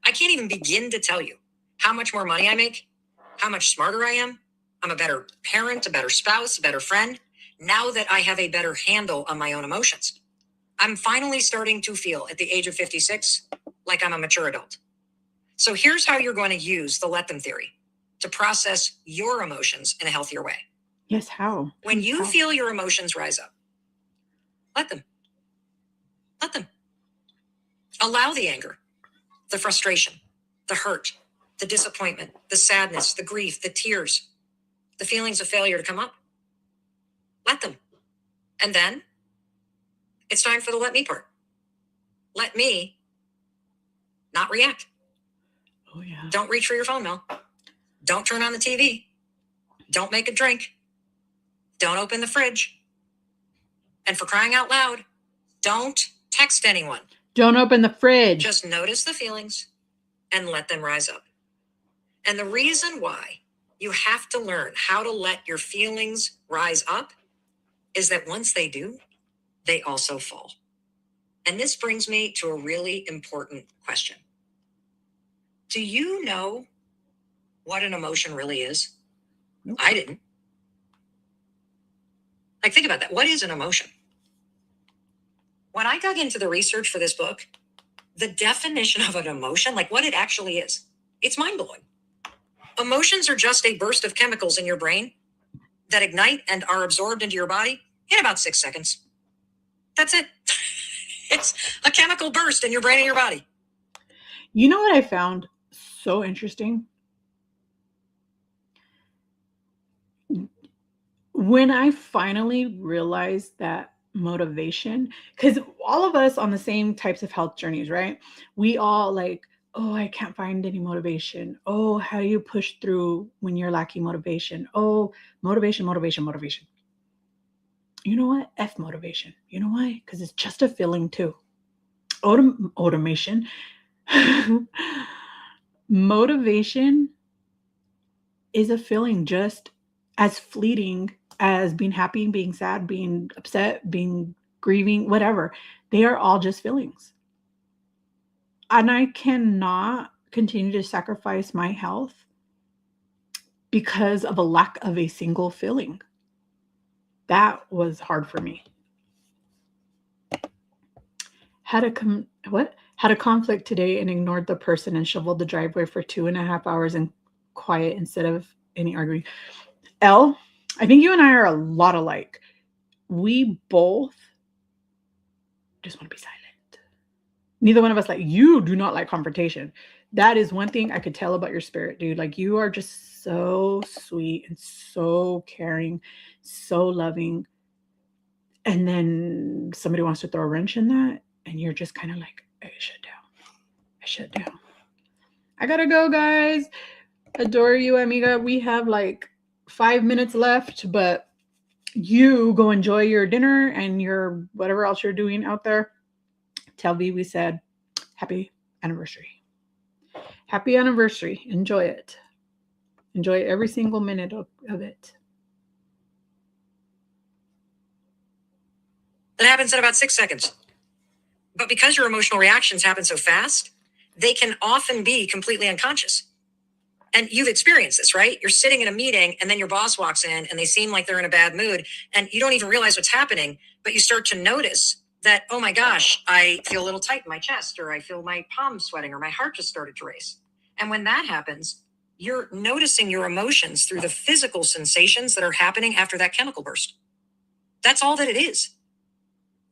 I can't even begin to tell you how much more money I make, how much smarter I am. I'm a better parent, a better spouse, a better friend, now that I have a better handle on my own emotions. I'm finally starting to feel at the age of 56 like I'm a mature adult. So here's how you're going to use the let them theory to process your emotions in a healthier way. Yes, how? When you feel your emotions rise up, let them. Let them. Allow the anger, the frustration, the hurt, the disappointment, the sadness, the grief, the tears, the feelings of failure to come up. Let them. And then it's time for the let me part. Let me not react. Oh, yeah. Don't reach for your phone, Mel. Don't turn on the TV. Don't make a drink. Don't open the fridge. And for crying out loud, don't text anyone. Don't open the fridge. Just notice the feelings and let them rise up. And the reason why you have to learn how to let your feelings rise up is that once they do, they also fall. And this brings me to a really important question. Do you know what an emotion really is? Nope. I didn't. Like, think about that. What is an emotion? When I dug into the research for this book, the definition of an emotion, like what it actually is, it's mind-blowing. Emotions are just a burst of chemicals in your brain that ignite and are absorbed into your body in about 6 seconds. That's it. It's a chemical burst in your brain and your body. You know what I found so interesting? When I finally realized that motivation, because all of us on the same types of health journeys, right? We all like, oh, I can't find any motivation. Oh, how do you push through when you're lacking motivation? Oh, motivation. You know what? F motivation. You know why? Because it's just a feeling too. Automation. Motivation is a feeling just as fleeting as being happy, being sad, being upset, being grieving, whatever. They are all just feelings. And I cannot continue to sacrifice my health because of a lack of a single feeling. That was hard for me. Had a conflict today and ignored the person and shoveled the driveway for 2.5 hours in quiet instead of any arguing. Elle, I think you and I are a lot alike. We both just want to be silent. Neither one of us you do not like confrontation. That is one thing I could tell about your spirit, dude. Like, you are just so sweet and so caring, so loving. And then somebody wants to throw a wrench in that, and you're just kind of like, I shut down. I gotta go, guys. Adore you, amiga. We have like 5 minutes left, but you go enjoy your dinner and your whatever else you're doing out there. Tell V we said happy anniversary. Happy anniversary. Enjoy it. Enjoy every single minute of it. It happens in about 6 seconds. But because your emotional reactions happen so fast, they can often be completely unconscious. And you've experienced this, right? You're sitting in a meeting and then your boss walks in and they seem like they're in a bad mood and you don't even realize what's happening, but you start to notice that, oh my gosh, I feel a little tight in my chest, or I feel my palms sweating, or my heart just started to race. And when that happens, you're noticing your emotions through the physical sensations that are happening after that chemical burst. That's all that it is.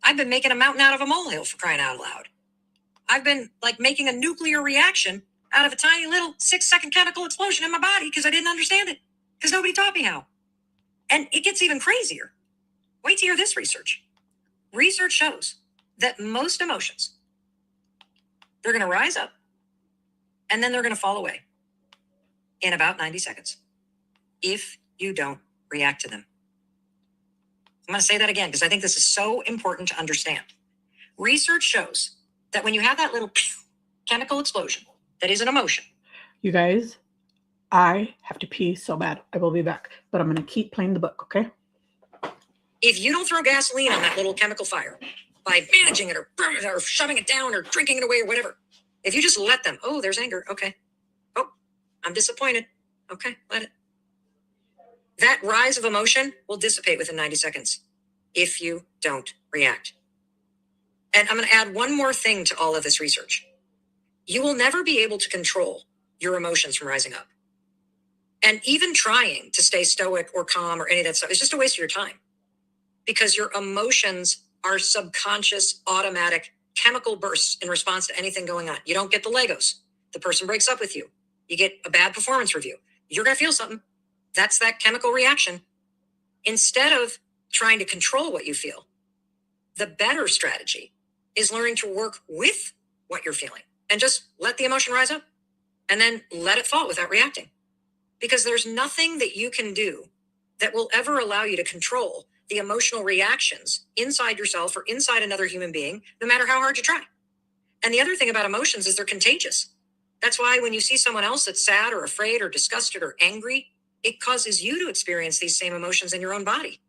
I've been making a mountain out of a molehill, for crying out loud. I've been like making a nuclear reaction out of a tiny little 6-second chemical explosion in my body because I didn't understand it, because nobody taught me how. And it gets even crazier. Wait to hear this research. Research shows that most emotions, they're going to rise up and then they're going to fall away in about 90 seconds if you don't react to them. I'm going to say that again because I think this is so important to understand. Research shows that when you have that little chemical explosion that is an emotion. You guys, I have to pee so bad. I will be back, but I'm going to keep playing the book, okay? If you don't throw gasoline on that little chemical fire by managing it or shoving it down or drinking it away or whatever, if you just let them, oh, there's anger. Okay. Oh, I'm disappointed. Okay, let it. That rise of emotion will dissipate within 90 seconds if you don't react. And I'm going to add one more thing to all of this research. You will never be able to control your emotions from rising up. And even trying to stay stoic or calm or any of that stuff is just a waste of your time, because your emotions are subconscious, automatic chemical bursts in response to anything going on. You don't get the Legos. The person breaks up with you. You get a bad performance review. You're going to feel something. That's that chemical reaction. Instead of trying to control what you feel, the better strategy is learning to work with what you're feeling and just let the emotion rise up and then let it fall without reacting. Because there's nothing that you can do that will ever allow you to control the emotional reactions inside yourself or inside another human being, no matter how hard you try. And the other thing about emotions is they're contagious. That's why when you see someone else that's sad or afraid or disgusted or angry, it causes you to experience these same emotions in your own body.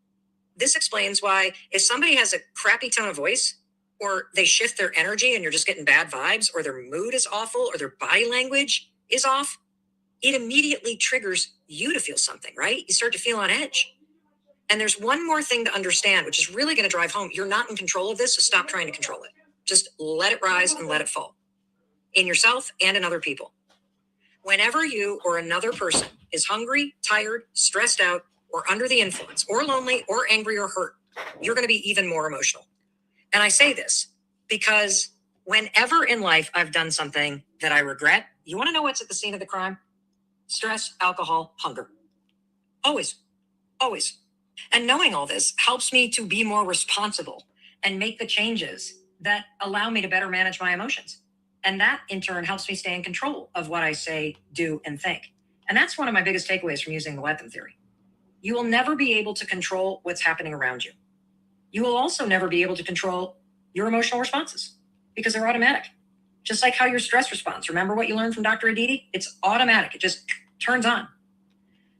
This explains why if somebody has a crappy tone of voice, or they shift their energy and you're just getting bad vibes, or their mood is awful, or their body language is off, it immediately triggers you to feel something, right? You start to feel on edge. And there's one more thing to understand, which is really going to drive home. You're not in control of this, so stop trying to control it. Just let it rise and let it fall in yourself and in other people. Whenever you or another person is hungry, tired, stressed out, or under the influence, or lonely, or angry, or hurt, you're going to be even more emotional. And I say this because whenever in life I've done something that I regret, you want to know what's at the scene of the crime? Stress, alcohol, hunger. Always, always. And knowing all this helps me to be more responsible and make the changes that allow me to better manage my emotions. And that in turn helps me stay in control of what I say, do, and think. And that's one of my biggest takeaways from using the let them theory. You will never be able to control what's happening around you. You will also never be able to control your emotional responses because they're automatic. Just like how your stress response. Remember what you learned from Dr. Aditi? It's automatic. It just turns on.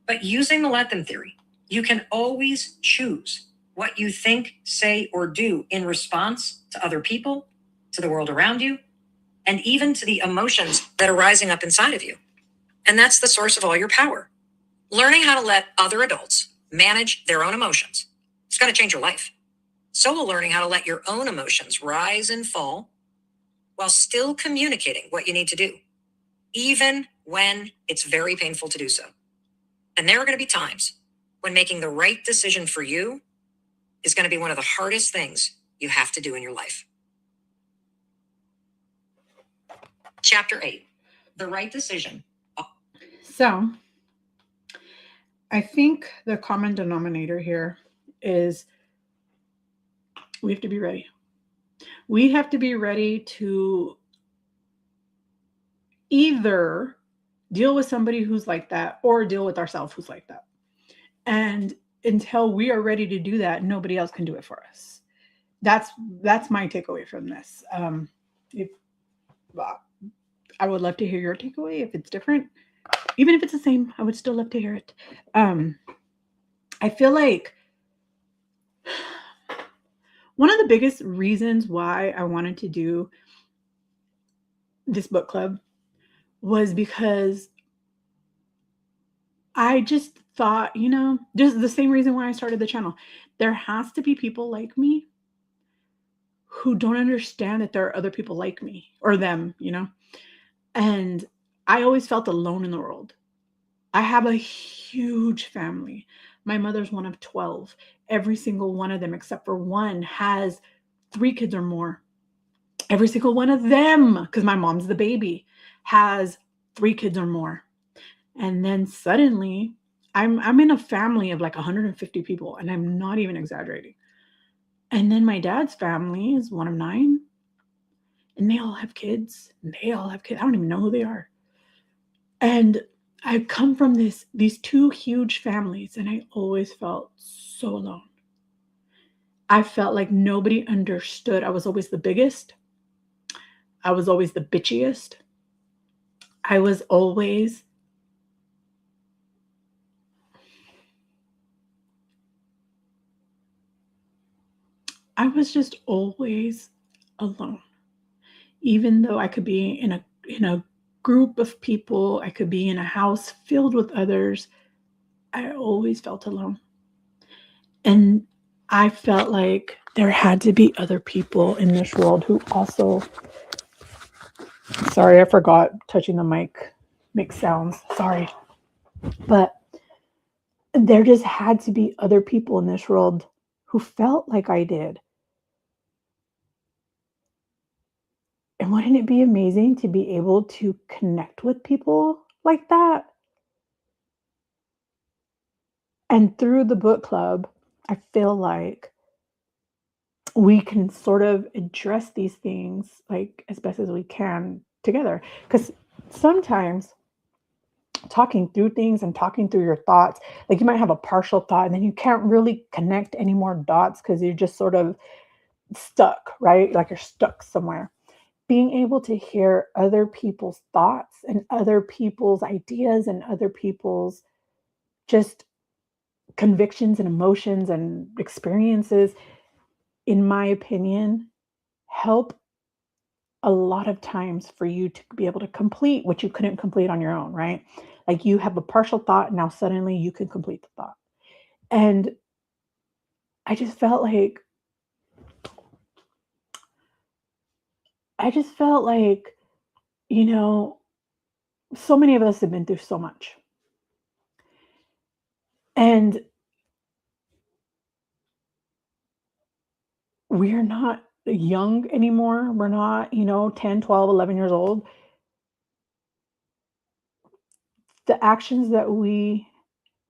But using the let them theory, you can always choose what you think, say, or do in response to other people, to the world around you, and even to the emotions that are rising up inside of you. And that's the source of all your power. Learning how to let other adults manage their own emotions, it's going to change your life. So will learning how to let your own emotions rise and fall while still communicating what you need to do, even when it's very painful to do so. And there are going to be times when making the right decision for you is going to be one of the hardest things you have to do in your life. Chapter 8, the right decision. So I think the common denominator here is we have to be ready. We have to be ready to either deal with somebody who's like that or deal with ourselves who's like that. And until we are ready to do that, nobody else can do it for us. That's my takeaway from this. If I would love to hear your takeaway. If it's different, even if it's the same, I would still love to hear it. I feel like one of the biggest reasons why I wanted to do this book club was because I just thought, just the same reason why I started the channel. There has to be people like me who don't understand that there are other people like me or them, And I always felt alone in the world. I have a huge family. My mother's one of 12. Every single one of them, except for one, has 3 kids or more. Every single one of them, because my mom's the baby, has 3 kids or more. And then suddenly, I'm in a family of like 150 people, and I'm not even exaggerating. And then my dad's family is one of 9, and they all have kids. I don't even know who they are. And I come from these 2 huge families, and I always felt so alone. I felt like nobody understood. I was always the biggest. I was always the bitchiest. I was always just always alone. Even though I could be in a group of people, I could be in a house filled with others, I always felt alone. And I felt like there had to be other people in this world who also, sorry, I forgot touching the mic makes sounds. Sorry. But there just had to be other people in this world who felt like I did. And wouldn't it be amazing to be able to connect with people like that? And through the book club, I feel like we can sort of address these things like as best as we can together. Because sometimes talking through things and talking through your thoughts, like you might have a partial thought and then you can't really connect any more dots because you're just sort of stuck, right? Like you're stuck somewhere. Being able to hear other people's thoughts and other people's ideas and other people's just convictions and emotions and experiences, in my opinion, help a lot of times for you to be able to complete what you couldn't complete on your own, right? Like you have a partial thought, now suddenly you can complete the thought. And I just felt like, I just felt like, you know, so many of us have been through so much. And we're not young anymore. We're not, 10, 12, 11 years old. The actions that we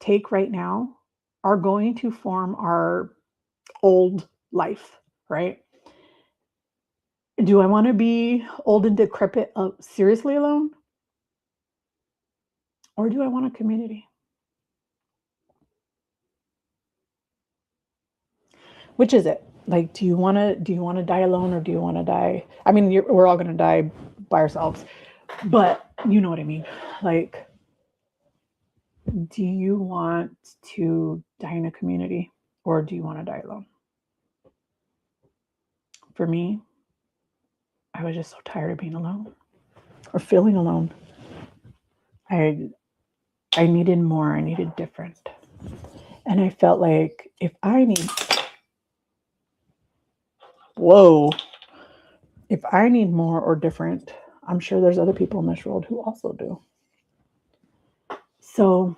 take right now are going to form our old life, right? Do I want to be old and decrepit, seriously alone? Or do I want a community? Which is it? Like, do you want to die alone, or do you want to die? I mean, we're all going to die by ourselves, but you know what I mean. Like, do you want to die in a community, or do you want to die alone? For me, I was just so tired of being alone or feeling alone. I needed more. I needed different. And I felt like if I need more or different, I'm sure there's other people in this world who also do. So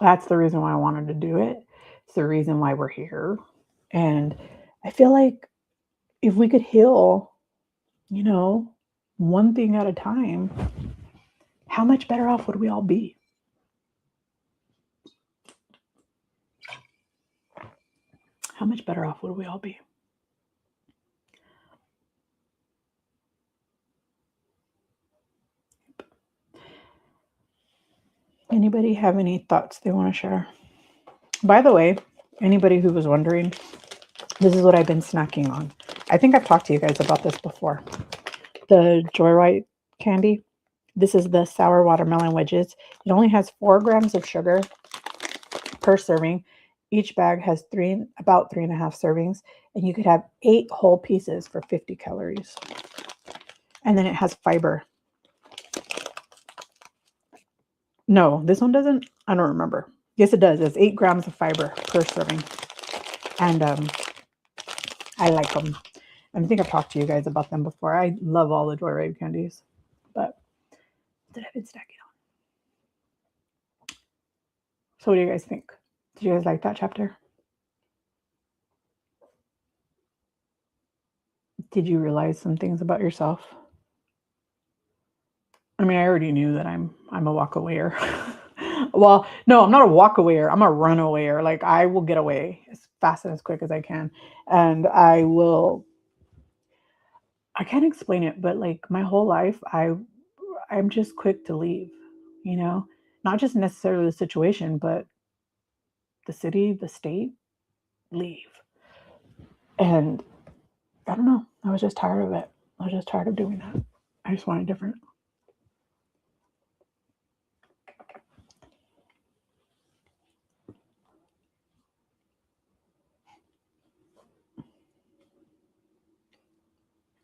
that's the reason why I wanted to do it. It's the reason why we're here. And I feel like if we could heal, one thing at a time, how much better off would we all be? How much better off would we all be? Anybody have any thoughts they want to share? By the way, anybody who was wondering, this is what I've been snacking on. I think I've talked to you guys about this before. The Joyride candy. This is the sour watermelon wedges. It only has 4 grams of sugar per serving. Each bag has about 3.5 servings, and you could have 8 whole pieces for 50 calories. And then it has fiber. No, this one doesn't. I don't remember. Yes, it does. It's 8 grams of fiber per serving. And I like them. I think I've talked to you guys about them before. I love all the Joyride candies. But that I've been snacking on. So what do you guys think? Did you guys like that chapter? Did you realize some things about yourself? I mean, I already knew that I'm a walkawayer. Well, no, I'm not a walkawayer. I'm a runawayer. Like, I will get away as fast and as quick as I can. And I can't explain it, but like my whole life, I'm just quick to leave, you know, not just necessarily the situation, but the city, the state, leave. And I don't know. I was just tired of it. I was just tired of doing that. I just wanted different.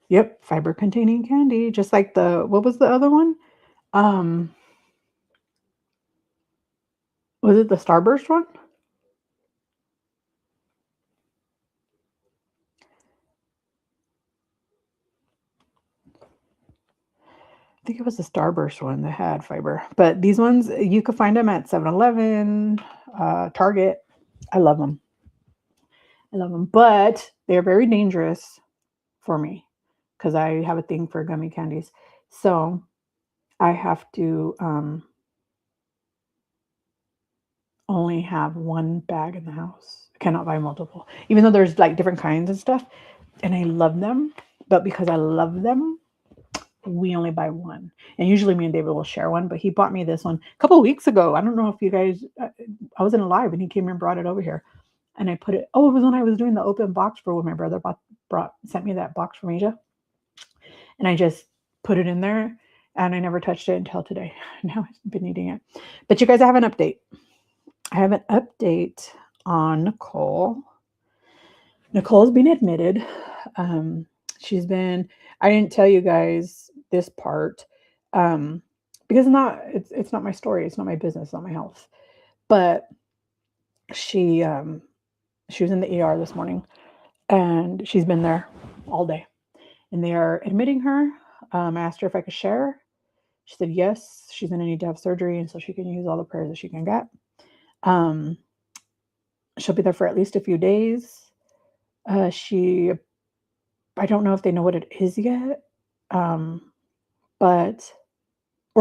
Yep, fiber containing candy, just like what was the other one? Was it the Starburst one? I think it was the Starburst one that had fiber. But these ones, you could find them at 7-Eleven, Target. I love them. I love them. But they're very dangerous for me because I have a thing for gummy candies. So I have to only have one bag in the house. I cannot buy multiple. Even though there's like different kinds and stuff. And I love them. But because I love them, we only buy one. And usually me and David will share one. But he bought me this one a couple of weeks ago. I don't know if you guys, I wasn't alive and he came and brought it over here. And I put it, it was when I was doing the open box for when my brother sent me that box from Asia. And I just put it in there and I never touched it until today. Now I've been eating it. But you guys, I have an update. I have an update on Nicole. Nicole's been admitted. I didn't tell you guys this part because it's not my story. It's not my business. It's not my health. But she was in the ER this morning and she's been there all day. And they are admitting her. I asked her if I could share. She said yes. She's going to need to have surgery, and so she can use all the prayers that she can get. She'll be there for at least a few days. I don't know if they know what it is yet, or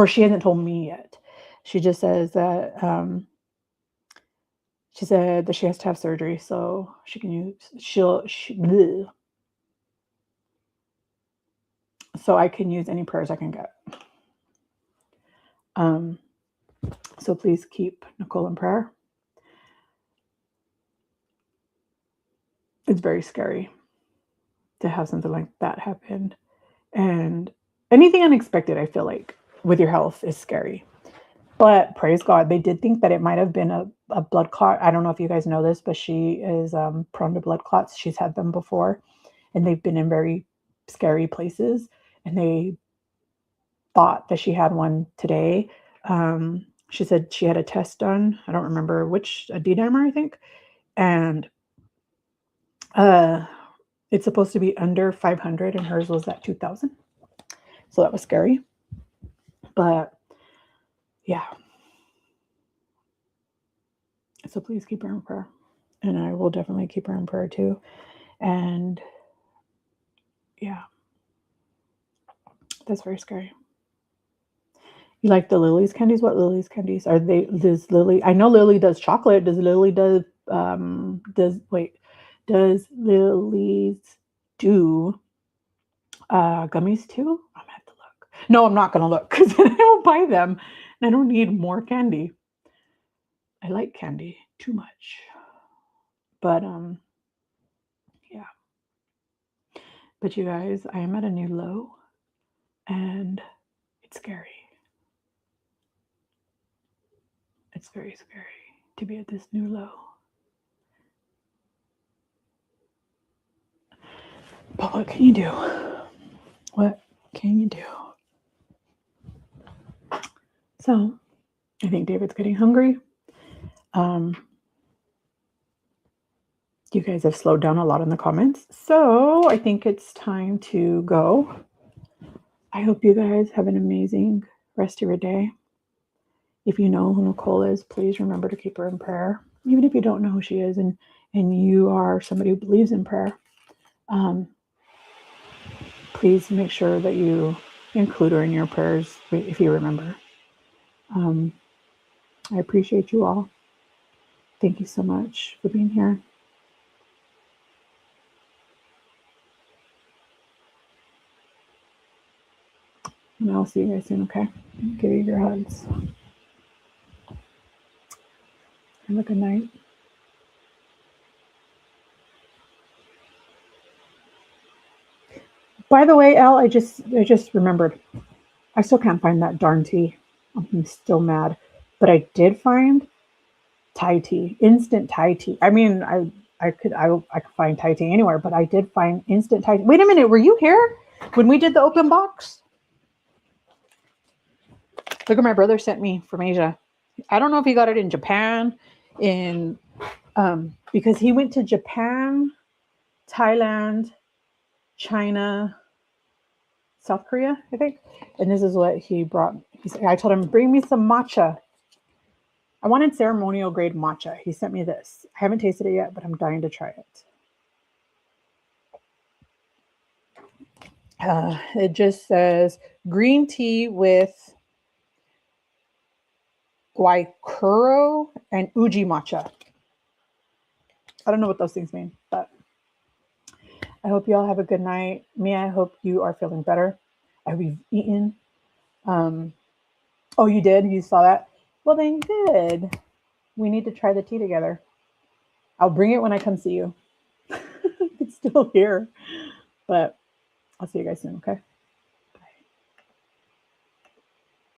she hasn't told me yet. She just says that she said that she has to have surgery, so she can use so I can use any prayers I can get. So please keep Nicole in prayer. It's very scary to have something like that happen. And anything unexpected, I feel like, with your health is scary. But praise God, they did think that it might have been a blood clot. I don't know if you guys know this, but she is prone to blood clots. She's had them before, and they've been in very scary places. And they thought that she had one today. She said she had a test done. I don't remember which, a D-dimer, I think. And it's supposed to be under 500 and hers was at 2,000. So that was scary. But yeah. So please keep her in prayer. And I will definitely keep her in prayer too. And yeah. That's very scary. You like the Lily's candies? What Lily's candies are they? Does Lily? I know Lily does chocolate. Does Lily does Lily's do gummies too? I'm gonna have to look. No, I'm not gonna look because then I will buy them and I don't need more candy. I like candy too much. But yeah. But you guys, I am at a new low and it's scary. It's very scary to be at this new low. But what can you do? What can you do? So I think David's getting hungry. You guys have slowed down a lot in the comments. So I think it's time to go. I hope you guys have an amazing rest of your day. If you know who Nicole is, please remember to keep her in prayer. Even if you don't know who she is and you are somebody who believes in prayer, please make sure that you include her in your prayers if you remember. I appreciate you all. Thank you so much for being here. And I'll see you guys soon, okay? Give you your hugs. Have a good night. By the way, Elle, I just remembered. I still can't find that darn tea. I'm still mad. But I did find Thai tea, instant Thai tea. I mean, I could find Thai tea anywhere, but I did find instant Thai tea. Wait a minute, were you here when we did the open box? Look what my brother sent me from Asia. I don't know if he got it in Japan, because he went to Japan, Thailand, China, South Korea, I think. And this is what he brought. I told him, bring me some matcha. I wanted ceremonial grade matcha. He sent me this. I haven't tasted it yet, but I'm dying to try it. It just says green tea with guaycuro and uji matcha. I don't know what those things mean, but I hope you all have a good night. Mia, I hope you are feeling better. I hope you've eaten. Oh, you did? You saw that? Well, then good. We need to try the tea together. I'll bring it when I come see you. It's still here, but I'll see you guys soon, okay?